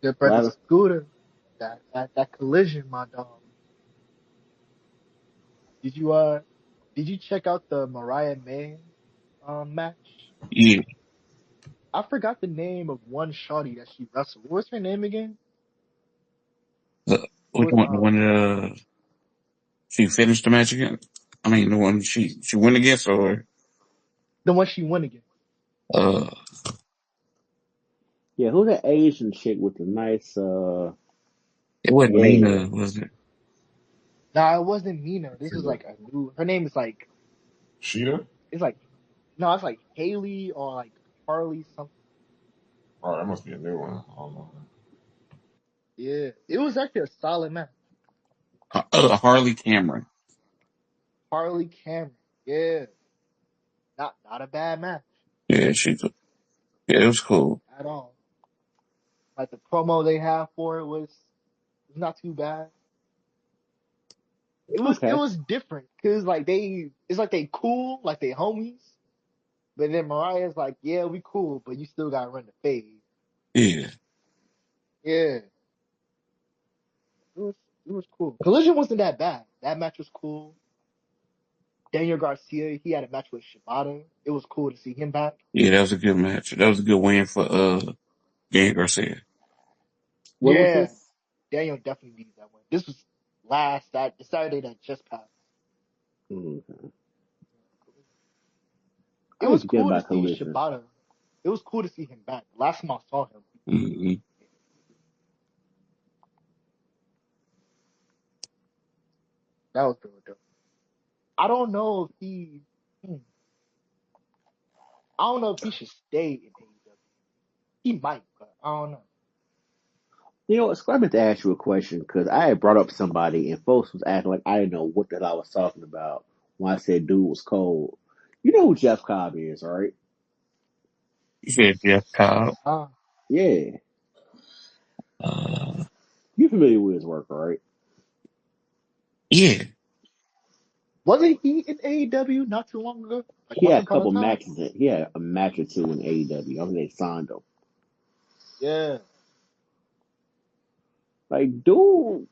Good What brother happened? Scooter. That collision, my dog. Did you did you check out the Mariah May match? Yeah. I forgot the name of one shawty that she wrestled. What was her name again? The, It which was one? The one she finished the match against? I mean, the one she went against, or the one she won against. uh, Yeah, who's that Asian chick with the nice it wasn't yeah. Mina, was it? Nah, it wasn't Nina. This is Sheeta. like a new. Her name is like Sheeta? it's like no, it's like Haley or like Harley something. Oh, that must be a new one. I don't know. Yeah, it was actually a solid match. Harley Cameron. Harley Cameron. Yeah, not a bad match Yeah, yeah, it was cool. at all. Like the promo they have for it was not too bad. It Okay. was different because like it's like they cool like they homies, but then Mariah's like yeah we cool but you still gotta run the fade. Yeah, Yeah, it was it was cool. Collision wasn't that bad. That match was cool. Daniel Garcia he had a match with Shibata. It was cool to see him back. yeah, that was a good match. That was a good win for Dan Garcia. What was Yeah, this? Daniel definitely needed that win. This was the Saturday that just passed. Okay. It I need was to get cool to about see collision. Shibata. It was cool to see him back. Last time I saw him, Hmm. that was real dope. I don't know if hmm, I don't know if he should stay in AEW. He might, but I don't know. You know, it's I meant to ask you a question because I had brought up somebody and folks was acting like I didn't know what the hell I was talking about when I said dude was cold. You know who Jeff Cobb is, right? You said Jeff Cobb. Uh, Yeah. Uh, You familiar with his work, right? yeah, wasn't he in AEW not too long ago? Like He once had a upon a couple time? matches. He had a match or two in AEW. I mean, they signed him. Yeah. Like, dude,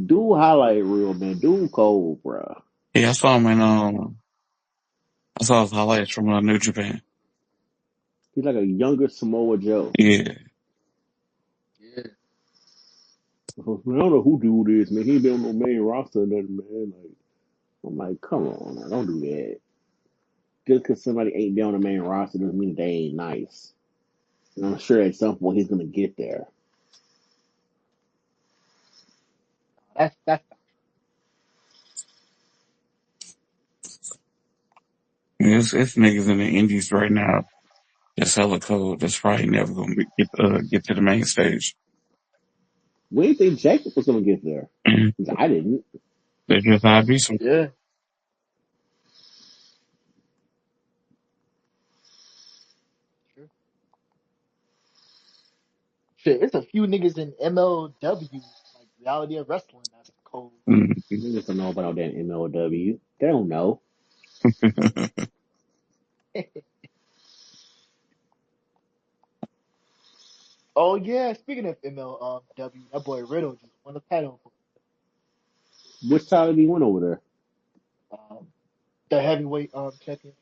highlight reel, man. Dude, cold, bro. yeah. I saw him in I saw his highlights from New Japan. He's like a younger Samoa Joe. Yeah, Yeah. I don't know who dude is, man. He ain't been on no main roster or nothing, man. Like, I'm like, come on, man. Don't do that. Just because somebody ain't been on the main roster doesn't mean they ain't nice. And I'm sure at some point he's gonna get there. That's it's niggas in the indies right now. That's hella cold. That's probably never gonna get to the main stage. We didn't think Jacob was gonna get there. Mhm. 'Cause I didn't. That's just how it be. Some yeah. Sure. Shit, it's a few niggas in MLW, like reality of wrestling that's cold. mhm. Niggas don't know about that MLW. They don't know. Oh yeah, speaking of MLW, that boy Riddle just won the title Which side did he went over there? for the heavyweight championship.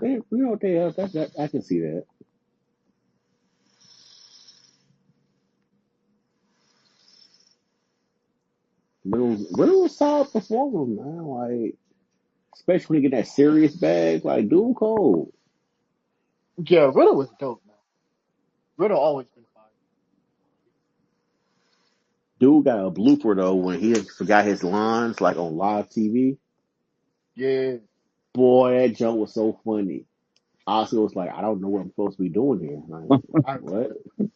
You know what they have? I can see that. Riddle's a solid performer, man. Like, especially when you get that serious bag, like, dude, cold. Yeah, Riddle was dope, man. Riddle always been fire. Dude got a blooper though when he forgot his lines, like on live TV. Yeah, Boy, that joke was so funny. Oscar was like, I don't know what I'm supposed to be doing here. Like, I remember what? that.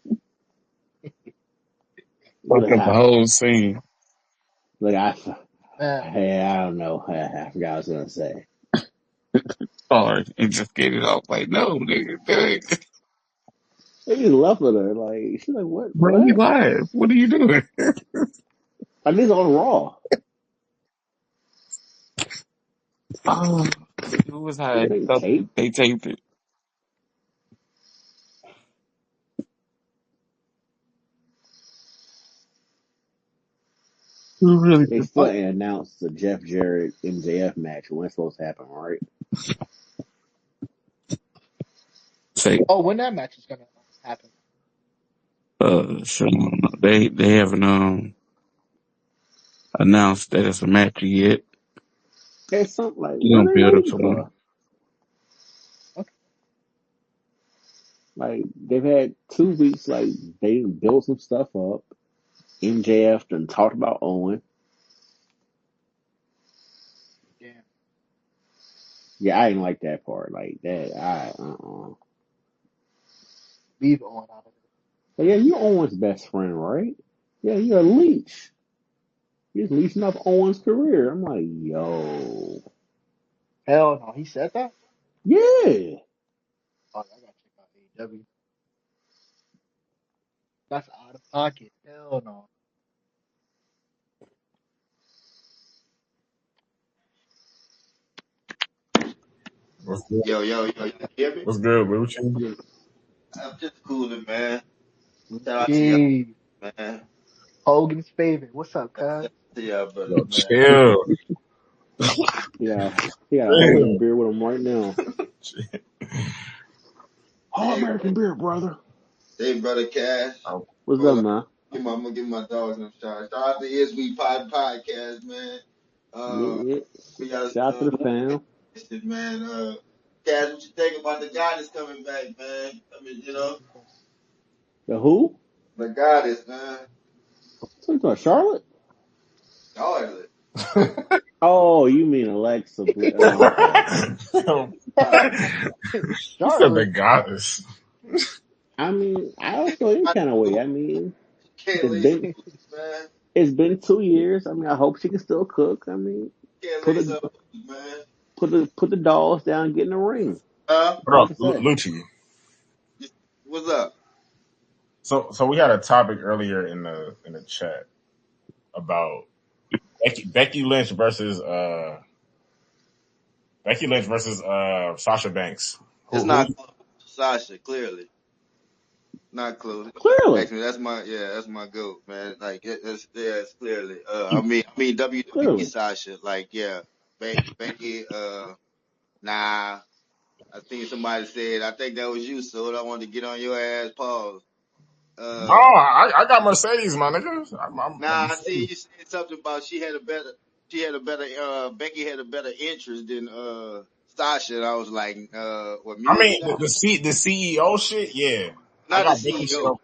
Look, Fucked up the whole scene. look, Man, I don't know. I forgot what I was gonna say. Sorry, and just get it off. Like, no, nigga, nigga. They just left with her. Like, she's like, what? Bro, you What? live. What are you doing? Like, this on Raw. Oh, it was high. It He ain't thought tape. they taped it. Really They the still fuck? ain't announced the Jeff Jarrett MJF match when it's supposed to happen, right? Say, Oh, when that match is gonna happen? so they haven't announced that it's a match yet. It's something like, You when gonna they build up waiting some more. for? Okay, Like, they've had 2 weeks, like, they built some stuff up. MJF done talked about Owen. damn. Yeah, I didn't like that part. Like, that, Leave Owen out of it. But yeah, you Owen's best friend, right? Yeah, you're a leech. You're leeching off Owen's career. I'm like, yo. Hell no, he said that. Yeah. Oh, I gotta check out AEW. That's out of pocket. Hell no. What's good? You hear me? What's good, Lucci? Yeah. I'm just cooling, man. Shout out to y'all, Gee, man. Hogan's favorite. What's up, cuz? Shout out to y'all, Yo, brothers, man. chill. Yeah. He got a Hogan Chill. beer with him right now. All Hey, American beer, brother. hey, brother Cash. Oh, What's up, Hold on. man? I'm gonna give my dogs some shout. Shout out to ESV Podcast, man. Yeah, yeah. We got Shout out to the fam. shit, man. Cash, what you think about the goddess coming back, man? I mean, The who? the goddess, man. Talking about Charlotte? Charlotte. Oh, you mean Alexa? Oh, okay. Yo, he said the Charlotte. goddess. I mean, I don't feel any kind of way. I mean, Can't it's lay some been boots, man. it's been 2 years. I mean, I hope she can still cook. I mean, Can't put lay the some boots, man. put the dolls down, and get in the ring. That's all I What can up, say. Lucci? What's up? So we had a topic earlier in the chat about Becky Lynch versus Sasha Banks. It's Who not close. Sasha, clearly. Not close. Clearly, Actually, that's my goat, man. Like it's clearly. I mean WWE clearly. Sasha. Like yeah, Becky. Nah. I think somebody said. I think that was you, so I wanted to get on your ass. Pause. No, Uh, I got Mercedes, my nigga. I'm nah. I see Mercedes. you said something about she had a better. Becky had a better interest than Sasha. And I was like, what I mute me mean down? the CEO shit, yeah. I Not the got Becky shit CEO. up.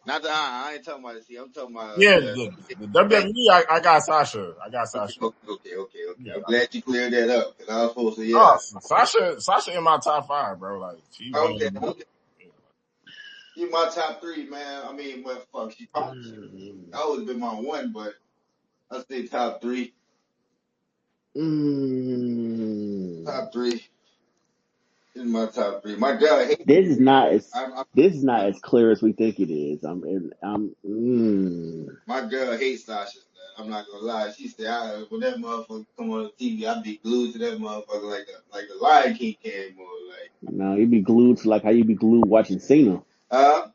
Not the. I ain't talking about the CEO. I'm talking about Yeah, yeah. the Becky. WWE, I got Sasha. I got Okay, Sasha. okay. Yeah, I'm glad you cleared that up. Cause I was supposed to, yeah. no, Sasha in my top five, bro. Like she Okay, won. okay. You my top three, man. I mean, well, fuck, that would have been my one, but I say top three. Mm. Top three. This is my top three. My girl hate. This is not as I'm this is not as clear as we think it is. my girl hates Sasha. Man. I'm not gonna lie. She said, when that motherfucker come on the TV, I'd be glued to that motherfucker like the Lion King came on. Like, No, you be glued to like how you be glued watching Cena. uh,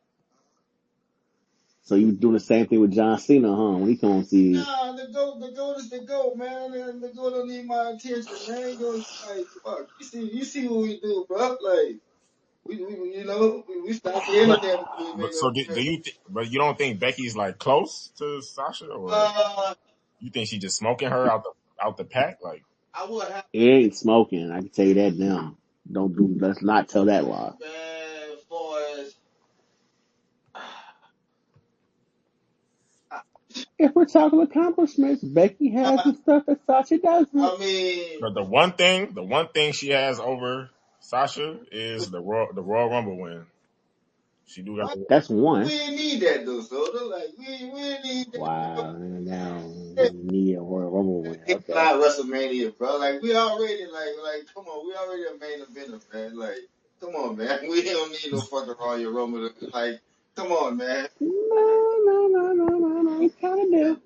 So you doing the same thing with John Cena, huh? When he come on TV. nah, the goat is the goat, man. And the goat don't need my attention, man. You know, like, fuck, you see what we do, bro. Like, we stopped the But internet. We but made so do you? But you don't think Becky's like close to Sasha, or uh, you think she just smoking her out the pack? Like I would have, It ain't smoking. I can tell you that now. Don't do. Let's not tell that lie. man, as far as, If we're talking accomplishments, Becky has I, the stuff that Sasha doesn't. I mean, but the one thing she has over Sasha is the Royal Rumble win. She do got I, the That's we one. didn't need that though, Soda. Like, we didn't need Wow. Now that. you need a Royal Rumble win. It's Okay. not WrestleMania, bro. Like, we already, come on, we already a main eventer, man. Like, come on, man. We don't need no fucking Royal Rumble. Like, come on, man. No. You kind of do.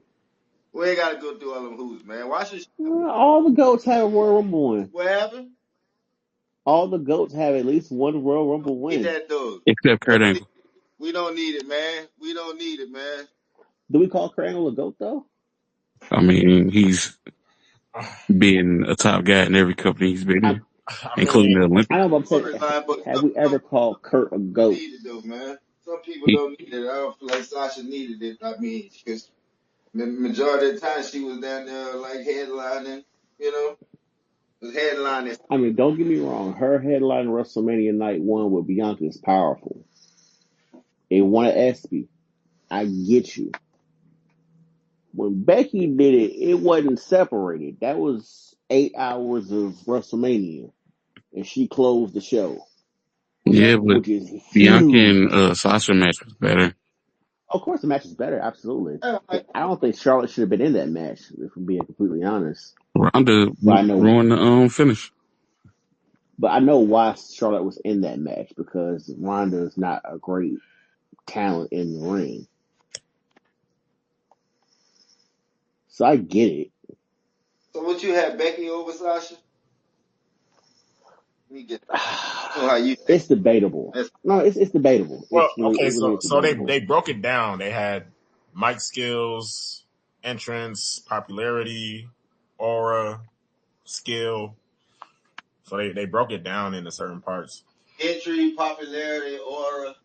We ain't gotta go through all them hoops, man. Why should All the goats have a Royal Rumble win. what happened? All the goats have at least one Royal Rumble Need win. that though. Except Kurt Angle. We don't need it, man. We don't need it, man. Do we call Kurt Angle a goat though? I mean, he's been a top guy in every company he's been I in, I including mean, the I Olympics. know what I'm saying. Storyline, but Have we ever called Kurt a don't goat? need it though, man. Some people He, don't need it. I don't feel like Sasha needed it. I mean, because the majority of the time she was down there like headlining, you know, was headlining. I mean, don't get me wrong. Her headline WrestleMania Night 1 with Bianca is powerful. It won an ESPY. I get you. When Becky did it, it wasn't separated. That was 8 hours of WrestleMania, and she closed the show, yeah, but which is Bianca huge. and Sasha match was better. Of course, the match is better, absolutely. Like, But I don't think Charlotte should have been in that match, if I'm being completely honest. Ronda But I know, ruined the finish. but I know why Charlotte was in that match because Ronda is not a great talent in the ring. So I get it. so what you had Becky over Sasha? Let me get know how you think. It's debatable. That's No, it's debatable. well, It okay, really so is they debatable. broke it down. They had mic skills, entrance, popularity, aura, skill. So they broke it down into certain parts. entry, popularity, aura,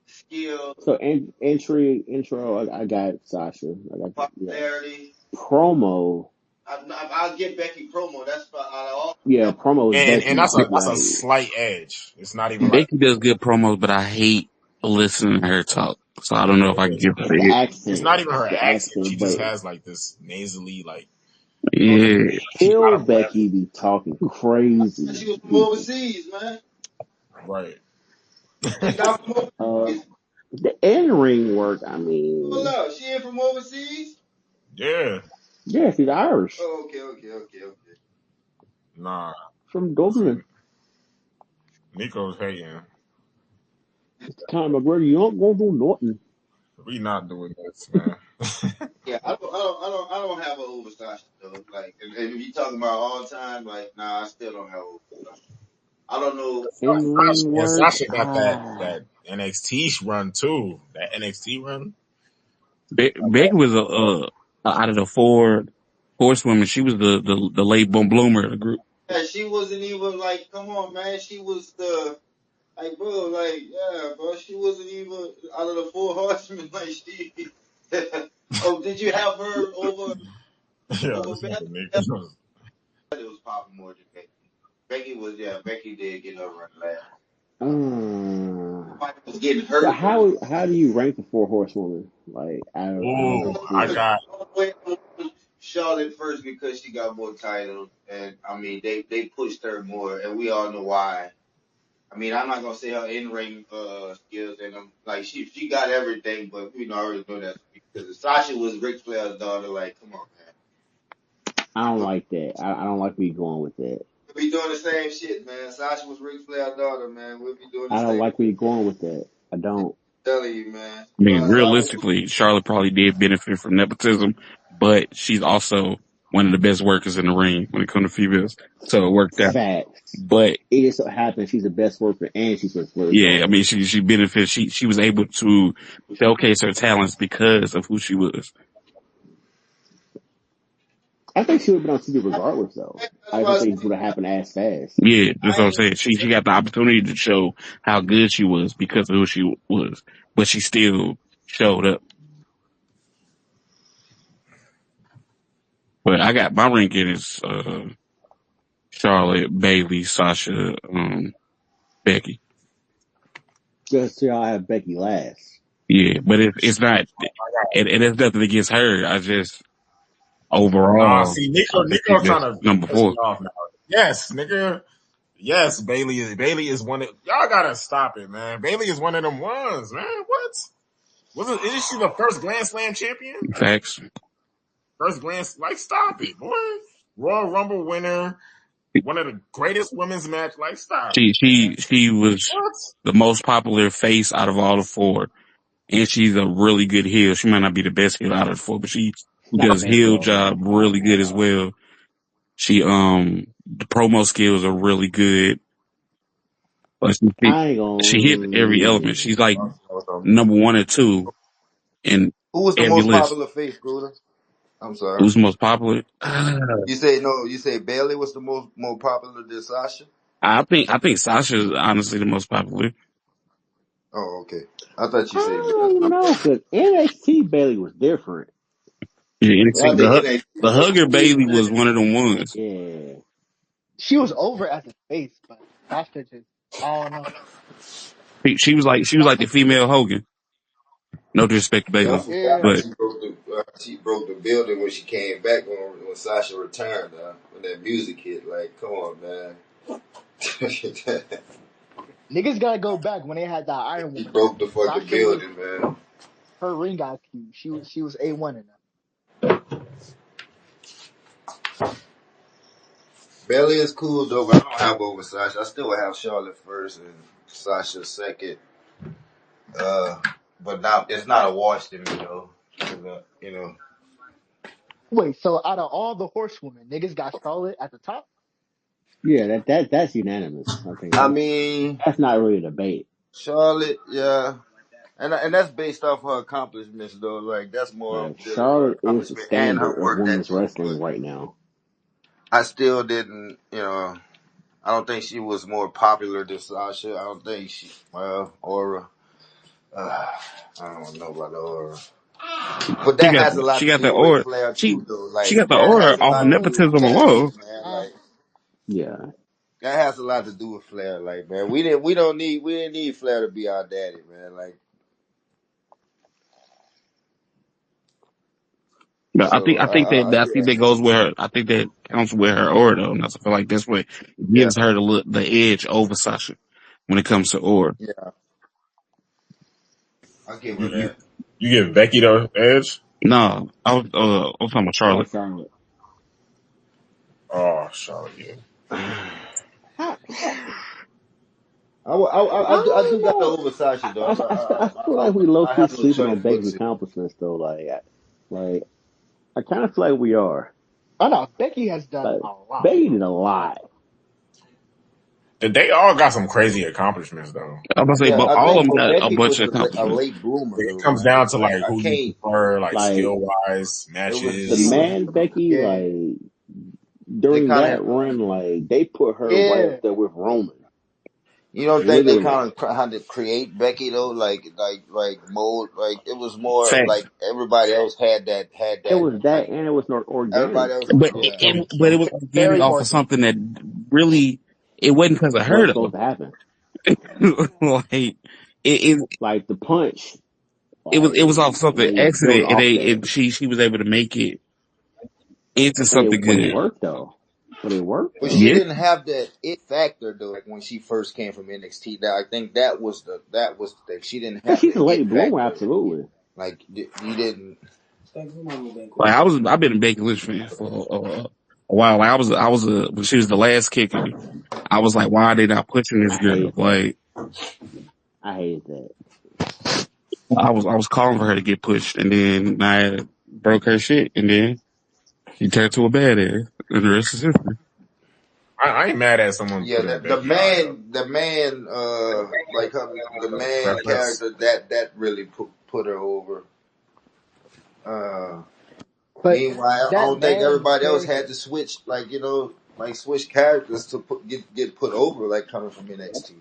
skill, So intro, I got Sasha. I got popularity. promo. I'll get Becky promo. That's out of all Yeah, them. promo is And Becky. that's a Like slight edge. It's not even like Becky does good promos, but I hate listening to her talk. So I don't know if I can give her the it. it's accent, not even her the accent. She accent. just But has like this nasally like Oh, Yeah, she's out Hill of breath. Becky be talking crazy she to was from people. overseas, man. Right. She not from overseas. The in ring work. I Hold mean, up, she ain't from overseas. Yeah. yeah, she's Irish Oh, okay. Nah. from See, Dublin. Nico's hating. It's kind of McGregor. You don't go do nothing. We not doing this, man. Yeah, I don't have an overstation though. Like, if you talking about all time, like, nah, I still don't have overstation. I don't know. In ring And work. Sasha got that NXT run too. That NXT run. Becky was out of the four horsewomen, she was the late bloomer of the group. Yeah, she wasn't even like, come on, man. She was the like, bro, like, yeah, bro. She wasn't even out of the four horsemen. Like, she. Oh, did you have her Yeah, over this Becky? nigga Nico. It was popping more than Becky. Becky did get her run last. Uh, Somebody was getting so hurt. how do you rank the four horsewomen? Like out of Ooh, those I four? got Charlotte first because she got more titles, and I mean they pushed her more, and we all know why. I mean, I'm not gonna say her in ring skills, and like she got everything, but I already know that because Sasha was Ric Flair's daughter. Like, come on, I don't man, like that. I don't like me going with that. we'll be doing the same shit, man. Sasha was Ric Flair's daughter, man. We'll be doing the I don't same. like me going with that. I don't. Telling you, man. I mean, realistically, Charlotte probably did benefit from nepotism, but she's also one of the best workers in the ring when it comes to females. So it worked out. Facts. But It just so happens she's the best worker and she's with Flair's yeah, I daughter. mean, she benefited. She was able to showcase her talents because of who she was. I think she would have been on TV regardless, though. That's I why don't I think this would have happened as fast. Yeah, that's I what I'm ain't saying. She got the opportunity to show how good she was because of who she was, but she still showed up. But I got my ranking is Charlotte, Bailey, Sasha, Becky. Just see how I have Becky last. Yeah, but it's not. It has nothing against her. I just nah. overall, See, I think she's Nico trying just to number piss me 4. off now. Yes, nigga. Yes, Bailey is one of y'all gotta stop it, man. Bailey is one of them ones, man. What? Isn't she the first Grand Slam champion? Facts. First like stop it, boy. Royal Rumble winner, one of the greatest women's match. Like stop it, man. She was What? the most popular face out of all the 4, and she's a really good heel. She might not be the best heel out of the 4, but she She's not the does best at heel all. job really good as well. She the promo skills are really good. But I ain't she hit every element. gonna. She's like number 1 or 2 in Who was the every most list. popular face, Gouda? I'm sorry. Who's the most popular? You say no. You say Bailey was the most more popular than Sasha. I think Sasha's honestly the most popular. Oh, okay. I thought I you said Bailey. don't My know, bad. because NXT Bailey was different. Yeah, Well, I NXT, think the NXT Hugger was baby was one of them ones. Yeah. She was over as a face, but Sasha just, I don't know. She was like the female Hogan. No disrespect to Yeah, I Bailey, forgot how Yeah. but she broke the building when she came back when Sasha returned. When that music hit, like, come on, man. Niggas gotta go back when they had that Iron She Woman. broke the fucking Sasha was, building, man. her ring IQ. She was A1 in that. Bailey is cool though, but I don't have over Sasha. I still would have Charlotte first and Sasha second. But now it's not a wash to me though. 'Cause, Wait, so out of all the horsewomen, niggas got Charlotte at the top? Yeah, that's unanimous. I think I mean, that's not really a debate. Charlotte, yeah. And that's based off her accomplishments though. Like that's more Like dealing with her Charlotte is the accomplishment and her standard of work women's ethic. wrestling But right now. I still didn't, I don't think she was more popular than Sasha. I don't think Aura. Uh, I don't know about Aura. But she that got has a lot she to got the do with order. Flair She too, though. she Like got the that order has a off lot to do nepotism with alone. Flair, man. Uh, Like Yeah. that has a lot to do with Flair. Like man, we didn't need Flair to be our daddy, man. Like But I think so, I think that I I still think that have goes with her. I think that counts with her aura though. And I feel like that's what yeah, gives her the edge over Sasha when it comes to aura. yeah. I give You her you that. you give Becky the edge? No, I was talking about Oh, Charlotte. Charlotte. Oh, Charlotte, yeah. I, I do don't got the know. over Sasha though. I feel like we low I key have no sleeping choice on but Becky's to. accomplishments though. Like I kind of feel like we are. I know, Becky has done Like a lot. Becky did a lot. They all got some crazy accomplishments though. I'm gonna say, Yeah, but I all of think them for got a Becky bunch was of a accomplishments. late bloomer It though, comes man. down to Like like I who you can't. prefer, like Like skill wise, the She matches. was. man Becky, Yeah. like They during kind of. that run, like they put her right Yeah. up there with Roman. You don't think they Literally. kind of had to create Becky though? Like mold. Like it was more Fact. like everybody else had It that. was that Like and it was not organic. everybody else. But Yeah. it was organic Very off of organic. something that really it wasn't because of her What's though. supposed to happen. Like it Like the punch, it was off like something they built accident, and off that. she was able to make it into something But it good. worked though. But it worked But she though. Yeah, didn't have that it factor though. Like when she first came from NXT, that I think that was the thing. She didn't Yeah, have she's the a late it bloomer, factor. absolutely. Like you didn't. like I've been a Becky Lynch fan for a while. Like when she was the last kicker. I was like, why are they not pushing this I girl? hate that. Like I hate that. I was calling for her to get pushed, and then I broke her shit, and then she turned to a badass, and the rest is history. I ain't mad at someone Yeah, putting Becky high like the up. man Preference. character that really put her over. Uh, But Meanwhile, I that don't think man everybody else had character, to switch, like switch characters to get put over, like coming from NXT.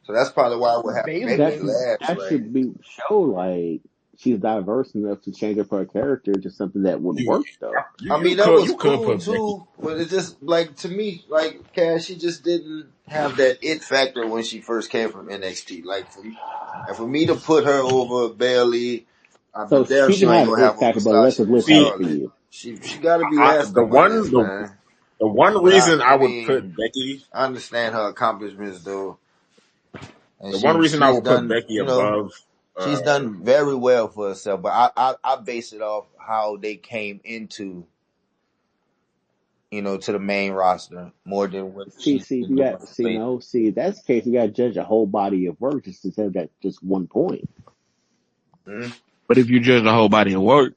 So that's probably why we're having Bailey Becky That didn't. last. that Like, should be show like she's diverse enough to change up her character to something that would You work though. I you mean, that was you could cool put Becky. too, but it just like to me, like Cash, she just didn't have that it factor when she first came from NXT. Like for me to put her over Bailey, So but damn she can sure ain't have gonna it have over factor, but less Sasha of and list hate See, for Charlotte. you. She got to be last the on my one list, man. the one But reason I I would mean, put Becky I understand her accomplishments though, and the one reason I she's would put done, Becky above she's uh done very well for herself. But I base it off how they came into, to the main roster more than what she's See, been doing lately. that's the case. You got to judge a whole body of work just instead of that just one point. Mm-hmm. But if you judge the whole body of work,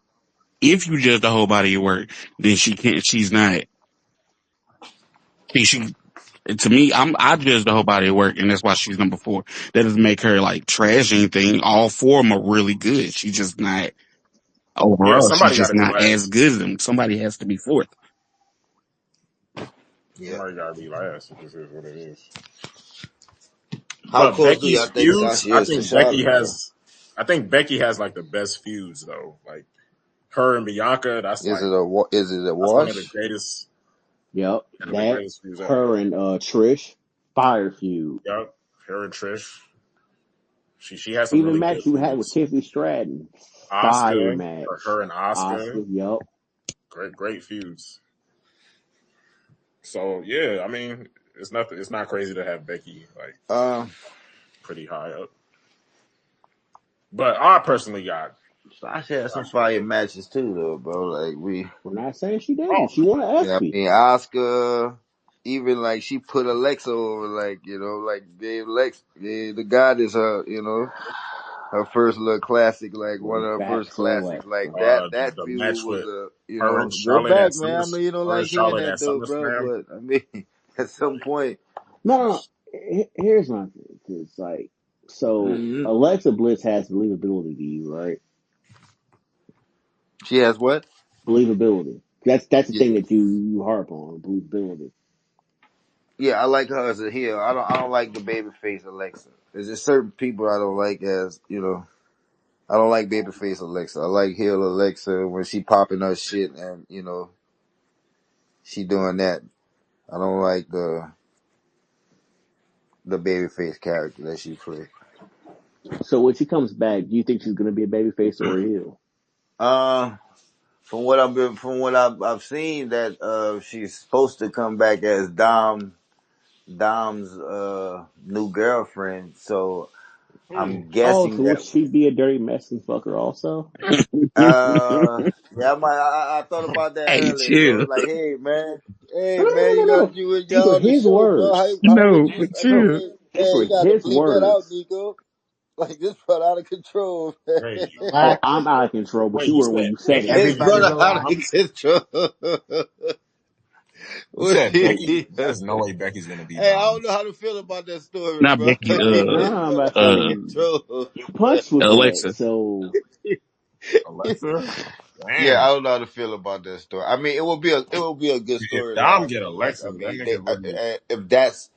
then she can't. She's not. She to me, I judge the whole body of work, and that's why she's number 4. That doesn't make her like trash or anything. All 4 of them are really good. She's just not Yeah, overall, she's somebody got just to be not as last. good as them. Somebody has to be fourth. Yeah. Somebody got to be last. It just is what it is. How But close do Becky's y'all think feuds, Sasha is to Charlotte though? I think Becky has like the best feuds though. Like her and Bianca, Is it a that's one of the wash? greatest, Yep, one of the that greatest feuds ever. her and Trish fire feud. Yep, her and Trish. She has some Even really good match you had with feuds. Tiffany Stratton, fire Oscar, or match. her and Oscar, Oscar, yep. great feuds. So yeah, I mean, it's nothing. It's not crazy to have Becky like Um, pretty high up. But I personally got Sasha had some Sasha. fire matches too though, bro. Like We're not saying she didn't. Oh, She won an yeah, I ESPY. mean Oscar. Even like she put Alexa over, like like gave the goddess her first little classic, like one We're of her back first to classics, like Alexa. that the feud match was with her and go Charlotte back, man. I know you don't Her like and hearing Charlotte at that though, bro, SummerSlam. but I mean at some point, No, no, no. Here's my thing. It's like, so mhm. Alexa Bliss has believability to you, right? She has what? Believability. That's the thing Yeah, that you harp on, believability. yeah, I like her as a heel. I don't like the babyface Alexa. There's just certain people I don't like as I don't like babyface Alexa. I like heel Alexa when she popping her shit and she doing that. I don't like the babyface character that she played. So when she comes back, do you think she's gonna be a babyface or a heel? Uh, from what I've seen that she's supposed to come back as Dom's new girlfriend. So I'm Oh, guessing so would that she be a dirty messing fucker also? yeah, I thought about that Hey, earlier, bro. chill. Like, No, hey no, no, man, no, you no, got no. you These were on the his show, bro. words. How would No, you? but I mean, No, chill. these you were got to his bleep that out, words. Nico. Like this brought out of control, man. Wait, Oh, Relax. I'm out of control, but wait, you you were when said you said it. Becky? It's Everybody brought out of relax. control. You What said do Becky? you- There's no way Becky's gonna be Hey, I Dom. don't know how to feel about that story, Not bro. Becky. No, It's no, I'm brought about to out of Uh, say control. you punched with that. Alexa. So Alexa? Yeah, I Damn. don't know how to feel about that story. I mean, it would be a good If Dom storyline get though. Like, Alexa, I that mean, nigga really. if that's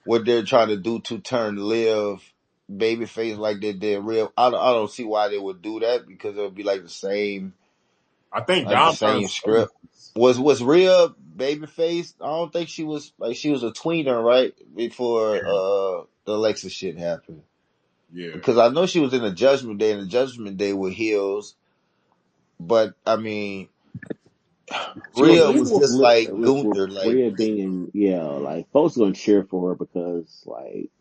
what they're trying to do to turn Liv babyface like they did Real, I don't see why they would do that because it would be I think like the Dom same turns script. babyface. Was Rhea babyface? I don't think she was a tweener right before Yeah, the Alexa shit happened. yeah. Because I know she was in the Judgment Day, and the Judgment Day were heels. But I mean, She was well, Rhea a was even just like with Gunther. Like Rhea being like folks gonna cheer for her because like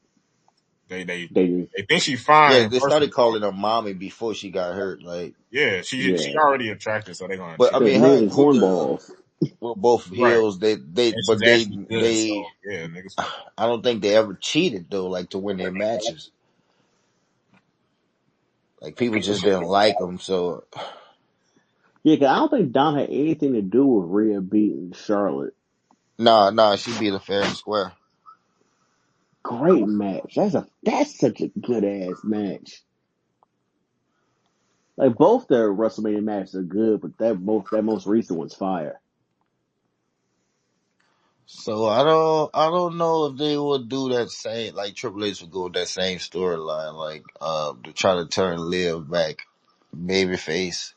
they they they just they think she yeah, fine. they First of started all, calling her mommy before she got hurt. Like, yeah, she yeah already attractive, so they're gonna but I cheer. because mean, her niggas and is Gunther hornball. were both Right, heels. They and she's but actually good. So yeah, niggas. I don't think they ever cheated though. Like to win their matches. Like people just didn't like them. So Yeah, 'cause I don't think Dom had anything to do with Rhea beating Charlotte. nah, she beat her fair and square. Great match. That's such a good ass match. Like both their WrestleMania matches are good, but that most recent one's fire. So I don't know if they would do that same like Triple H would go with that same storyline like to try to turn Liv back babyface.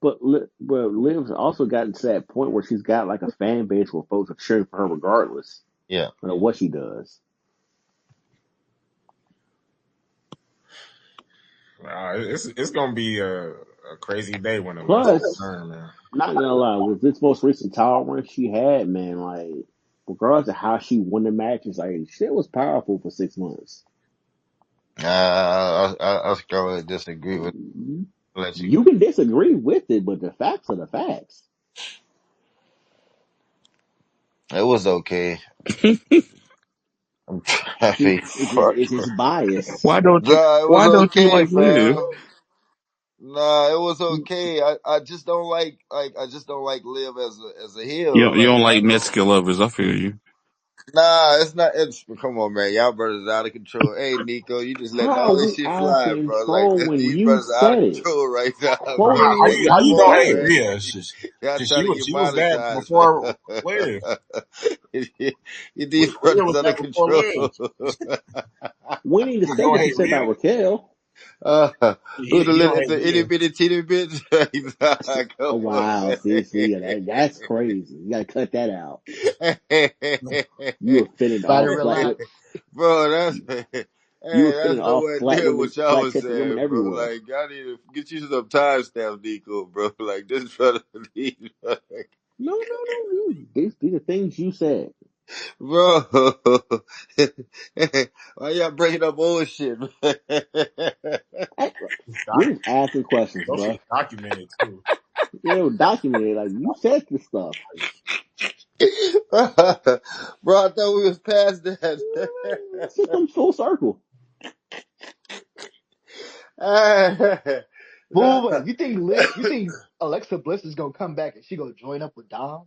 But Liv's also gotten to that point where she's got like a fan base where folks are cheering for her regardless, Yeah. no matter what she does. It's gonna be a crazy day when Alexa Plus, return, man. not gonna lie, with this most recent title run she had, man, like regardless of how she won the matches, like shit was powerful for 6 months. I strongly disagree with let you. You can disagree with it, but the facts are the facts. It was okay. I'm trying to be fuck. It's just bias. Nah, it was Why don't you okay, like Liv? fam. Nah, it was okay. I just don't like I just don't like Liv as a heel. You Like don't I like don't. Mexican lovers. I feel you. Nah, it's not. It's come on, man. Y'all brothers out of control. Hey, Nico, you just letting How are all this we shit out of fly, bro. Like control when these you brothers are out of said it? control right now, Quoting bro. what Like, you how you you know? come on, Hey, said. man. yeah, Y'all trying to she get was bad monetized, before man. Liv. These Rhea brothers was under bad before control. Liv. We need to You say don't what you hate said about Rhea. Raquel. uh, who the He don't little, hate the itty Rhea. bitty teeny bitch? Oh Come on, wow, see, that's crazy. You gotta cut that out. man. You offended Gotta all black. relax. Bro, that's You hey, offended that's all nowhere black near women, what y'all black was chested women saying, bro. everywhere. Like, I need to get you some timestamps, Nico, bro. Like, this brother, No. These are things you said. bro. Why y'all bringing up old shit, man? Hey, Doc, we're just asking questions, those bro. shit documented too. Documented. Like you said this stuff. Bro, I thought we was past that. It's just come full circle. But you think Alexa Bliss is gonna come back and she gonna join up with Dom?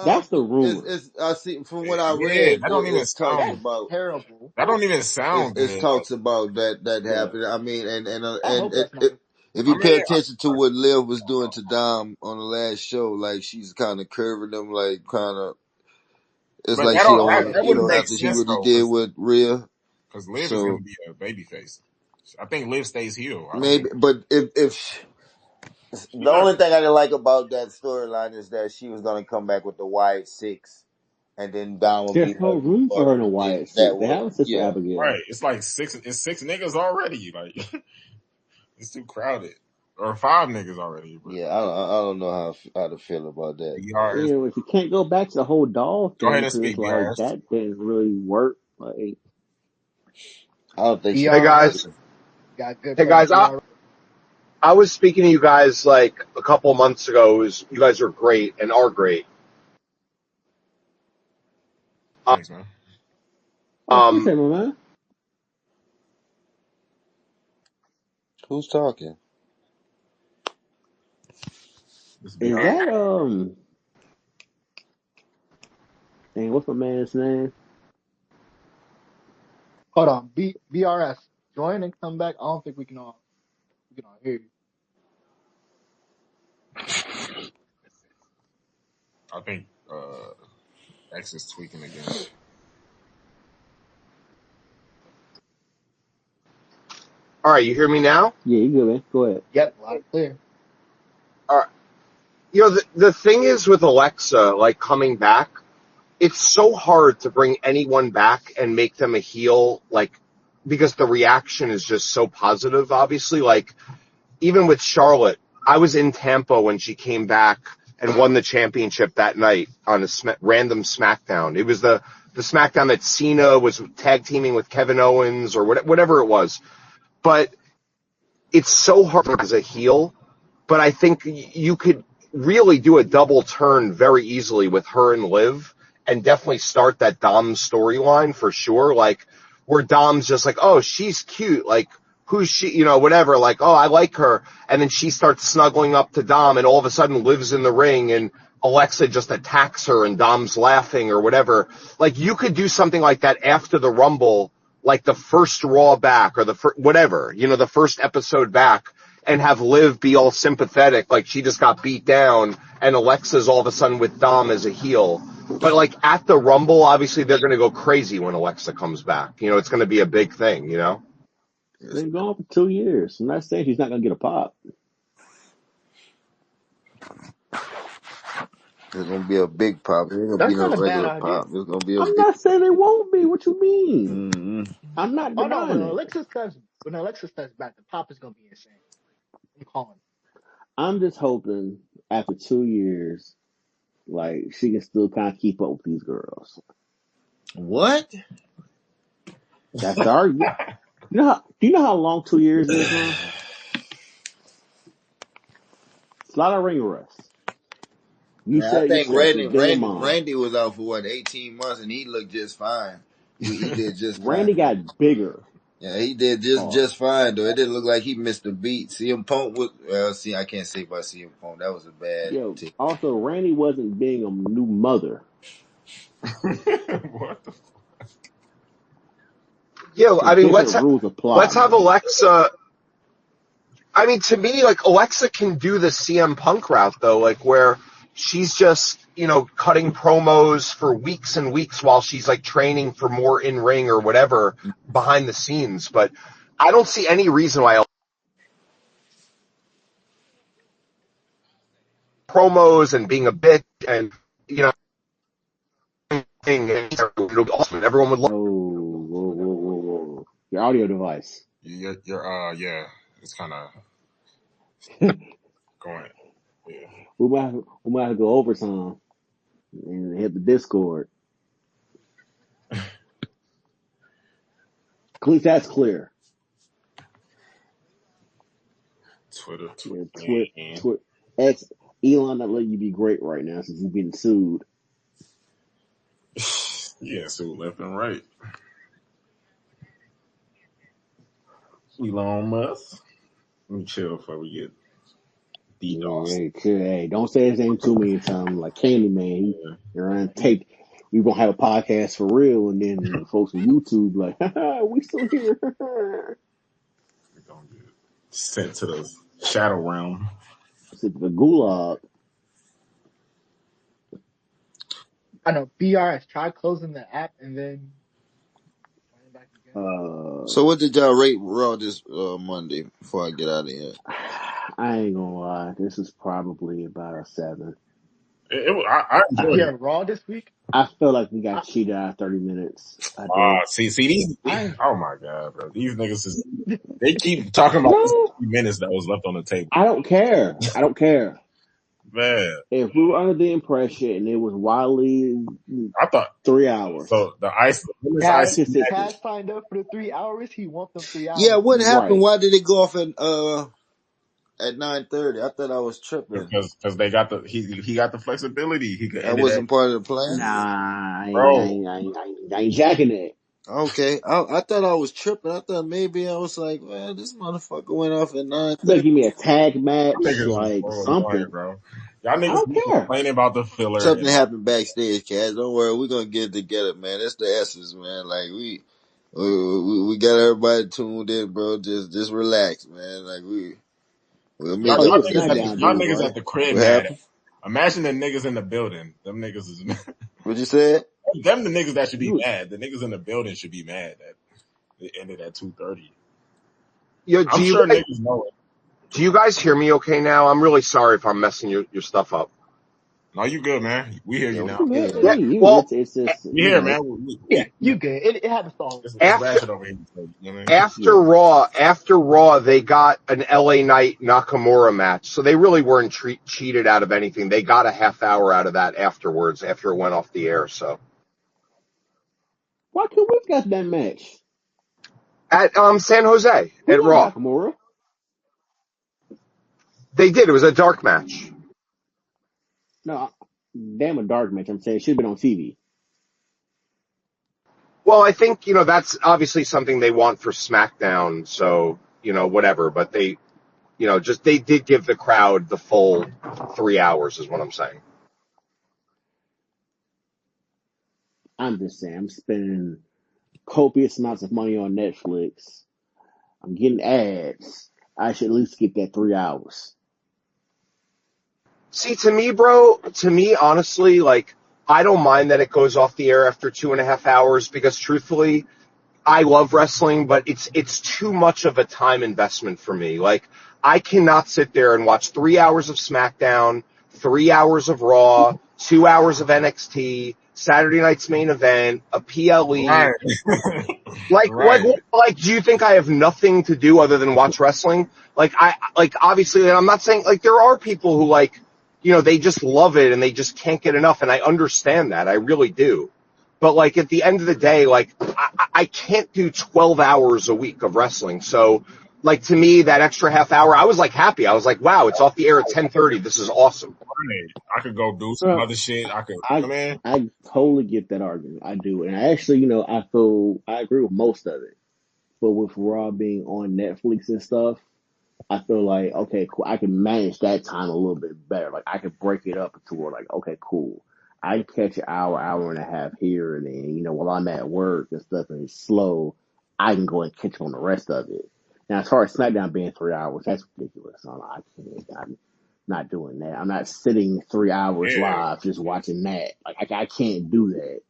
That's the rumor. It's I see from what I Yeah, read, that don't even it talks That's sound. about terrible. That don't even sound it good. talks about that Yeah. happened. I mean, I hope that's not. if I you mean, pay attention to what Liv was doing to Dom on the last show, like she's kind of curving him, like kind of. It's but like that she don't don't want to, that wouldn't make after he sense what he though, did with Rhea. because Liv is gonna So be a baby face. I think Liv stays heel. I don't maybe, think but if she's the not. only thing I didn't like about that storyline is that she was gonna come back with the Wyatt Six, and then Dom will be There's no her new room for her in daughter. a And then Wyatt that six. They would, have a sister yeah. Abigail. Right. It's like six niggas already. Like it's too crowded. Or five niggas already, but Yeah, I don't know how to feel about that. BRS. If you can't go back to the whole doll Go ahead thing, and because speak, like BRS. that didn't really work. Like I don't think she. Hey BRS guys, got good hey for guys, BRS. I was speaking to you guys like a couple months ago. You guys are great and are great. Thanks, man. appreciate Um, it, my man. Who's talking? This is Is BRS. that dang, what's my man's name? Hold on, BRS. Join and come back. I don't think we can all hear you. I think X is tweaking again. all right, you hear me now? Yeah, you good, man. Go ahead. Yep, loud and clear. All right. The thing is with Alexa, like coming back, it's so hard to bring anyone back and make them a heel, like because the reaction is just so positive. Obviously, like even with Charlotte, I was in Tampa when she came back and won the championship that night on a random SmackDown. It was the SmackDown that Cena was tag teaming with Kevin Owens or whatever it was. But it's so hard as a heel. But I think you could really do a double turn very easily with her and Liv and definitely start that Dom storyline for sure. Like where Dom's just like, oh, she's cute. Like who's she? Whatever. Like, oh, I like her. And then she starts snuggling up to Dom and all of a sudden Liv's in the ring and Alexa just attacks her and Dom's laughing or whatever. Like you could do something like that after the Rumble, like the first Raw back or the whatever, the first episode back and have Liv be all sympathetic, like she just got beat down, and Alexa's all of a sudden with Dom as a heel. But like at the Rumble, obviously they're going to go crazy when Alexa comes back. It's going to be a big thing. She's been gone for 2 years. I'm not saying she's not gonna get a pop. It's gonna be a big pop. It's gonna be That's no not a bad regular idea. pop. It's gonna be a I'm big. not saying they won't be. What you mean? Mm-hmm. I'm not Oh no, denying it. When Alexa steps back, the pop is gonna be insane. I'm calling it. I'm just hoping after 2 years, like she can still kind of keep up with these girls. What? That's the argument. Do you know how long 2 years is, man? It's a lot of ring rust. You Man, I said it think yourself with being a mom. Randy was out for what 18 months, and he looked just fine. He did just fine. Randy got bigger. Yeah, he did just fine though. It didn't look like he missed a beat. CM Punk was see, I can't say about CM Punk. That was a bad Yo, take. also Randy wasn't being a new mother. What the? Yeah, So I mean, different rules apply, let's have man. Alexa. I mean, to me, like Alexa can do the CM Punk route though, like where she's just cutting promos for weeks and weeks while she's like training for more in ring or whatever behind the scenes. But I don't see any reason why promos and being a bitch and awesome. Everyone would love. Oh, whoa. Your audio device. Yeah, it's kind of going. Yeah. We might have to go overtime and hit the Discord. At least that's clear. Twitter, Yeah, man. X Elon not letting you be great right now since you're getting sued. Yeah, so left and right. Elon Musk. Let me chill before we get DDoS. Hey, don't say his name too many times. Like Candyman, Yeah, you're on tape. We gonna have a podcast for real, and then folks on YouTube like, we still here. we're gonna get sent to the shadow realm. Sit to the gulag. I know BR has tried closing the app and then running back again. So what did y'all rate Raw this Monday before I get out of here? I ain't gonna lie. This is probably about a 7. I enjoyed Yeah, it. Raw this week. I feel like we got I, cheated out of 30 minutes. I do. See these. I Oh my god, bro! These niggas is they keep talking about this No, 3 minutes that was left on the table. I don't care. I don't care. Man, If we were under the impression and it was wildly I thought 3 hours, so. The women's Taz ice just it, match Taz signed up for the 3 hours. He wants them three Yeah, hours. what happened? right. Why did it go off at 9:30? I thought I was tripping. because they got he got the flexibility. He could That end it at wasn't part of the plan. Nah, bro. I ain't jacking it. Okay, I thought I was tripping. I thought maybe I was like, well, this motherfucker went off at You better 9:30. give me a tag Y'all match, niggas is like so annoying, something. bro. Y'all I niggas don't be care. complaining about the filler Something and all. happened backstage, Cass. Don't worry, we're gonna get it together, man. That's the essence, man. Like we got everybody tuned in, bro. Just relax, man. Like we'll Y'all, make Oh, up you y'all a for niggas at the SmackDown anything. y'all dude, niggas right? at the crib What mad. happened? Imagine the niggas in the building. Them niggas is What you said? them the niggas that should be You mad. The niggas in the building should be mad that it ended at 2:30. Yo, I'm sure niggas know it. do you guys hear me okay now? I'm really sorry if I'm messing your stuff up. No, you good, man. We hear Yeah, you we now. good, can. man. Yeah. You Well, it's just We here, man. Yeah, you good. It had to stall. It's after ratchet over here. So, you know what I mean? after yeah. Raw, they got an LA Knight Nakamura match, so they really weren't cheated out of anything. They got a half hour out of that afterwards, after it went off the air. So Why can't we got that match? at San Jose We at got Raw, Nakamura. they did. It was a dark match. No, damn a dark match. I'm saying it should have been on TV. Well, I think that's obviously something they want for SmackDown. So whatever, but they did give the crowd the full 3 hours, is what I'm saying. I'm just saying, I'm spending copious amounts of money on Netflix. I'm getting ads. I should at least get that 3 hours. See, to me, honestly, like, I don't mind that it goes off the air after 2.5 hours because truthfully, I love wrestling, but it's too much of a time investment for me. Like, I cannot sit there and watch 3 hours of SmackDown, 3 hours of Raw, 2 hours of NXT, Saturday night's main event, a PLE. Right. Like, Right. do you think I have nothing to do other than watch wrestling? Obviously, and I'm not saying, like, there are people who, like, they just love it and they just can't get enough. And I understand that. I really do. But, like, at the end of the day, like, I can't do 12 hours a week of wrestling. So, like, to me, that extra half hour, I was, like, happy. I was like, wow, it's off the air at 10:30. This is awesome. Right. I could go do some Well, other shit. I could, I man. I totally get that argument. I do, and I actually, I feel I agree with most of it. But with Raw being on Netflix and stuff, I feel like okay, cool. I can manage that time a little bit better. Like I could break it up into where, like, okay, cool. I catch an hour and a half here, and then while I'm at work and stuff and it's slow, I can go and catch on the rest of it. Now, as far as SmackDown being 3 hours, that's ridiculous. I can't. I'm not doing that. I'm not sitting 3 hours Yeah, live just watching that. Like I can't do that.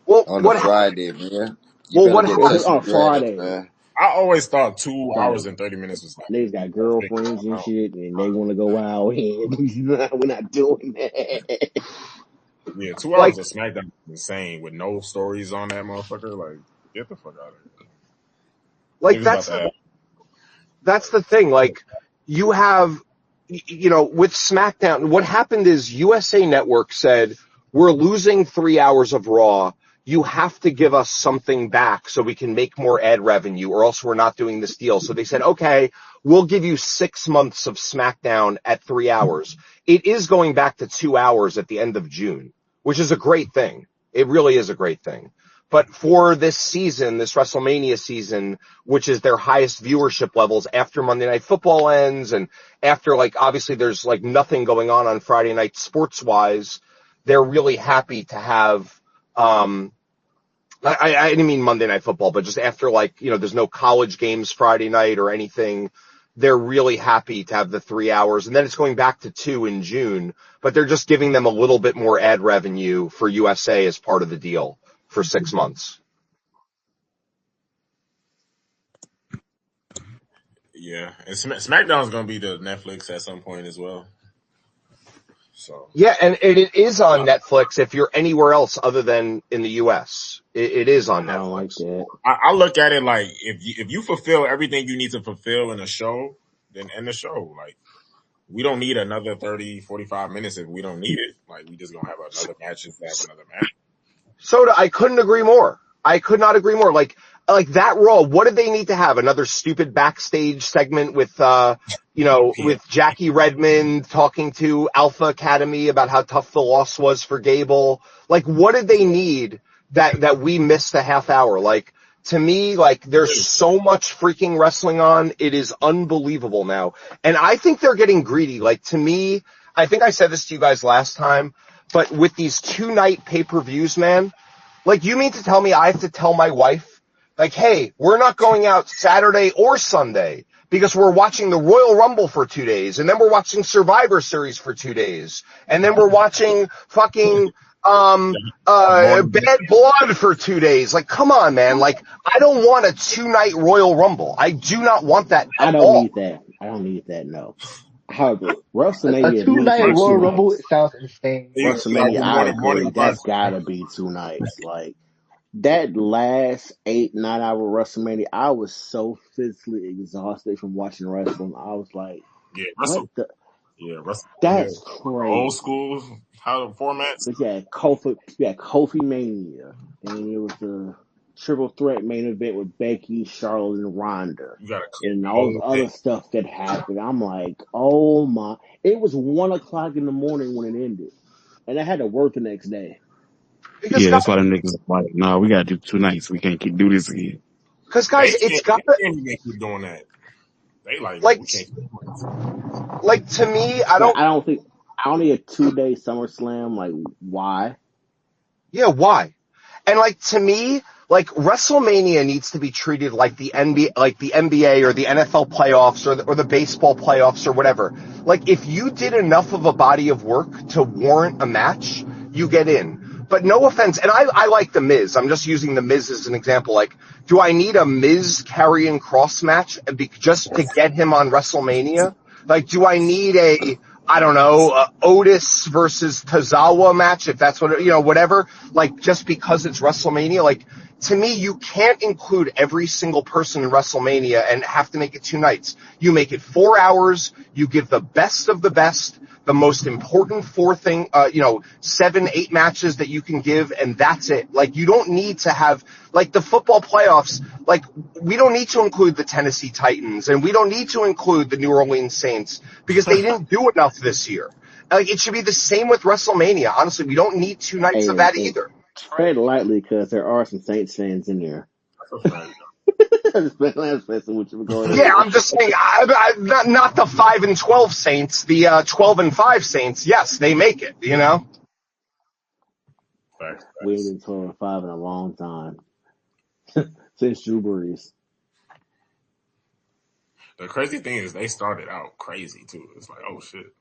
Well, On the Friday, man. You well, better what go On catch happened? some on grass, Friday, man. I always thought 2 hours Friday, and 30 minutes was like niggas got big. girlfriends and shit, and they want to go out, and we're not doing that. Yeah, 2 hours Like, of SmackDown is insane with no stories on that motherfucker. Like, get the fuck out of here. like Niggas about to have. that's the thing. Like, you have, with SmackDown, what happened is USA Network said, we're losing 3 hours of Raw. You have to give us something back so we can make more ad revenue, or else we're not doing this deal. So they said, okay, we'll give you 6 months of SmackDown at 3 hours. It is going back to 2 hours at the end of June, which is a great thing. It really is a great thing. But for this season, this WrestleMania season, which is their highest viewership levels after Monday Night Football ends and after, like, obviously there's like nothing going on Friday night sports wise, they're really happy to have, I didn't mean Monday Night Football, but just after, like, there's no college games Friday night or anything. They're really happy to have the 3 hours, and then it's going back to 2 in June, but they're just giving them a little bit more ad revenue for USA as part of the deal for 6 months. Yeah, and SmackDown's gonna be the Netflix at some point as well. So Yeah, and it is on Netflix if you're anywhere else other than in the US. It is on I don't like Netflix. that. I look at it like if you fulfill everything you need to fulfill in a show, then end the show. Like, we don't need another 30, 45 minutes if we don't need it. Like, we just gonna have another match and have another match. Soda, I couldn't agree more. I could not agree more. Like that Raw, what did they need to have? Another stupid backstage segment with, with Jackie Redmond talking to Alpha Academy about how tough the loss was for Gable. Like, what did they need that we missed a half hour? Like, to me, like, there's so much freaking wrestling on. It is unbelievable now. And I think they're getting greedy. Like, to me, I think I said this to you guys last time, but with these 2-night pay-per-views, man, like, you mean to tell me I have to tell my wife, like, hey, we're not going out Saturday or Sunday because we're watching the Royal Rumble for 2 days, and then we're watching Survivor Series for 2 days, and then we're watching fucking Bad Blood for 2 days. Like, come on, man. Like, I don't want a 2-night Royal Rumble. I do not want that I at don't all. need that. I don't need that. No. However, A WrestleMania me 2-night for Royal two Rumble nights. sounds insane. WrestleMania, You I want agree. to watch? That's gotta be 2 nights. Like that last 8, 9 hour WrestleMania, I was so physically exhausted from watching wrestling. I was like, Yeah, what the? WrestleMania, That's old crazy. school how the formats. But you had Kofi Mania, and it was the triple threat main event with Becky, Charlotte, and Ronda, You got to cook and the all whole this other thing. stuff that happened. I'm like, oh my! It was 1 o'clock in the morning when it ended, and I had to work the next day. Because, Yeah, that's why them niggas like, nah, we gotta do 2 nights. We can't keep do this again. guys, it's got They to, can't even keep doing that. They like, man, like, we can't. to me, Like I don't need a 2 day SummerSlam. Like why? yeah, why? And, like, to me, like, WrestleMania needs to be treated like the NBA or the NFL playoffs or the baseball playoffs or whatever. Like, if you did enough of a body of work to warrant a match, you get in. But no offense, and I like The Miz. I'm just using The Miz as an example. Like, do I need a Miz Karrion Kross match just to get him on WrestleMania? Like, do I need I don't know, Otis versus Tozawa match, if that's what, whatever, like, just because it's WrestleMania? Like, to me, you can't include every single person in WrestleMania and have to make it 2 nights. You make it 4 hours, you give the best of the best, the most important 7, 8 matches that you can give, and that's it. Like, you don't need to have, like, the football playoffs, like, we don't need to include the Tennessee Titans, and we don't need to include the New Orleans Saints, because they didn't do enough this year. Like, it should be the same with WrestleMania. Honestly, we don't need 2 nights of that And either. tread lightly because there are some Saints fans in there. That's a fact. That's messing with you. Go Yeah, ahead. I'm just saying, not the 5 and 12 Saints, the 12 and 5 Saints. Yes, they make it. We ain't been 12-5 in a long time since Drew Brees. The crazy thing is they started out crazy too. It's like, oh shit.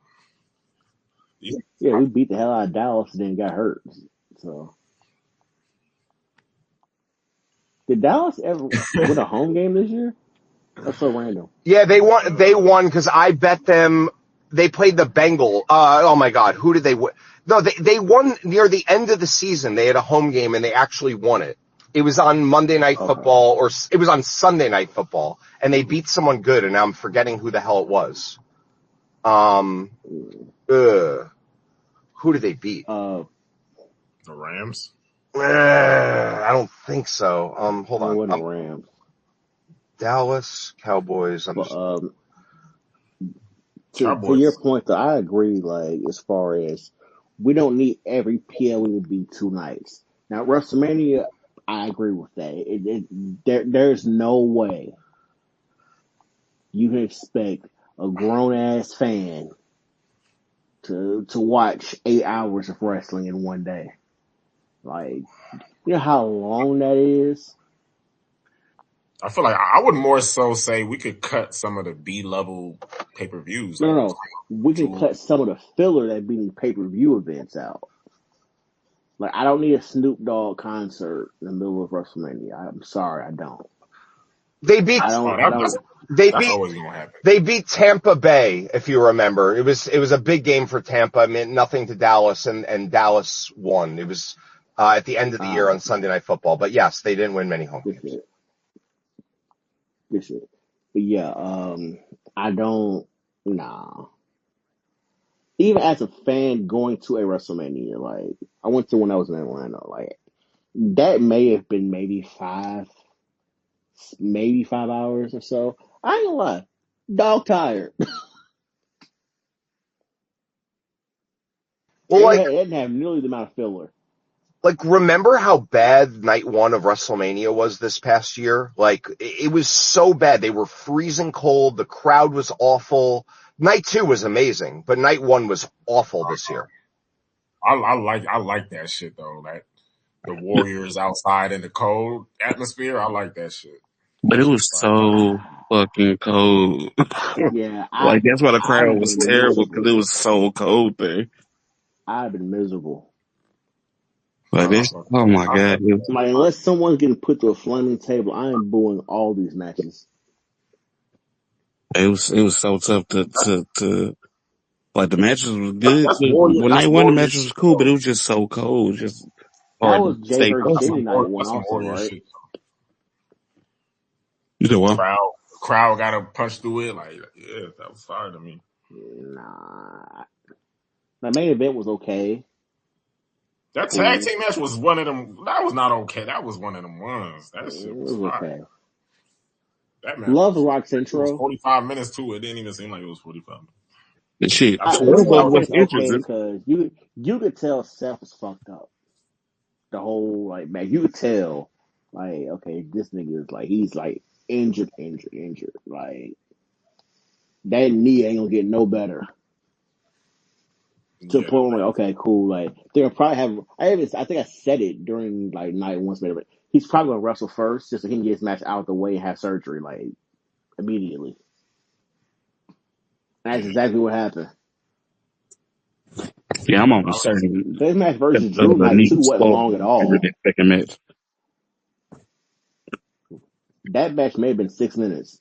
Yeah, we beat the hell out of Dallas and then got hurt. So, did Dallas ever win a home game this year? That's so random. Yeah, they won. They won because I bet them. They played the Bengals. Oh my God, who did they win? No, they won near the end of the season. They had a home game and they actually won it. It was on Monday Night Football, or it was on Sunday Night Football, and they beat someone good. And now I'm forgetting who the hell it was. Who did they beat? The Rams. I don't think so. Hold on. It wasn't the Rams. Dallas Cowboys. To your point, though, I agree. Like, as far as we don't need every PLE to be 2 nights. Now, WrestleMania, I agree with that. There's no way you can expect a grown ass fan to watch 8 hours of wrestling in one day. Like, you know how long that is? I feel like I would more so say we could cut some of the B-level pay-per-views. No. We can cut some of the filler that be in pay-per-view events out. Like, I don't need a Snoop Dogg concert in the middle of WrestleMania. I'm sorry, I don't. They beat. That's always gonna happen. They beat Tampa Bay, if you remember. It was a big game for Tampa. I mean, nothing to Dallas, and Dallas won. It was at the end of the year on Sunday Night Football. But yes, they didn't win many home games. This shit. But yeah, I don't. Nah. Even as a fan going to a WrestleMania, like I went to when I was in Atlanta, like that may have been maybe 5 hours or so. I ain't gonna lie, dog tired. Well, it didn't have nearly the amount of filler. Like, remember how bad night 1 of WrestleMania was this past year? Like, it was so bad. They were freezing cold. The crowd was awful. Night 2 was amazing, but night 1 was awful this year. I like that shit though. Like the Warriors outside in the cold atmosphere. I like that shit. But it was so fucking cold. Yeah, like that's why the crowd was been terrible because it was so cold there. I've been miserable. But oh my god! Like, unless someone's getting put through a flaming table, I am booing all these matches. It was so tough to like the matches was good. When they won, the matches was cool, but it was just so cold. Just that hard was to Jay stay versus focused. Jimmy night 1 also, right? You know what? Crowd got to punch through it. Like, yeah, that was fire to me. Nah, the main event was okay. That tag team match was one of them. That was not okay. That was one of them ones. That shit was fire. Okay. That match. Love the Rock's intro. It was 45 minutes too. It didn't even seem like it was 45. The shit. It was okay because you could tell Seth was fucked up. The whole man, you could tell okay, this nigga is he's injured. Like that knee ain't gonna get no better. To the point where okay, cool. Like they'll probably have. I think I said it during night 1's main event. He's probably gonna wrestle first just so he can get his match out of the way and have surgery immediately. And that's exactly what happened. Yeah, I'm almost certain. His match versus Drew night 2 wasn't long at all. Second match. That match may have been 6 minutes.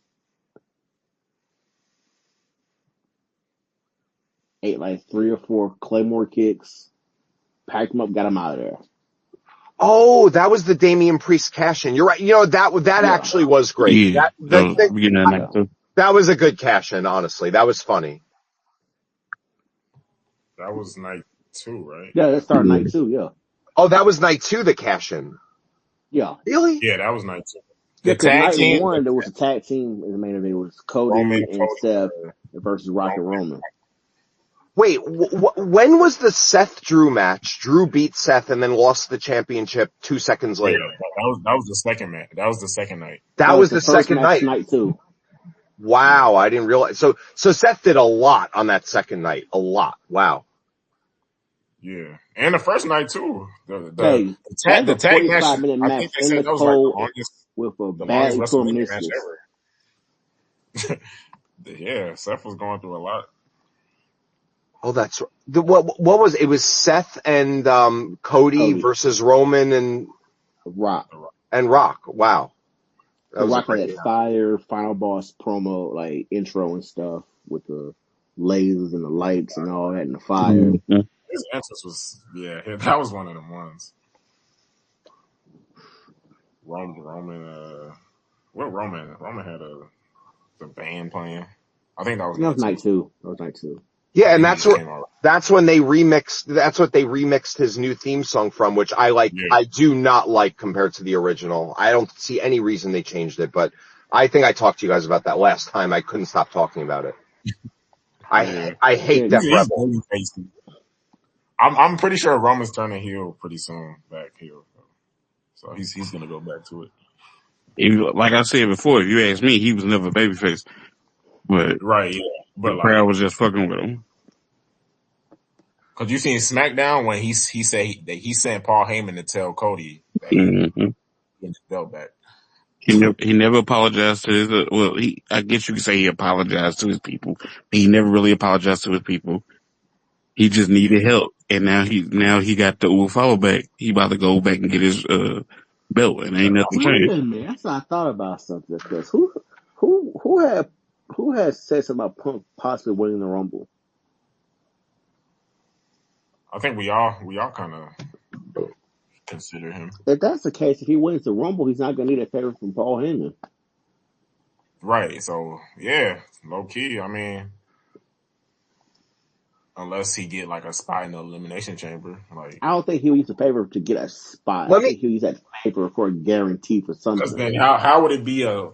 Ate 3 or 4 Claymore kicks, packed him up, got him out of there. Oh, that was the Damian Priest cash-in. You're right. You know, that actually was great. Yeah, that was a good cash-in, honestly. That was funny. That was night 2, right? Yeah, that started night 2, yeah. Oh, that was night 2, the cash-in. Yeah. Really? Yeah, that was night 2. Yeah, because night 1, there was a tag team in the main event. It was Cody and Seth versus Rock and Roman. Wait, when was the Seth-Drew match? Drew beat Seth and then lost the championship 2 seconds later. Yeah, that was the second match. That was the second night. That was the second night. Night 2. Wow, I didn't realize. So Seth did a lot on that second night. A lot. Wow. Yeah, and the first night too. Hey, that The was a tag match. 45-minute I match think they in said the that was like cold with a the longest badly torn WrestleMania match meniscus. ever. Yeah, Seth was going through a lot. Oh, that's what was it? Was Seth and Cody Cody, versus Roman Rock. and Rock. Wow, that The was a Rock had great that fire final boss promo, like intro and stuff with the lasers and the lights and all that and the fire. Mm-hmm. His entrance was that was one of them ones. Roman, what Roman? Roman had the band playing. I think that was That night was night two. two. That was night two. Yeah, and He just came out. that's when they remixed. That's what they remixed his new theme song from, which I like. Yeah, I do not like compared to the original. I don't see any reason they changed it, but I think I talked to you guys about that last time. I couldn't stop talking about it. yeah. I hate Yeah, Def He's Rebel. really tasty. I'm pretty sure Roman's turning heel pretty soon, back heel. So he's gonna go back to it. Like I said before, if you ask me, he was never a babyface, but Right, yeah. the But crowd like, was just fucking with him. cause you seen SmackDown when he said that he sent Paul Heyman to tell Cody that he Mm-hmm. get his belt back. He never apologized to his. Well, I guess you could say he apologized to his people. But he never really apologized to his people. He just Yeah. needed help, and now he got the Ufo back. He about to go back and get his belt, and ain't nothing wait changed. a minute. That's what I thought about something. Because who had said something about Punk possibly winning the Rumble? I think we all kind of consider him. If that's the case, if he wins the Rumble, he's not going to need a favor from Paul Heyman. Right. So yeah, low key. I mean, unless he get like a spot in the elimination chamber, like, I don't think he'll use a favor to get a spot. I Let me think he'll use that favor for a guarantee for because something. then how would it be it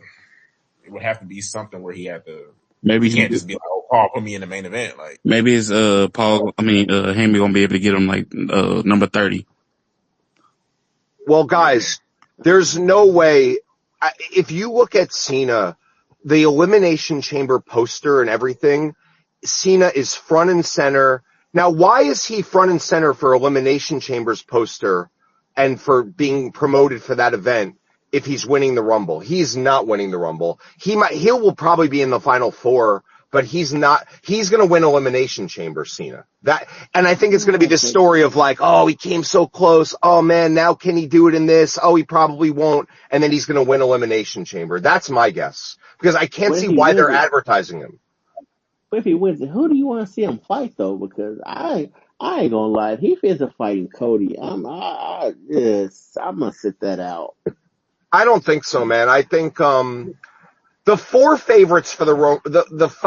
would have to be something where he had to. Maybe He can't just be like, oh, Paul, put me in the main event. Like, maybe it's Heyman gonna be able to get him like number 30. Well, yeah, guys, there's no way. If you look at Cena, the Elimination Chamber poster and everything, Cena is front and center. Now, why is he front and center for Elimination Chamber's poster and for being promoted for that event if he's winning the Rumble? He's not winning the Rumble. He will probably be in the final four, but he's not. He's going to win Elimination Chamber, Cena. And I think it's going to be this story of like, oh, he came so close. Oh man, now can he do it in this? Oh, he probably won't. And then he's going to win Elimination Chamber. That's my guess because I can't But if see he why they're wins it, advertising him. but if he wins it, who do you want to see him fight though? Because I ain't gonna lie, if he feels a fighting Cody, I'm gonna sit that out. I don't think so, man. I think the four favorites for the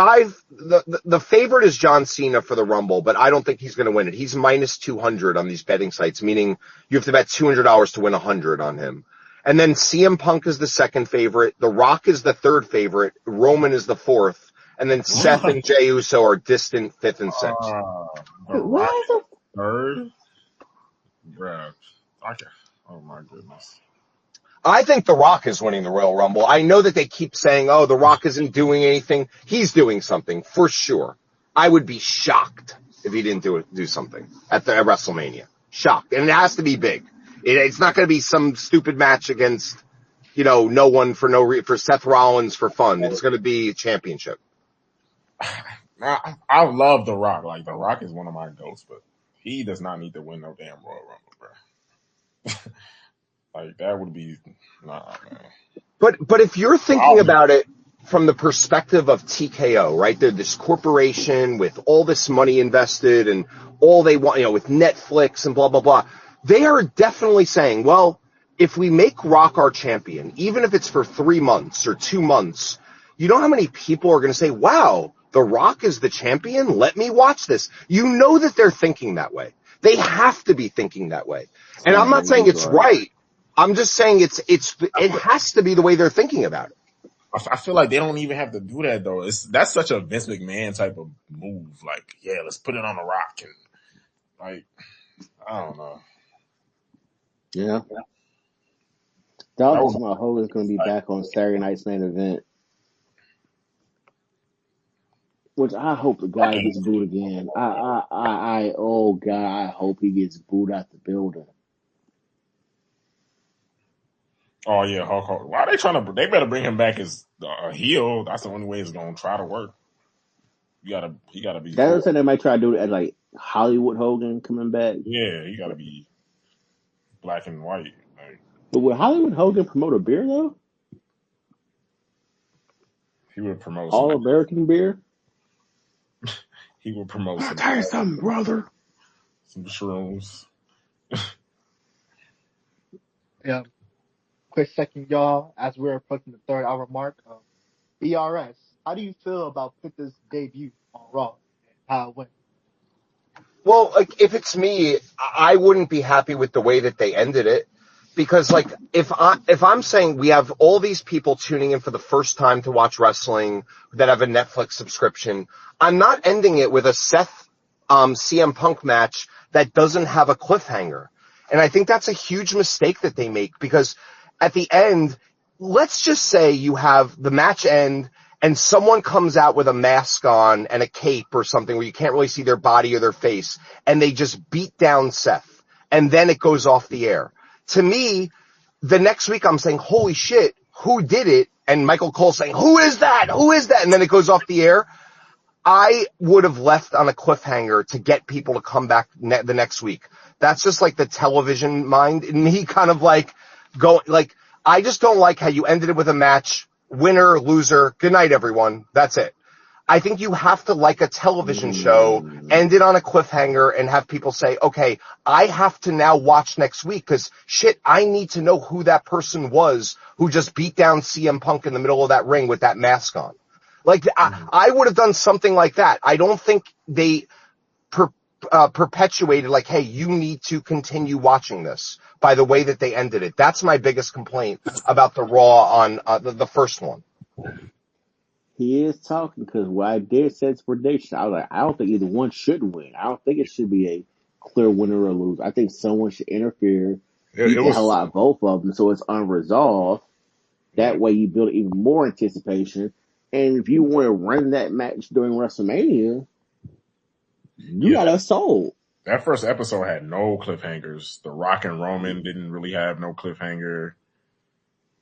favorite is John Cena for the Rumble, but I don't think he's going to win it. He's minus 200 on these betting sites, meaning you have to bet $200 to win 100 on him. And then CM Punk is the second favorite. The Rock is the third favorite. Roman is the fourth. And then Seth and Jey Uso are distant fifth and sixth. the Rock Why is it? third, bruh. Okay. Oh my goodness. I think The Rock is winning the Royal Rumble. I know that they keep saying, oh, The Rock isn't doing anything. He's doing something, for sure. I would be shocked if he didn't do something at WrestleMania. Shocked. And it has to be big. It's not going to be some stupid match against, no one for Seth Rollins for fun. It's going to be a championship. I love The Rock. Like, The Rock is one of my goats, but he does not need to win no damn Royal Rumble, bro. Like, that would be man. But if you're thinking about it from the perspective of TKO, right? They're this corporation with all this money invested and all they want, with Netflix and blah, blah, blah. They are definitely saying, well, if we make Rock our champion, even if it's for 3 months or 2 months, you know how many people are going to say, wow, The Rock is the champion? Let me watch this. You know that they're thinking that way. They have to be thinking that way. And I'm not saying it's right. I'm just saying it has to be the way they're thinking about it. I feel like they don't even have to do that though. That's such a Vince McMahon type of move. Like, yeah, let's put it on The Rock and like, I don't know. Yeah. Doubtful my Hogan's going to be back on Saturday night's main event. Which I hope the guy gets booed again. Oh God, I hope he gets booed out the building. Oh yeah, Hulk Hogan. Why are they trying to? They better bring him back as a heel. That's the only way it's gonna try to work. He gotta be That's full. what they might try to do it as like Hollywood Hogan coming back. Yeah, he gotta be black and white. Like, But would Hollywood Hogan promote a beer though? he would promote some. All American beer? He would promote I'll tell you something, brother. some shrooms. Yeah. Quick second, y'all, as we're approaching the 3rd hour mark. BRS, how do you feel about Penta's debut on Raw and how it went? Well, like if it's me, I wouldn't be happy with the way that they ended it, because like if I'm saying we have all these people tuning in for the first time to watch wrestling that have a Netflix subscription, I'm not ending it with a Seth CM Punk match that doesn't have a cliffhanger. And I think that's a huge mistake that they make, because at the end, let's just say you have the match end and someone comes out with a mask on and a cape or something where you can't really see their body or their face, and they just beat down Seth, and then it goes off the air. To me, the next week I'm saying, holy shit, who did it? And Michael Cole saying, who is that? Who is that? And then it goes off the air. I would have left on a cliffhanger to get people to come back the next week. That's just like the television mind in me, kind of like I just don't like how you ended it with a match, winner, loser, good night everyone, that's it. I think you have to, like a television show, end it on a cliffhanger and have people say, okay, I have to now watch next week because shit, I need to know who that person was who just beat down CM Punk in the middle of that ring with that mask on. Like, I would have done something like that. I don't think they perpetuated, like, hey, you need to continue watching this by the way that they ended it. That's my biggest complaint about the Raw on the first one. He is talking because what I did set his prediction. I was like, I don't think either one should win. I don't think it should be a clear winner or lose. I think someone should interfere, beat the hell out of both of them so it's unresolved. That way you build even more anticipation. And if you want to run that match during WrestleMania, you got us sold. That first episode had no cliffhangers. The Rock and Roman didn't really have no cliffhanger.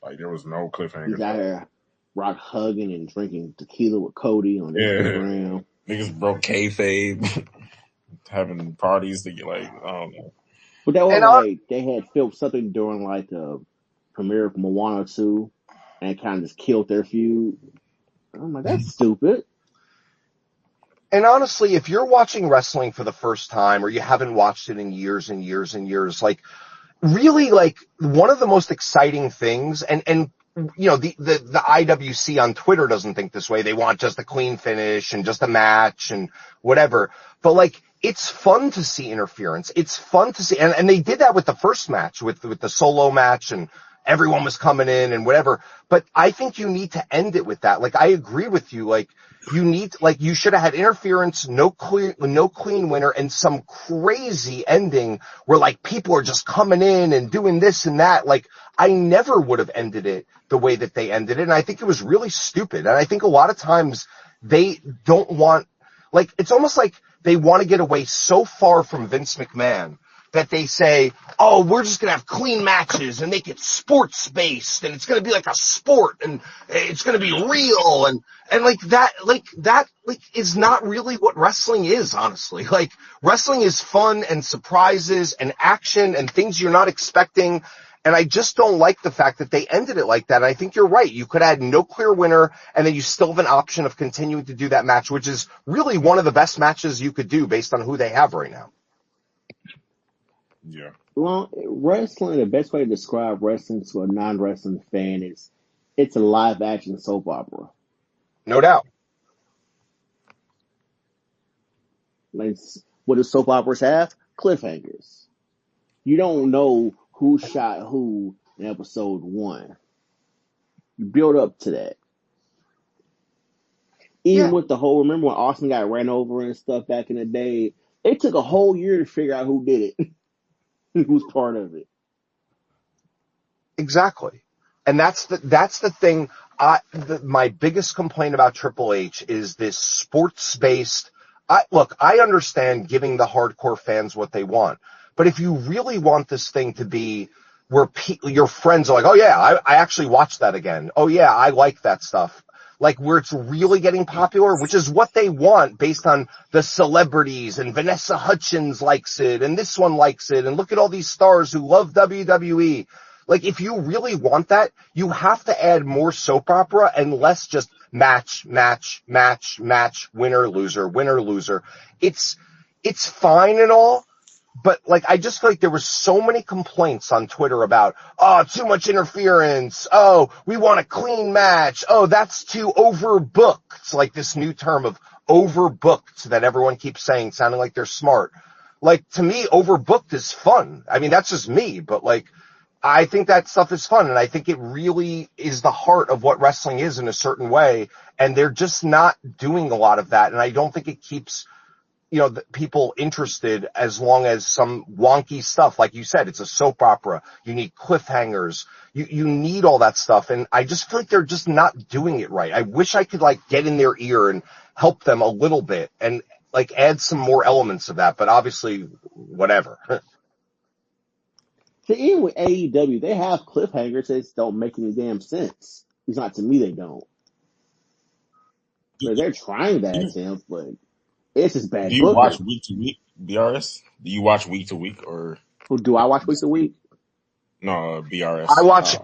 Like, there was no cliffhanger. He's out here Rock hugging and drinking tequila with Cody on Instagram. Niggas broke kayfabe, having parties to get like, I don't know. But that was like they had filmed something during like the premiere of Moana 2 and it kind of just killed their feud. I'm like, that's stupid. And honestly, if you're watching wrestling for the first time or you haven't watched it in years and years and years, like really like one of the most exciting things, and you know, the IWC on Twitter doesn't think this way. They want just a clean finish and just a match and whatever. But like, it's fun to see interference. It's fun to see, and they did that with the first match, with the solo match, and everyone was coming in and whatever. But I think you need to end it with that. Like, I agree with you. Like, you should have had interference, no clean winner, and some crazy ending where like people are just coming in and doing this and that. Like, I never would have ended it the way that they ended it. And I think it was really stupid. And I think a lot of times they don't want, like, it's almost like they want to get away so far from Vince McMahon that they say, oh, we're just going to have clean matches and make it sports based and it's going to be like a sport and it's going to be real and that is not really what wrestling is, honestly. Like, wrestling is fun and surprises and action and things you're not expecting. And I just don't like the fact that they ended it like that. And I think you're right. You could have had no clear winner and then you still have an option of continuing to do that match, which is really one of the best matches you could do based on who they have right now. Yeah. Well, wrestling, the best way to describe wrestling to a non-wrestling fan is it's a live action soap opera. No doubt. Like, what do soap operas have? Cliffhangers. You don't know who shot who in episode 1. You build up to that. Even with the whole, remember when Austin got ran over and stuff back in the day? It took a whole year to figure out who did it. Who's part of it. Exactly. And that's the thing. my biggest complaint about Triple H is this sports-based. Look, I understand giving the hardcore fans what they want, but if you really want this thing to be where your friends are like, oh yeah, I actually watched that again. Oh yeah, I like that stuff. Like where it's really getting popular, which is what they want based on the celebrities, and Vanessa Hudgens likes it and this one likes it, and look at all these stars who love WWE. Like if you really want that, you have to add more soap opera and less just match, winner, loser. It's fine and all, but like I just feel like there were so many complaints on Twitter about, oh, too much interference. Oh, we want a clean match. Oh, that's too overbooked. It's like this new term of overbooked that everyone keeps saying, sounding like they're smart. Like to me, overbooked is fun. I mean, that's just me, but like I think that stuff is fun, and I think it really is the heart of what wrestling is in a certain way, and they're just not doing a lot of that, and I don't think it keeps the people interested as long as some wonky stuff. Like you said, it's a soap opera. You need cliffhangers. You need all that stuff. And I just feel like they're just not doing it right. I wish I could like get in their ear and help them a little bit and like add some more elements of that. But obviously, whatever. So even with AEW, they have cliffhangers that just don't make any damn sense. It's not to me, they don't. So they're trying that attempt, but it's just bad Do you booking. watch week to week, BRS? Do you watch week to week or? Do I watch week to week? No, BRS.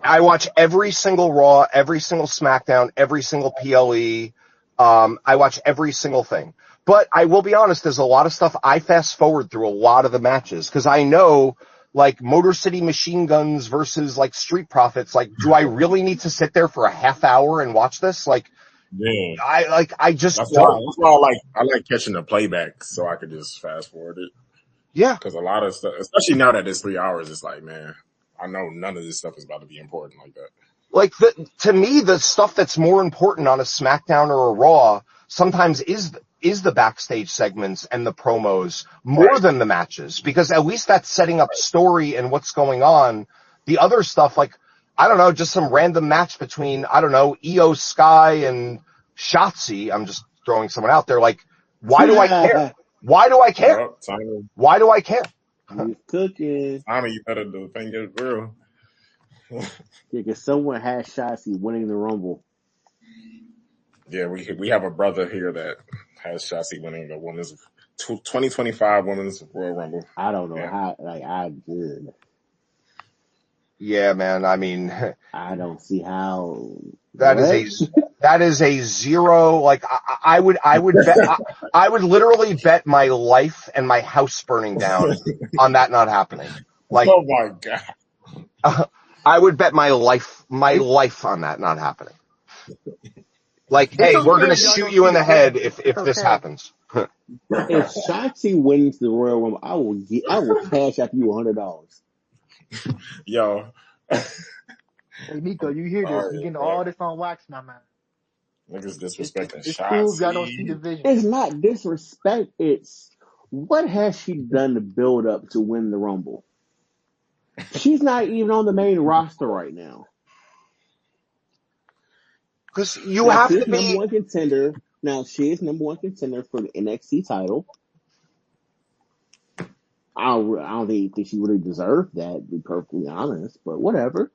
I watch every single Raw, every single SmackDown, every single PLE. I watch every single thing. But I will be honest, there's a lot of stuff I fast forward through a lot of the matches because I know like Motor City Machine Guns versus like Street Profits. Like, do I really need to sit there for a half hour and watch this? Like, Yeah. I just That's don't. why I like catching the playback so I could just fast forward it. Yeah. Because a lot of stuff, especially now that it's 3 hours, it's like, man, I know none of this stuff is about to be important like that. Like to me, the stuff that's more important on a SmackDown or a Raw sometimes is the backstage segments and the promos more than the matches, because at least that's setting up story and what's going on. The other stuff, like, I don't know, just some random match between, I don't know, Io Sky and Shotzi. I'm just throwing someone out there. Like, why do I care? Why do I care? Well, Tommy, why do I care? He's cooking. Tommy, you better do the thing get real. Yeah, because someone has Shotzi winning the Rumble. Yeah, we have a brother here that has Shotzi winning the women's 2025 Women's Royal Rumble. I don't know how. Like I did. Yeah, man. I mean, I don't see how. That is a zero. Like I would bet I would literally bet my life and my house burning down on that not happening. Like, oh my god. I would bet my life on that not happening. Like, hey, we're going to shoot you in the head if this happens. If Shotzi wins the Royal Rumble, I will cash out you $100. Yo. Hey, Nico, you hear this? You're getting all this on wax, my man. Niggas disrespecting Shotzi. It's cool if y'all don't see the vision. It's not disrespect. It's what has she done to build up to win the Rumble? She's not even on the main roster right now. Because you have to be number one contender. Now she is number one contender for the NXT title. I don't think she really deserved that, to be perfectly honest, but whatever.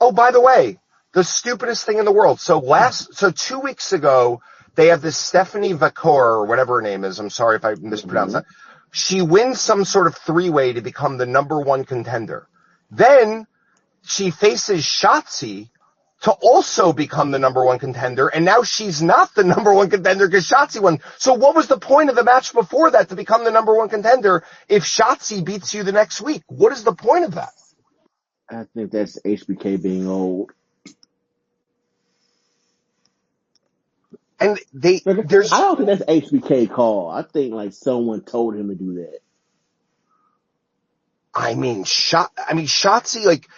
Oh, by the way, the stupidest thing in the world. So 2 weeks ago, they have this Stephanie Vacor, or whatever her name is. I'm sorry if I mispronounced that. She wins some sort of three-way to become the number one contender. Then she faces Shotzi to also become the number one contender, and now she's not the number one contender because Shotzi won. So what was the point of the match before that to become the number one contender if Shotzi beats you the next week? What is the point of that? I think that's HBK being old. And I don't think that's HBK call. I think like someone told him to do that. I mean, Shotzi, like,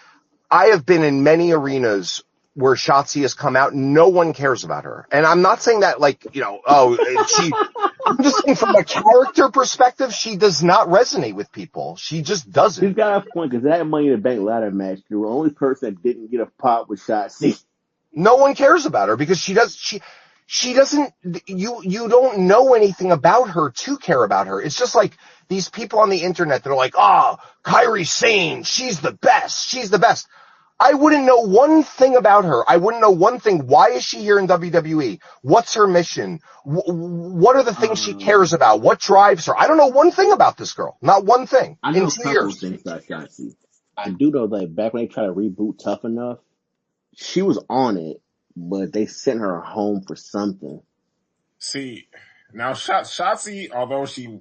I have been in many arenas where Shotzi has come out, no one cares about her. And I'm not saying that, like, I'm just saying from a character perspective, she does not resonate with people. She just doesn't. She's got a point, because that Money in the Bank ladder match, the only person that didn't get a pop was Shotzi. No one cares about her because she doesn't, you don't know anything about her to care about her. It's just like these people on the internet that are like, Kairi Sane, she's the best. I wouldn't know one thing about her. I wouldn't know one thing. Why is she here in WWE? What's her mission? What are the things she cares about? What drives her? I don't know one thing about this girl. Not one thing. I In know a 2 couple of years. things about Shotzi. I do know that back when they tried to reboot Tough Enough, she was on it, but they sent her home for something. See, now Shotzi, although she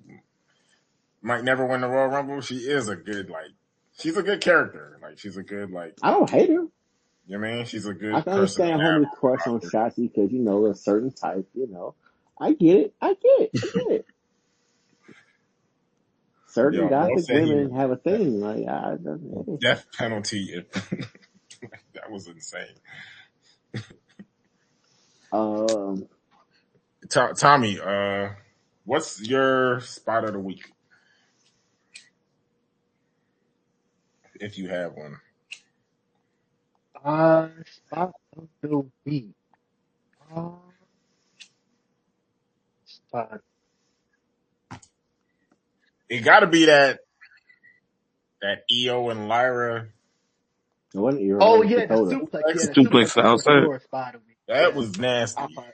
might never win the Royal Rumble, she is a good, she's a good character. Like, she's a good, I don't hate her. you know what I mean? She's a I good can person to understand have homie crush on Shotzi because, a certain type, I get it. Certain Yo, Mo gothic said he women have a thing. death penalty. That was insane. Tommy, what's your spot of the week? If you have one. Spot of the week. Spot. It gotta be that EO and Lyra. Oh yeah, the Dakota. suplex. Yeah, the Suplex suplex was for outside. sure spot of the week. That Yeah, was I nasty. thought.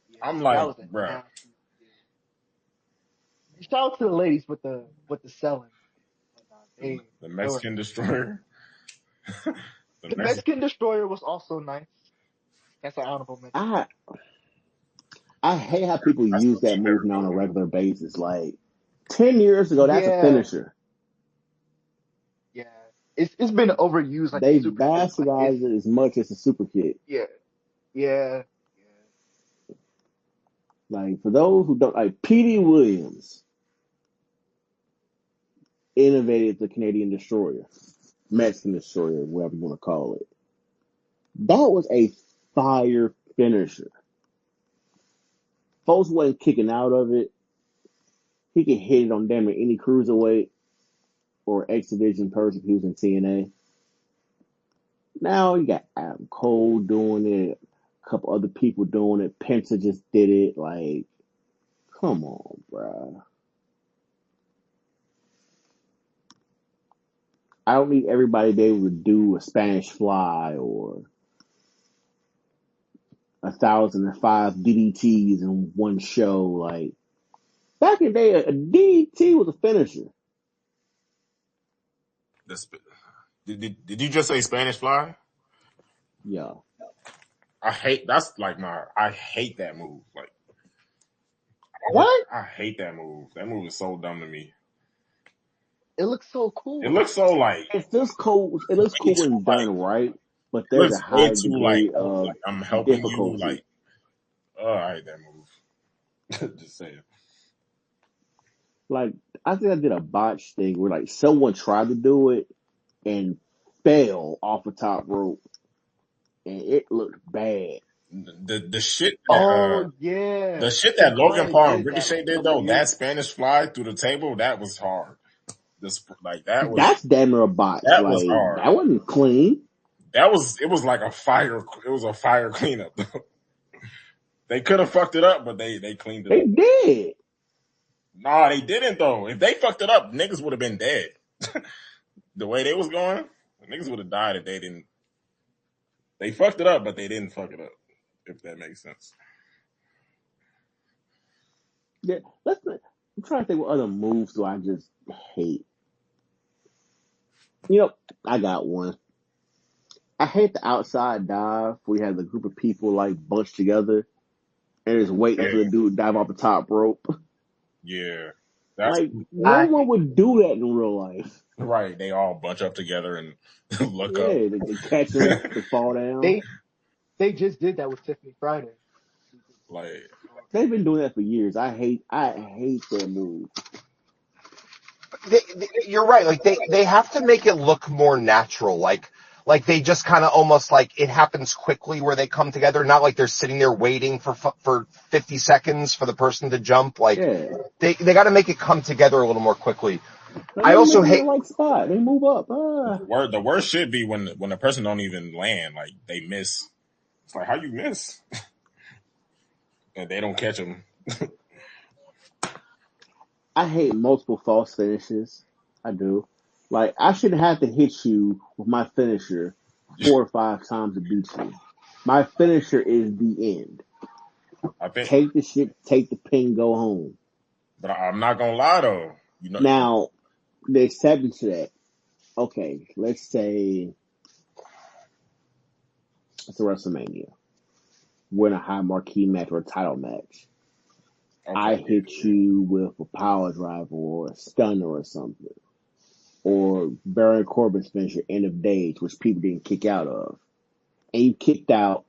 Yeah, I'm that like, was a bruh. nasty. Yeah. Shout out to the ladies with the selling. The Mexican Destroyer. The Mexican Destroyer was also nice. That's an honorable mention. I hate how people use that move now on a regular basis. Like 10 years ago, that's a finisher. Yeah, it's been overused. Like They the super kick. bastardize it as much as a super kick. Yeah. Like for those who don't, like P.D. Williams innovated the Canadian Destroyer, Mexican Destroyer, whatever you want to call it. That was a fire finisher. Folks wasn't kicking out of it. He could hit it on damn near any cruiserweight or X Division person who's in TNA. Now you got Adam Cole doing it, a couple other people doing it. Penta just did it. Like, come on, bruh. I don't need everybody to be able to do a Spanish Fly or 1,005 DDTs in one show. Like, back in the day, a DDT was a finisher. Did you just say Spanish Fly? Yeah. I hate that move. Like, What? I hate that move. That move is so dumb to me. It looks so cool. It looks so it looks cool. It looks cool when done right, but there's a high degree of I'm helping difficulty. you. I hate that move. Just saying. Like, I think I did a botch thing where like someone tried to do it and fell off the top rope, and it looked bad. The shit. That, the shit that Logan Paul and Ricochet did though, that Spanish Fly through the table, that was hard. That's damn near a botch. That like, was hard. That wasn't clean. It was like a fire. It was a fire cleanup. They could have fucked it up, but they cleaned it up. They did. Nah, they didn't though. If they fucked it up, niggas would have been dead. The way they was going, niggas would have died if they didn't. They fucked it up, but they didn't fuck it up. If that makes sense. Yeah, I'm trying to think what other moves do I just hate. I got one. I hate the outside dive where you have the group of people like bunched together and just waiting for the dude to dive off the top rope. Yeah. No one would do that in real life. Right. They all bunch up together and look up. Yeah, they catch them to fall down. They just did that with Tiffany Friday. They've been doing that for years. I hate that move. You're right. Like they have to make it look more natural. Like they just kind of almost like it happens quickly where they come together. Not like they're sitting there waiting for 50 seconds for the person to jump. Like they got to make it come together a little more quickly. I also hate spot. They move up. The worst should be when the person don't even land. Like they miss. It's like, how you miss? And they don't catch him. I hate multiple false finishes. I do. Like, I shouldn't have to hit you with my finisher 4 or 5 times to beat you. My finisher is the end. I think, Take the shit, take the pin, go home. but I'm not gonna lie though. You know, Now, the exception to that, okay, let's say it's a WrestleMania. We're in a high marquee match or a title match. I okay, hit you with a power driver or a stunner or something. Or Baron Corbin's finisher, End of Days, which people didn't kick out of. And you kicked out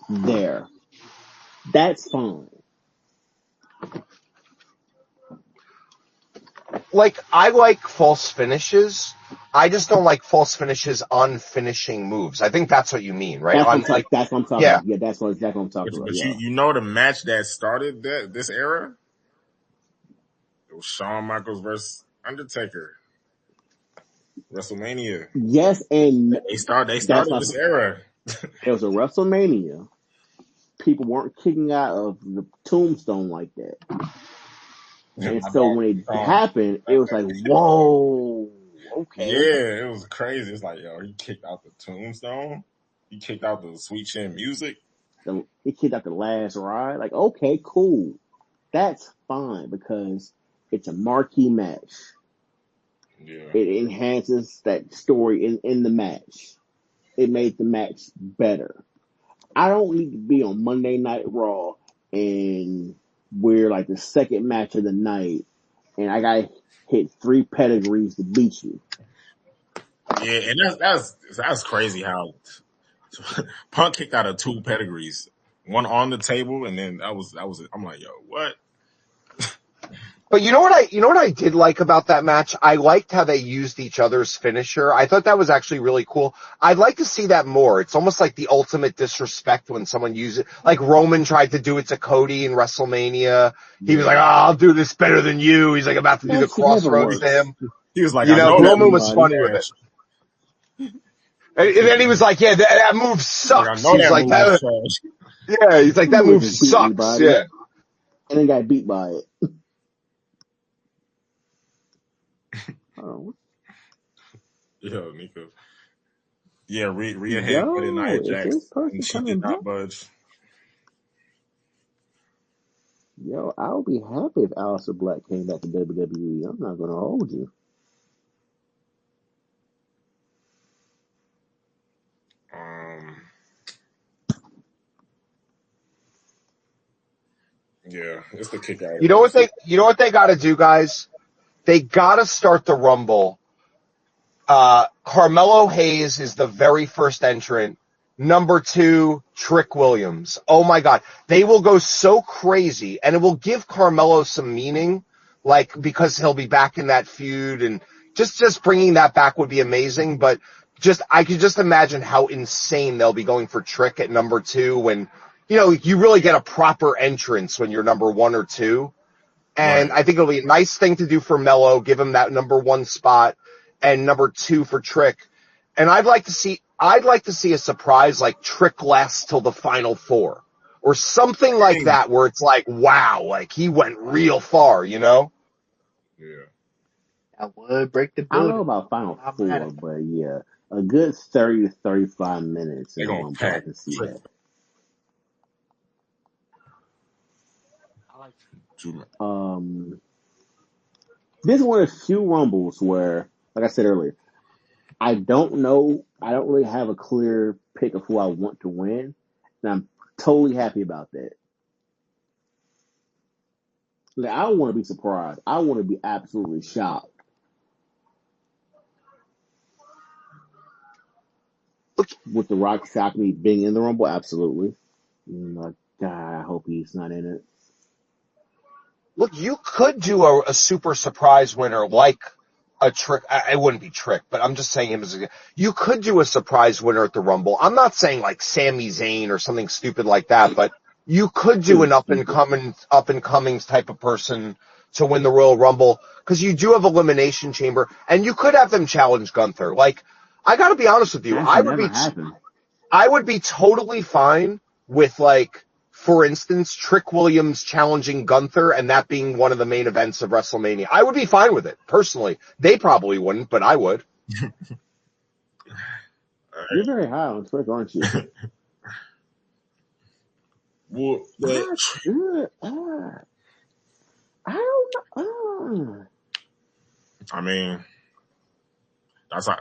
there. That's fine. Like, I like false finishes. I just don't like false finishes on finishing moves. I think that's what you mean, right? That's what On I'm, like, that's what I'm talking yeah. about. Yeah, that's exactly what I'm talking about. but Yeah. you know the match that started this era. It was Shawn Michaels versus Undertaker. WrestleMania. Yes, and They that's started my. this era. It was a WrestleMania. People weren't kicking out of the tombstone like that. And My so dog, when it happened, it was like, whoa, okay. yeah, it was crazy. It's like, yo, he kicked out the tombstone. He kicked out the sweet chin music. He kicked out the last ride. Like, okay, cool. That's fine because it's a marquee match. Yeah. It enhances that story in the match. It made the match better. I don't need to be on Monday Night Raw and we're like the second match of the night and I got hit 3 pedigrees to beat you. Yeah, and that's crazy how Punk kicked out of 2 pedigrees. One on the table, and then that was it. I'm like, yo, what? But you know what I did like about that match? I liked how they used each other's finisher. I thought that was actually really cool. I'd like to see that more. It's almost like the ultimate disrespect when someone uses it. Like Roman tried to do it to Cody in WrestleMania. He was like, "Oh, I'll do this better than you." He's like about to do the That shit never crossroads to works. him. He was like, You I know, know Beat that Roman move was anybody. funny with it. And then he was like, "Yeah, that move He's like, I sucks." know He's that like, move is "That, trash. yeah." He's like, "That You move just beat sucks." anybody Yeah. and then got beat by it. Oh. Yo, Nico. Yeah, Rhea had put in Yo, Nia is Jax, this person and she coming did back? not budge. Yo, I'll be happy if Aleister Black came back to WWE. I'm not gonna hold you. Um, yeah, it's the kick out You know what anniversary. they got to do, guys? They got to start the Rumble. Carmelo Hayes is the very first entrant. Number 2, Trick Williams. Oh my God. They will go so crazy and it will give Carmelo some meaning, like, because he'll be back in that feud and just bringing that back would be amazing. But I could just imagine how insane they'll be going for Trick at number 2 when, you really get a proper entrance when you're number 1 or 2. And Right. I think it'll be a nice thing to do for Melo, give him that number 1 spot, and number 2 for Trick. And I'd like to see a surprise like Trick lasts till the final 4. Or something like that where it's like, wow, like he went real far, Yeah. That would break the I don't know building. about Final I'm mad Four, at that. but yeah, a good 30 to 35 minutes in They're the gonna Rumble. I pack can see Trick that. I like This is one of the few Rumbles where, like I said earlier, I don't know. I don't really have a clear pick of who I want to win, and I'm totally happy about that. Like, I don't want to be surprised. I want to be absolutely shocked. With The Rock shock me being in the Rumble, absolutely. Like, God, I hope he's not in it. Look, you could do a super surprise winner like a Trick. It wouldn't be Trick, but I'm just saying you could do a surprise winner at the Rumble. I'm not saying like Sami Zayn or something stupid like that, but you could do an up and coming type of person to win the Royal Rumble because you do have Elimination Chamber and you could have them challenge Gunther. Like, I got to be honest with you, That should never happen. I would be totally fine with, like, for instance, Trick Williams challenging Gunther and that being one of the main events of WrestleMania. I would be fine with it, personally. They probably wouldn't, but I would. You're very high on Trick, aren't you? Well, but I don't know. I mean, that's how,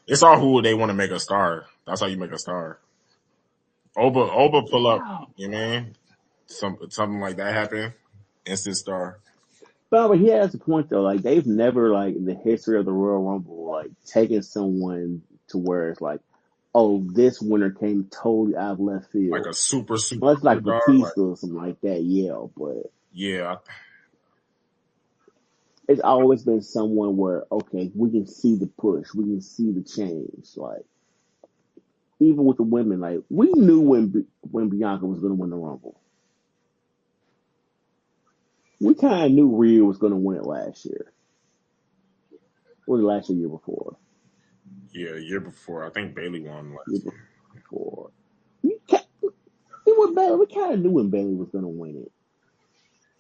it's all who they want to make a star. That's how you make a star. Oba pull up, you know what I mean? Something like that happen, instant star. But he has a point though. Like they've never, like in the history of the Royal Rumble, like taken someone to where it's like, oh, this winner came totally out of left field. Like a super Unless like star, Batista or something like that, yeah. But yeah, it's always been someone where, okay, we can see the push, we can see the change. Like even with the women, like we knew when Bianca was going to win the Rumble. We kind of knew Rhea was going to win it last year. Or the last year before. yeah, year before. I think Bailey won last Year before. We kind of knew when Bailey was going to win it.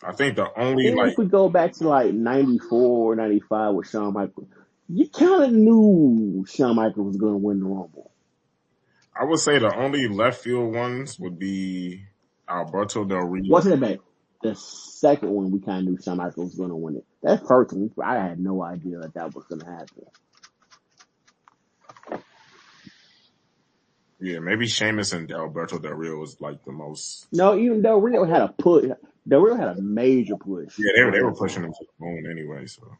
I think the only And if we go back to like 94 or 95 with Shawn Michaels, you kind of knew Shawn Michaels was going to win the Rumble. I would say the only left field ones would be Alberto Del Rio. Wasn't it bad? The second one, we kind of knew Shawn Michaels was going to win it. That first one, I had no idea that was going to happen. Yeah, maybe Sheamus and Alberto Del Rio was like the most. No, even Del Rio had a push. Del Rio had a major push. Yeah, they were pushing him to the moon anyway. So,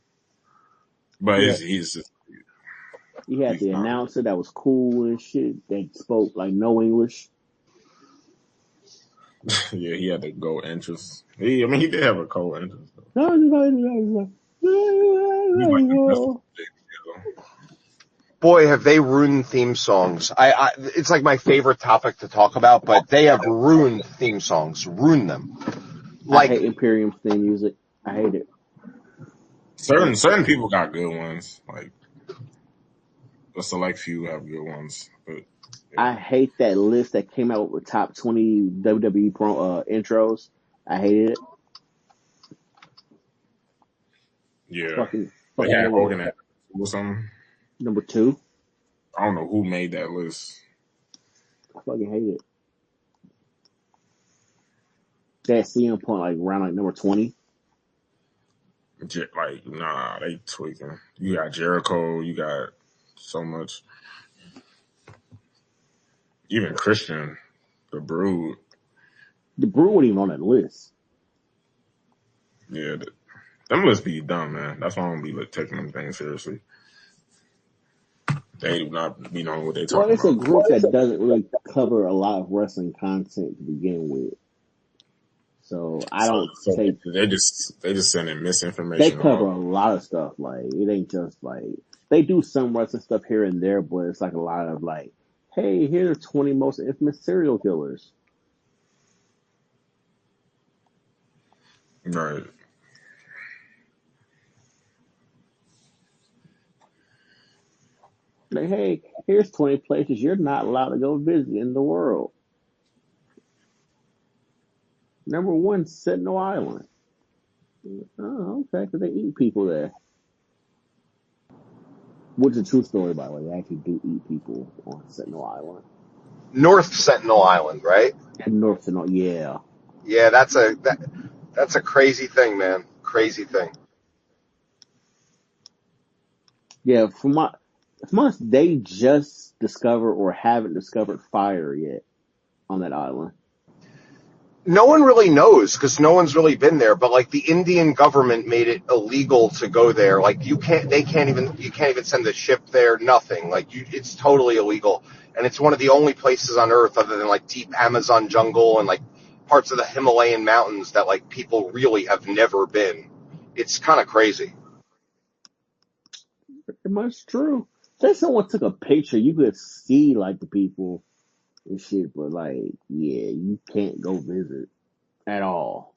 but yeah. he's just. He had the announcer that was cool and shit that spoke like no English. Yeah, he had the gold entrance. He did have a cold entrance. Boy, have they ruined theme songs. It's like my favorite topic to talk about, but they have ruined theme songs. Ruined them. Like, I hate Imperium's theme music. I hate it. Certain people got good ones. Like a select few have good ones. But yeah. I hate that list that came out with top 20 WWE intros. I hated it. Yeah. Fucking they had Hogan at or something. Number 2. I don't know who made that list. I fucking hate it. That CM Punk like around like number 20. Like, nah, they tweaking. You got Jericho, you got so much. Even Christian, the Brood. The Brood wasn't even on that list. Yeah, them lists be dumb, man. That's why I don't be taking them things seriously. They do not be knowing what they talking about. Well, it's a group that doesn't really cover a lot of wrestling content to begin with. So I don't take. They just sending misinformation. They cover a lot of stuff. Like it ain't just like they do some wrestling stuff here and there, but it's like a lot of like, hey, here are 20 most infamous serial killers. Right. Like, hey, here's 20 places you're not allowed to go visit in the world. Number 1, Sentinel Island. Oh, okay, because they eat people there. Which is a true story, by the way. They actually do eat people on Sentinel Island. North Sentinel Island, right? North Sentinel, yeah. Yeah, that's a crazy thing, man. Crazy thing. Yeah, from us, they just discovered or haven't discovered fire yet on that island. No one really knows because no one's really been there, but like the Indian government made it illegal to go there. Like you can't even send a ship there, nothing. Like it's totally illegal. And it's one of the only places on earth other than like deep Amazon jungle and like parts of the Himalayan mountains that like people really have never been. It's kind of crazy. Pretty much true. Say someone took a picture, you could see like the people and shit, but like, yeah, you can't go visit at all.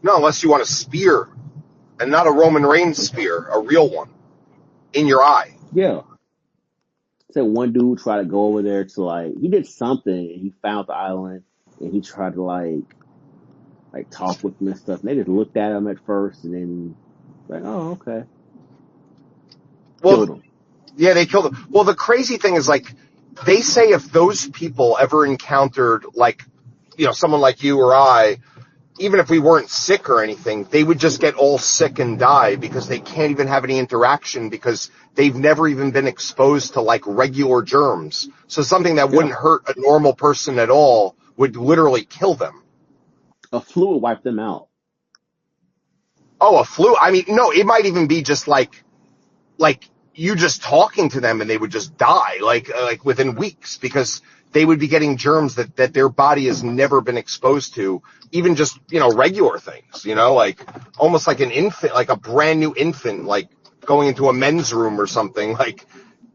No, unless you want a spear, and not a Roman Reigns spear, a real one, in your eye. Yeah. said one dude tried to go over there to like he did something and he found the island and he tried to like talk with them and stuff. And they just looked at him at first and then like, oh, okay. Killed Well, him. yeah, they killed him. Well, the crazy thing is, like, they say if those people ever encountered, like, someone like you or I, even if we weren't sick or anything, they would just get all sick and die because they can't even have any interaction because they've never even been exposed to, like, regular germs. So something that wouldn't hurt a normal person at all would literally kill them. A flu would wipe them out. Oh, a flu? I mean, no, it might even be just like you just talking to them and they would just die like within weeks because they would be getting germs that their body has never been exposed to, even just, regular things, like almost like an infant, like a brand new infant, like going into a men's room or something, like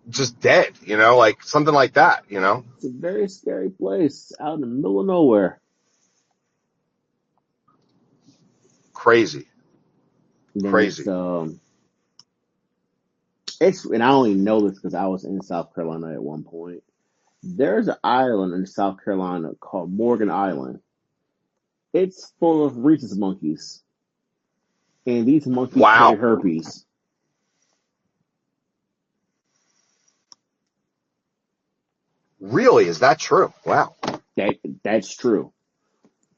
just dead, like something like that, It's a very scary place out in the middle of nowhere. Crazy. And then Crazy. it's and I only know this because I was in South Carolina at one point. There's an island in South Carolina called Morgan Island. It's full of rhesus monkeys. And these monkeys carry Wow. herpes. Really? Is that true? Wow. That's true.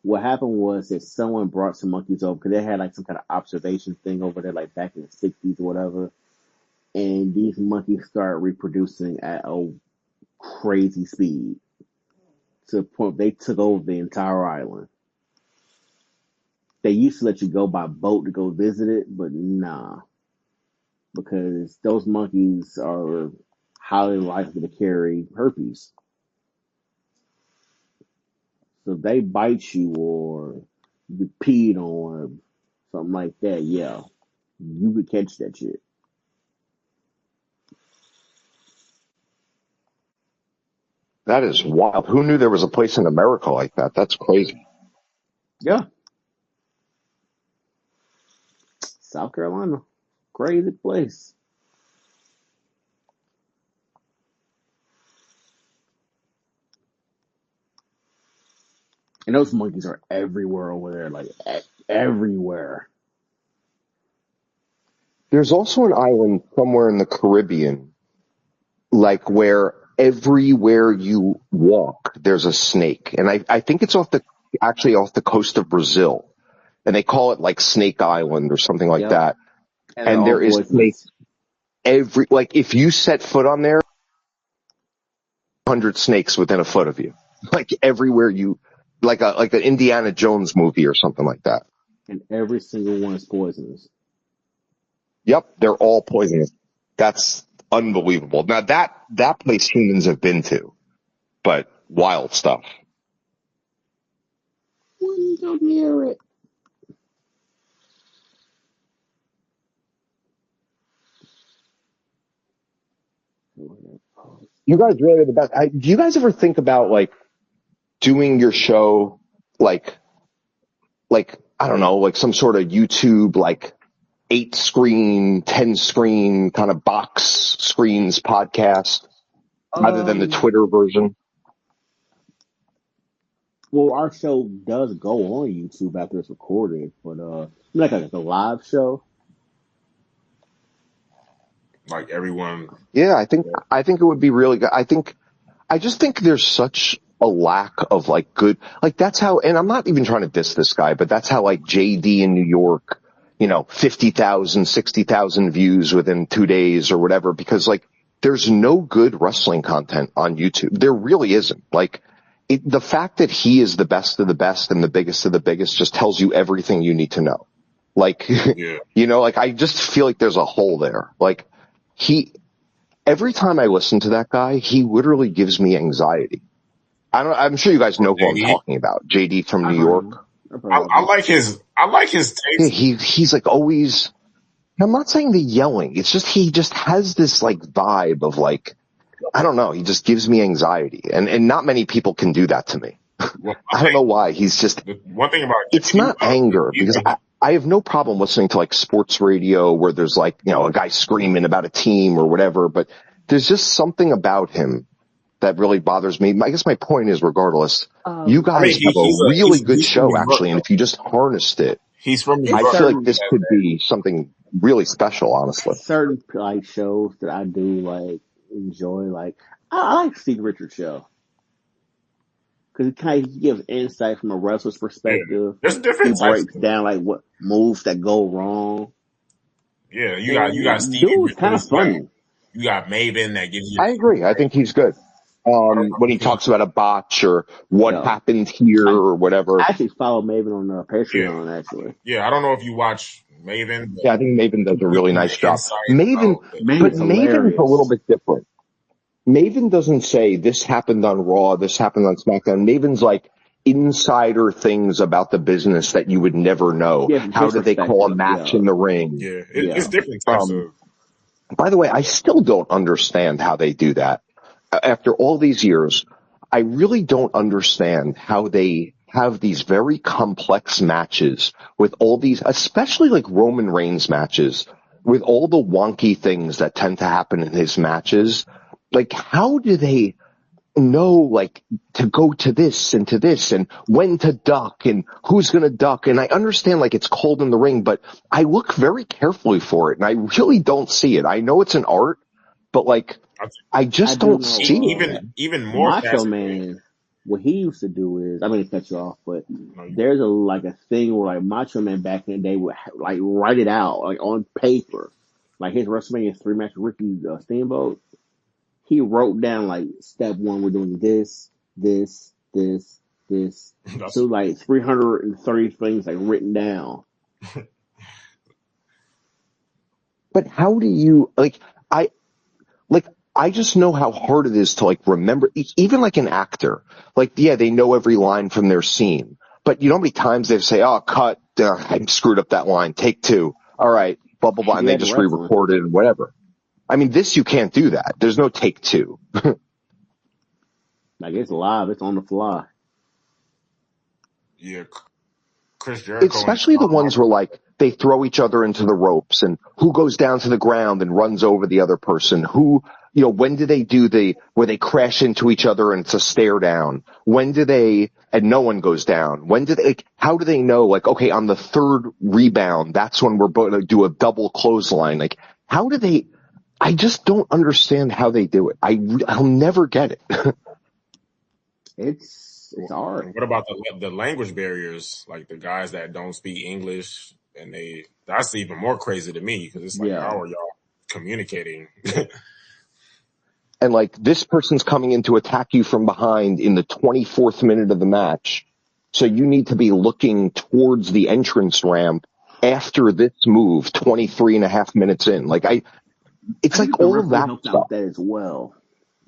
What happened was that someone brought some monkeys over because they had like some kind of observation thing over there, like back in the 60s or whatever. And these monkeys started reproducing at a crazy speed to the point they took over the entire island. They used to let you go by boat to go visit it, but nah, because those monkeys are highly likely to carry herpes. So if they bite you or you peed on or something like that, yeah, you could catch that shit. That is wild. Who knew there was a place in America like that? That's crazy. Yeah. South Carolina. Crazy place. And those monkeys are everywhere over there, like everywhere. There's also an island somewhere in the Caribbean, like where everywhere you walk, there's a snake. And I think it's actually off the coast of Brazil. And they call it like Snake Island or something like Yep. that. And there is snakes like if you set foot on there, 100 snakes within a foot of you. Like everywhere like an Indiana Jones movie or something like that. And every single one is poisonous. Yep, they're all poisonous. That's unbelievable. Now that place humans have been to, but wild stuff. Wouldn't go near it. You guys really are the best. Do you guys ever think about like doing your show like I don't know, like some sort of YouTube like 8-screen, 10-screen kind of box screens podcast rather than the Twitter version? Well, our show does go on YouTube after it's recorded, but like a live show. Like everyone. Yeah, I think it would be really good. I just think there's such a lack of like good, like that's how, and I'm not even trying to diss this guy, but that's how like JD in New York, 50,000, 60,000 views within 2 days or whatever, because like there's no good wrestling content on YouTube. There really isn't. Like the fact that he is the best of the best and the biggest of the biggest just tells you everything you need to know. Like, Yeah. like I just feel like there's a hole there. Like every time I listen to that guy, he literally gives me anxiety. I'm sure you guys know who I'm talking about. JD from New York. I like his taste. Yeah, he's like always, I'm not saying the yelling. It's just, he just has this like vibe of like, I don't know. He just gives me anxiety and not many people can do that to me. Well, I don't know why. He's just, one thing about it's not anger because I have no problem listening to like sports radio where there's like, a guy screaming about a team or whatever, but there's just something about him that really bothers me. I guess my point is, regardless, you I mean, guys have a really good he's from show, New York actually, and though. if you just harnessed it, He's from New It's I York. feel like certain this could be something really special, honestly. certain like shows that I do like enjoy. Like I like Steve Richards' show because it kind of gives insight from a wrestler's Yeah, perspective. there's He different types breaks of. down like what moves that go wrong, Yeah, you got and Stevie dude's kind of Richards. funny. You got Maven that gives you. I agree. I think he's good. I don't know When he if he. talks about a botch or what Yeah, happened here I or whatever. actually follow Maven on Yeah, Patreon. Actually, yeah. I don't know if you watch Maven, but Yeah, I think Maven does he a gives really you nice the job. insight Maven, about the but Maven's Maven is a little hilarious. bit different. Maven doesn't say this happened on Raw, this happened on SmackDown. Maven's like insider things about the business that you would never know. Yeah, from How his did they call a perspective. match Yeah, in the ring? yeah. It's yeah. different types Um, of. by the way, I still don't understand how they do that. After all these years, I really don't understand how they have these very complex matches with all these, especially like Roman Reigns matches, with all the wonky things that tend to happen in his matches. Like, how do they know, like, to go to this and when to duck and who's going to duck? And I understand, like, it's cold in the ring, but I look very carefully for it and I really don't see it. I know it's an art, but like, I I I just do don't know. see it. even more Macho fascinating. Man, what he used to do is, I mean, to cut you off, but No, there's a thing where like Macho Man back in the day would like write it out like on paper, like his WrestleMania 3 match with Ricky Steamboat. He wrote down like step one, we're doing this, this, this, this. that's So like 330 things like written down. But how do you, like, I just know how hard it is to like remember, even like an actor, like, yeah, they know every line from their scene, but you know how many times they say, oh, cut, I screwed up that line, take two. All right, blah, blah, blah. And Yeah, they the just wrestling. re-record it and whatever. I mean, this, you can't do that. There's no take two. Like it's live, it's on the fly. yeah. Chris Jericho and Especially the Shawn ones where Michaels. like they throw each other into the ropes and who goes down to the ground and runs over the other person, who, you know, when do they do where they crash into each other and it's a stare down? When do they, and no one goes down? When do they, like, how do they know, like, okay, on the third rebound, that's when we're going to do a double clothesline? Like, how do they, I just don't understand how they do it. I'll never get it. It's art. And what about the language barriers? Like the guys that don't speak English, and that's even more crazy to me because it's like, Yeah. how are y'all communicating? And like this person's coming in to attack you from behind in the 24th minute of the match. So you need to be looking towards the entrance ramp after this move 23 and a half minutes in. Like it's I think like the all of referee that helped out stuff. with that as well.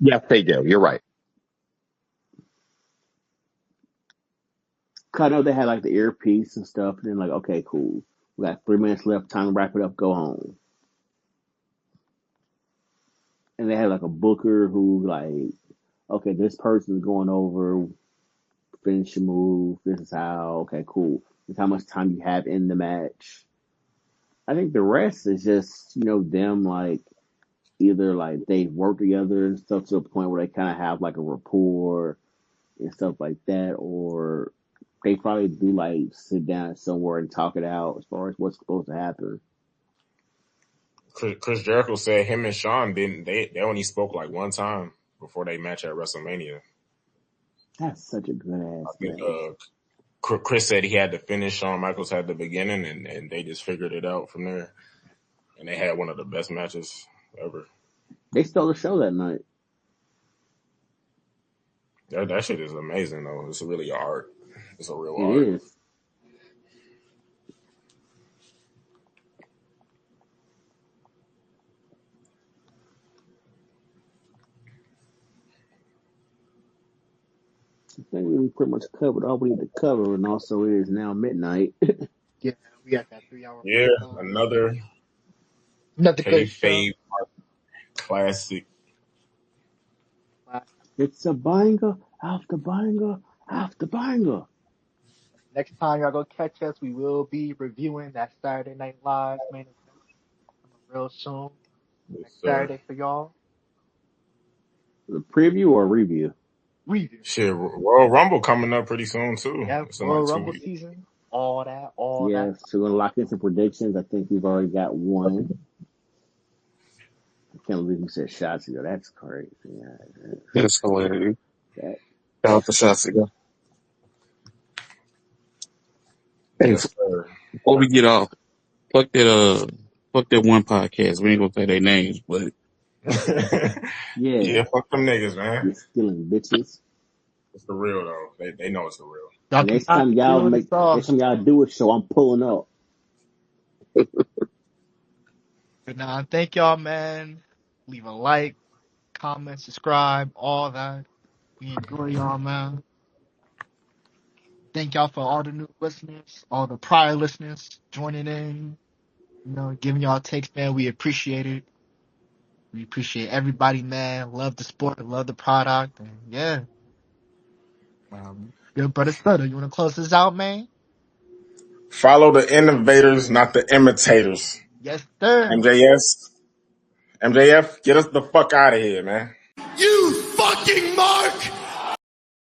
Yes, they do. You're right. 'Cause I know they had like the earpiece and stuff, and then like, okay, cool. We got 3 minutes left, time to wrap it up, go home. And they had like a booker who like, okay, this person's going over, finish your move, this is how, okay, cool. This is how much time you have in the match. I think the rest is just, them like either like they work together and stuff to the point where they kind of have like a rapport and stuff like that, or they probably do like sit down somewhere and talk it out as far as what's supposed to happen. Chris Jericho said him and Shawn didn't. They only spoke like one time before they match at WrestleMania. That's such a good I ass think match. Chris said he had the finish, Shawn Michaels had the beginning, and they just figured it out from there. And they had one of the best matches ever. They stole the show that night. That shit is amazing though. It's really art. It's a real It art. is. I think we pretty much covered all we need to cover, and also it is now midnight. Yeah, we got that 3 hour Yeah, marathon. another Another good show. Kayfabe classic. It's a banger after banger after banger. Next time y'all go catch us, we will be reviewing that Saturday Night Live main event coming real soon. Yes, Next sir. Saturday for y'all. The preview or review? Review. Shit, Royal Rumble coming up pretty soon too. Yeah, It's in Royal like 2 Rumble weeks. season. All that. All that. Yes, so we're gonna lock in some predictions. I think we've already got one. I can't believe you said shots ago. That's crazy. Yeah, That's hilarious. that, Shout out to shots ago. Hey, Yes, sir. before we get off, fuck that one podcast. We ain't gonna say their names, but yeah, Yeah, fuck them niggas, man. you're stealing bitches. It's the real though. They know it's the real. Y'all cannot steal this Next off. time y'all do a show, I'm pulling up. But nah, thank y'all, man. Leave a like, comment, subscribe, all that. We enjoy y'all, man. Thank y'all for all the new listeners, all the prior listeners joining in, giving y'all takes, man. We appreciate it. We appreciate everybody, man. Love the sport, love the product, and yeah. Good brother Stutter, you want to close this out, man? Follow the innovators, not the imitators. Yes, sir. MJF, get us the fuck out of here, man. You fucking mark!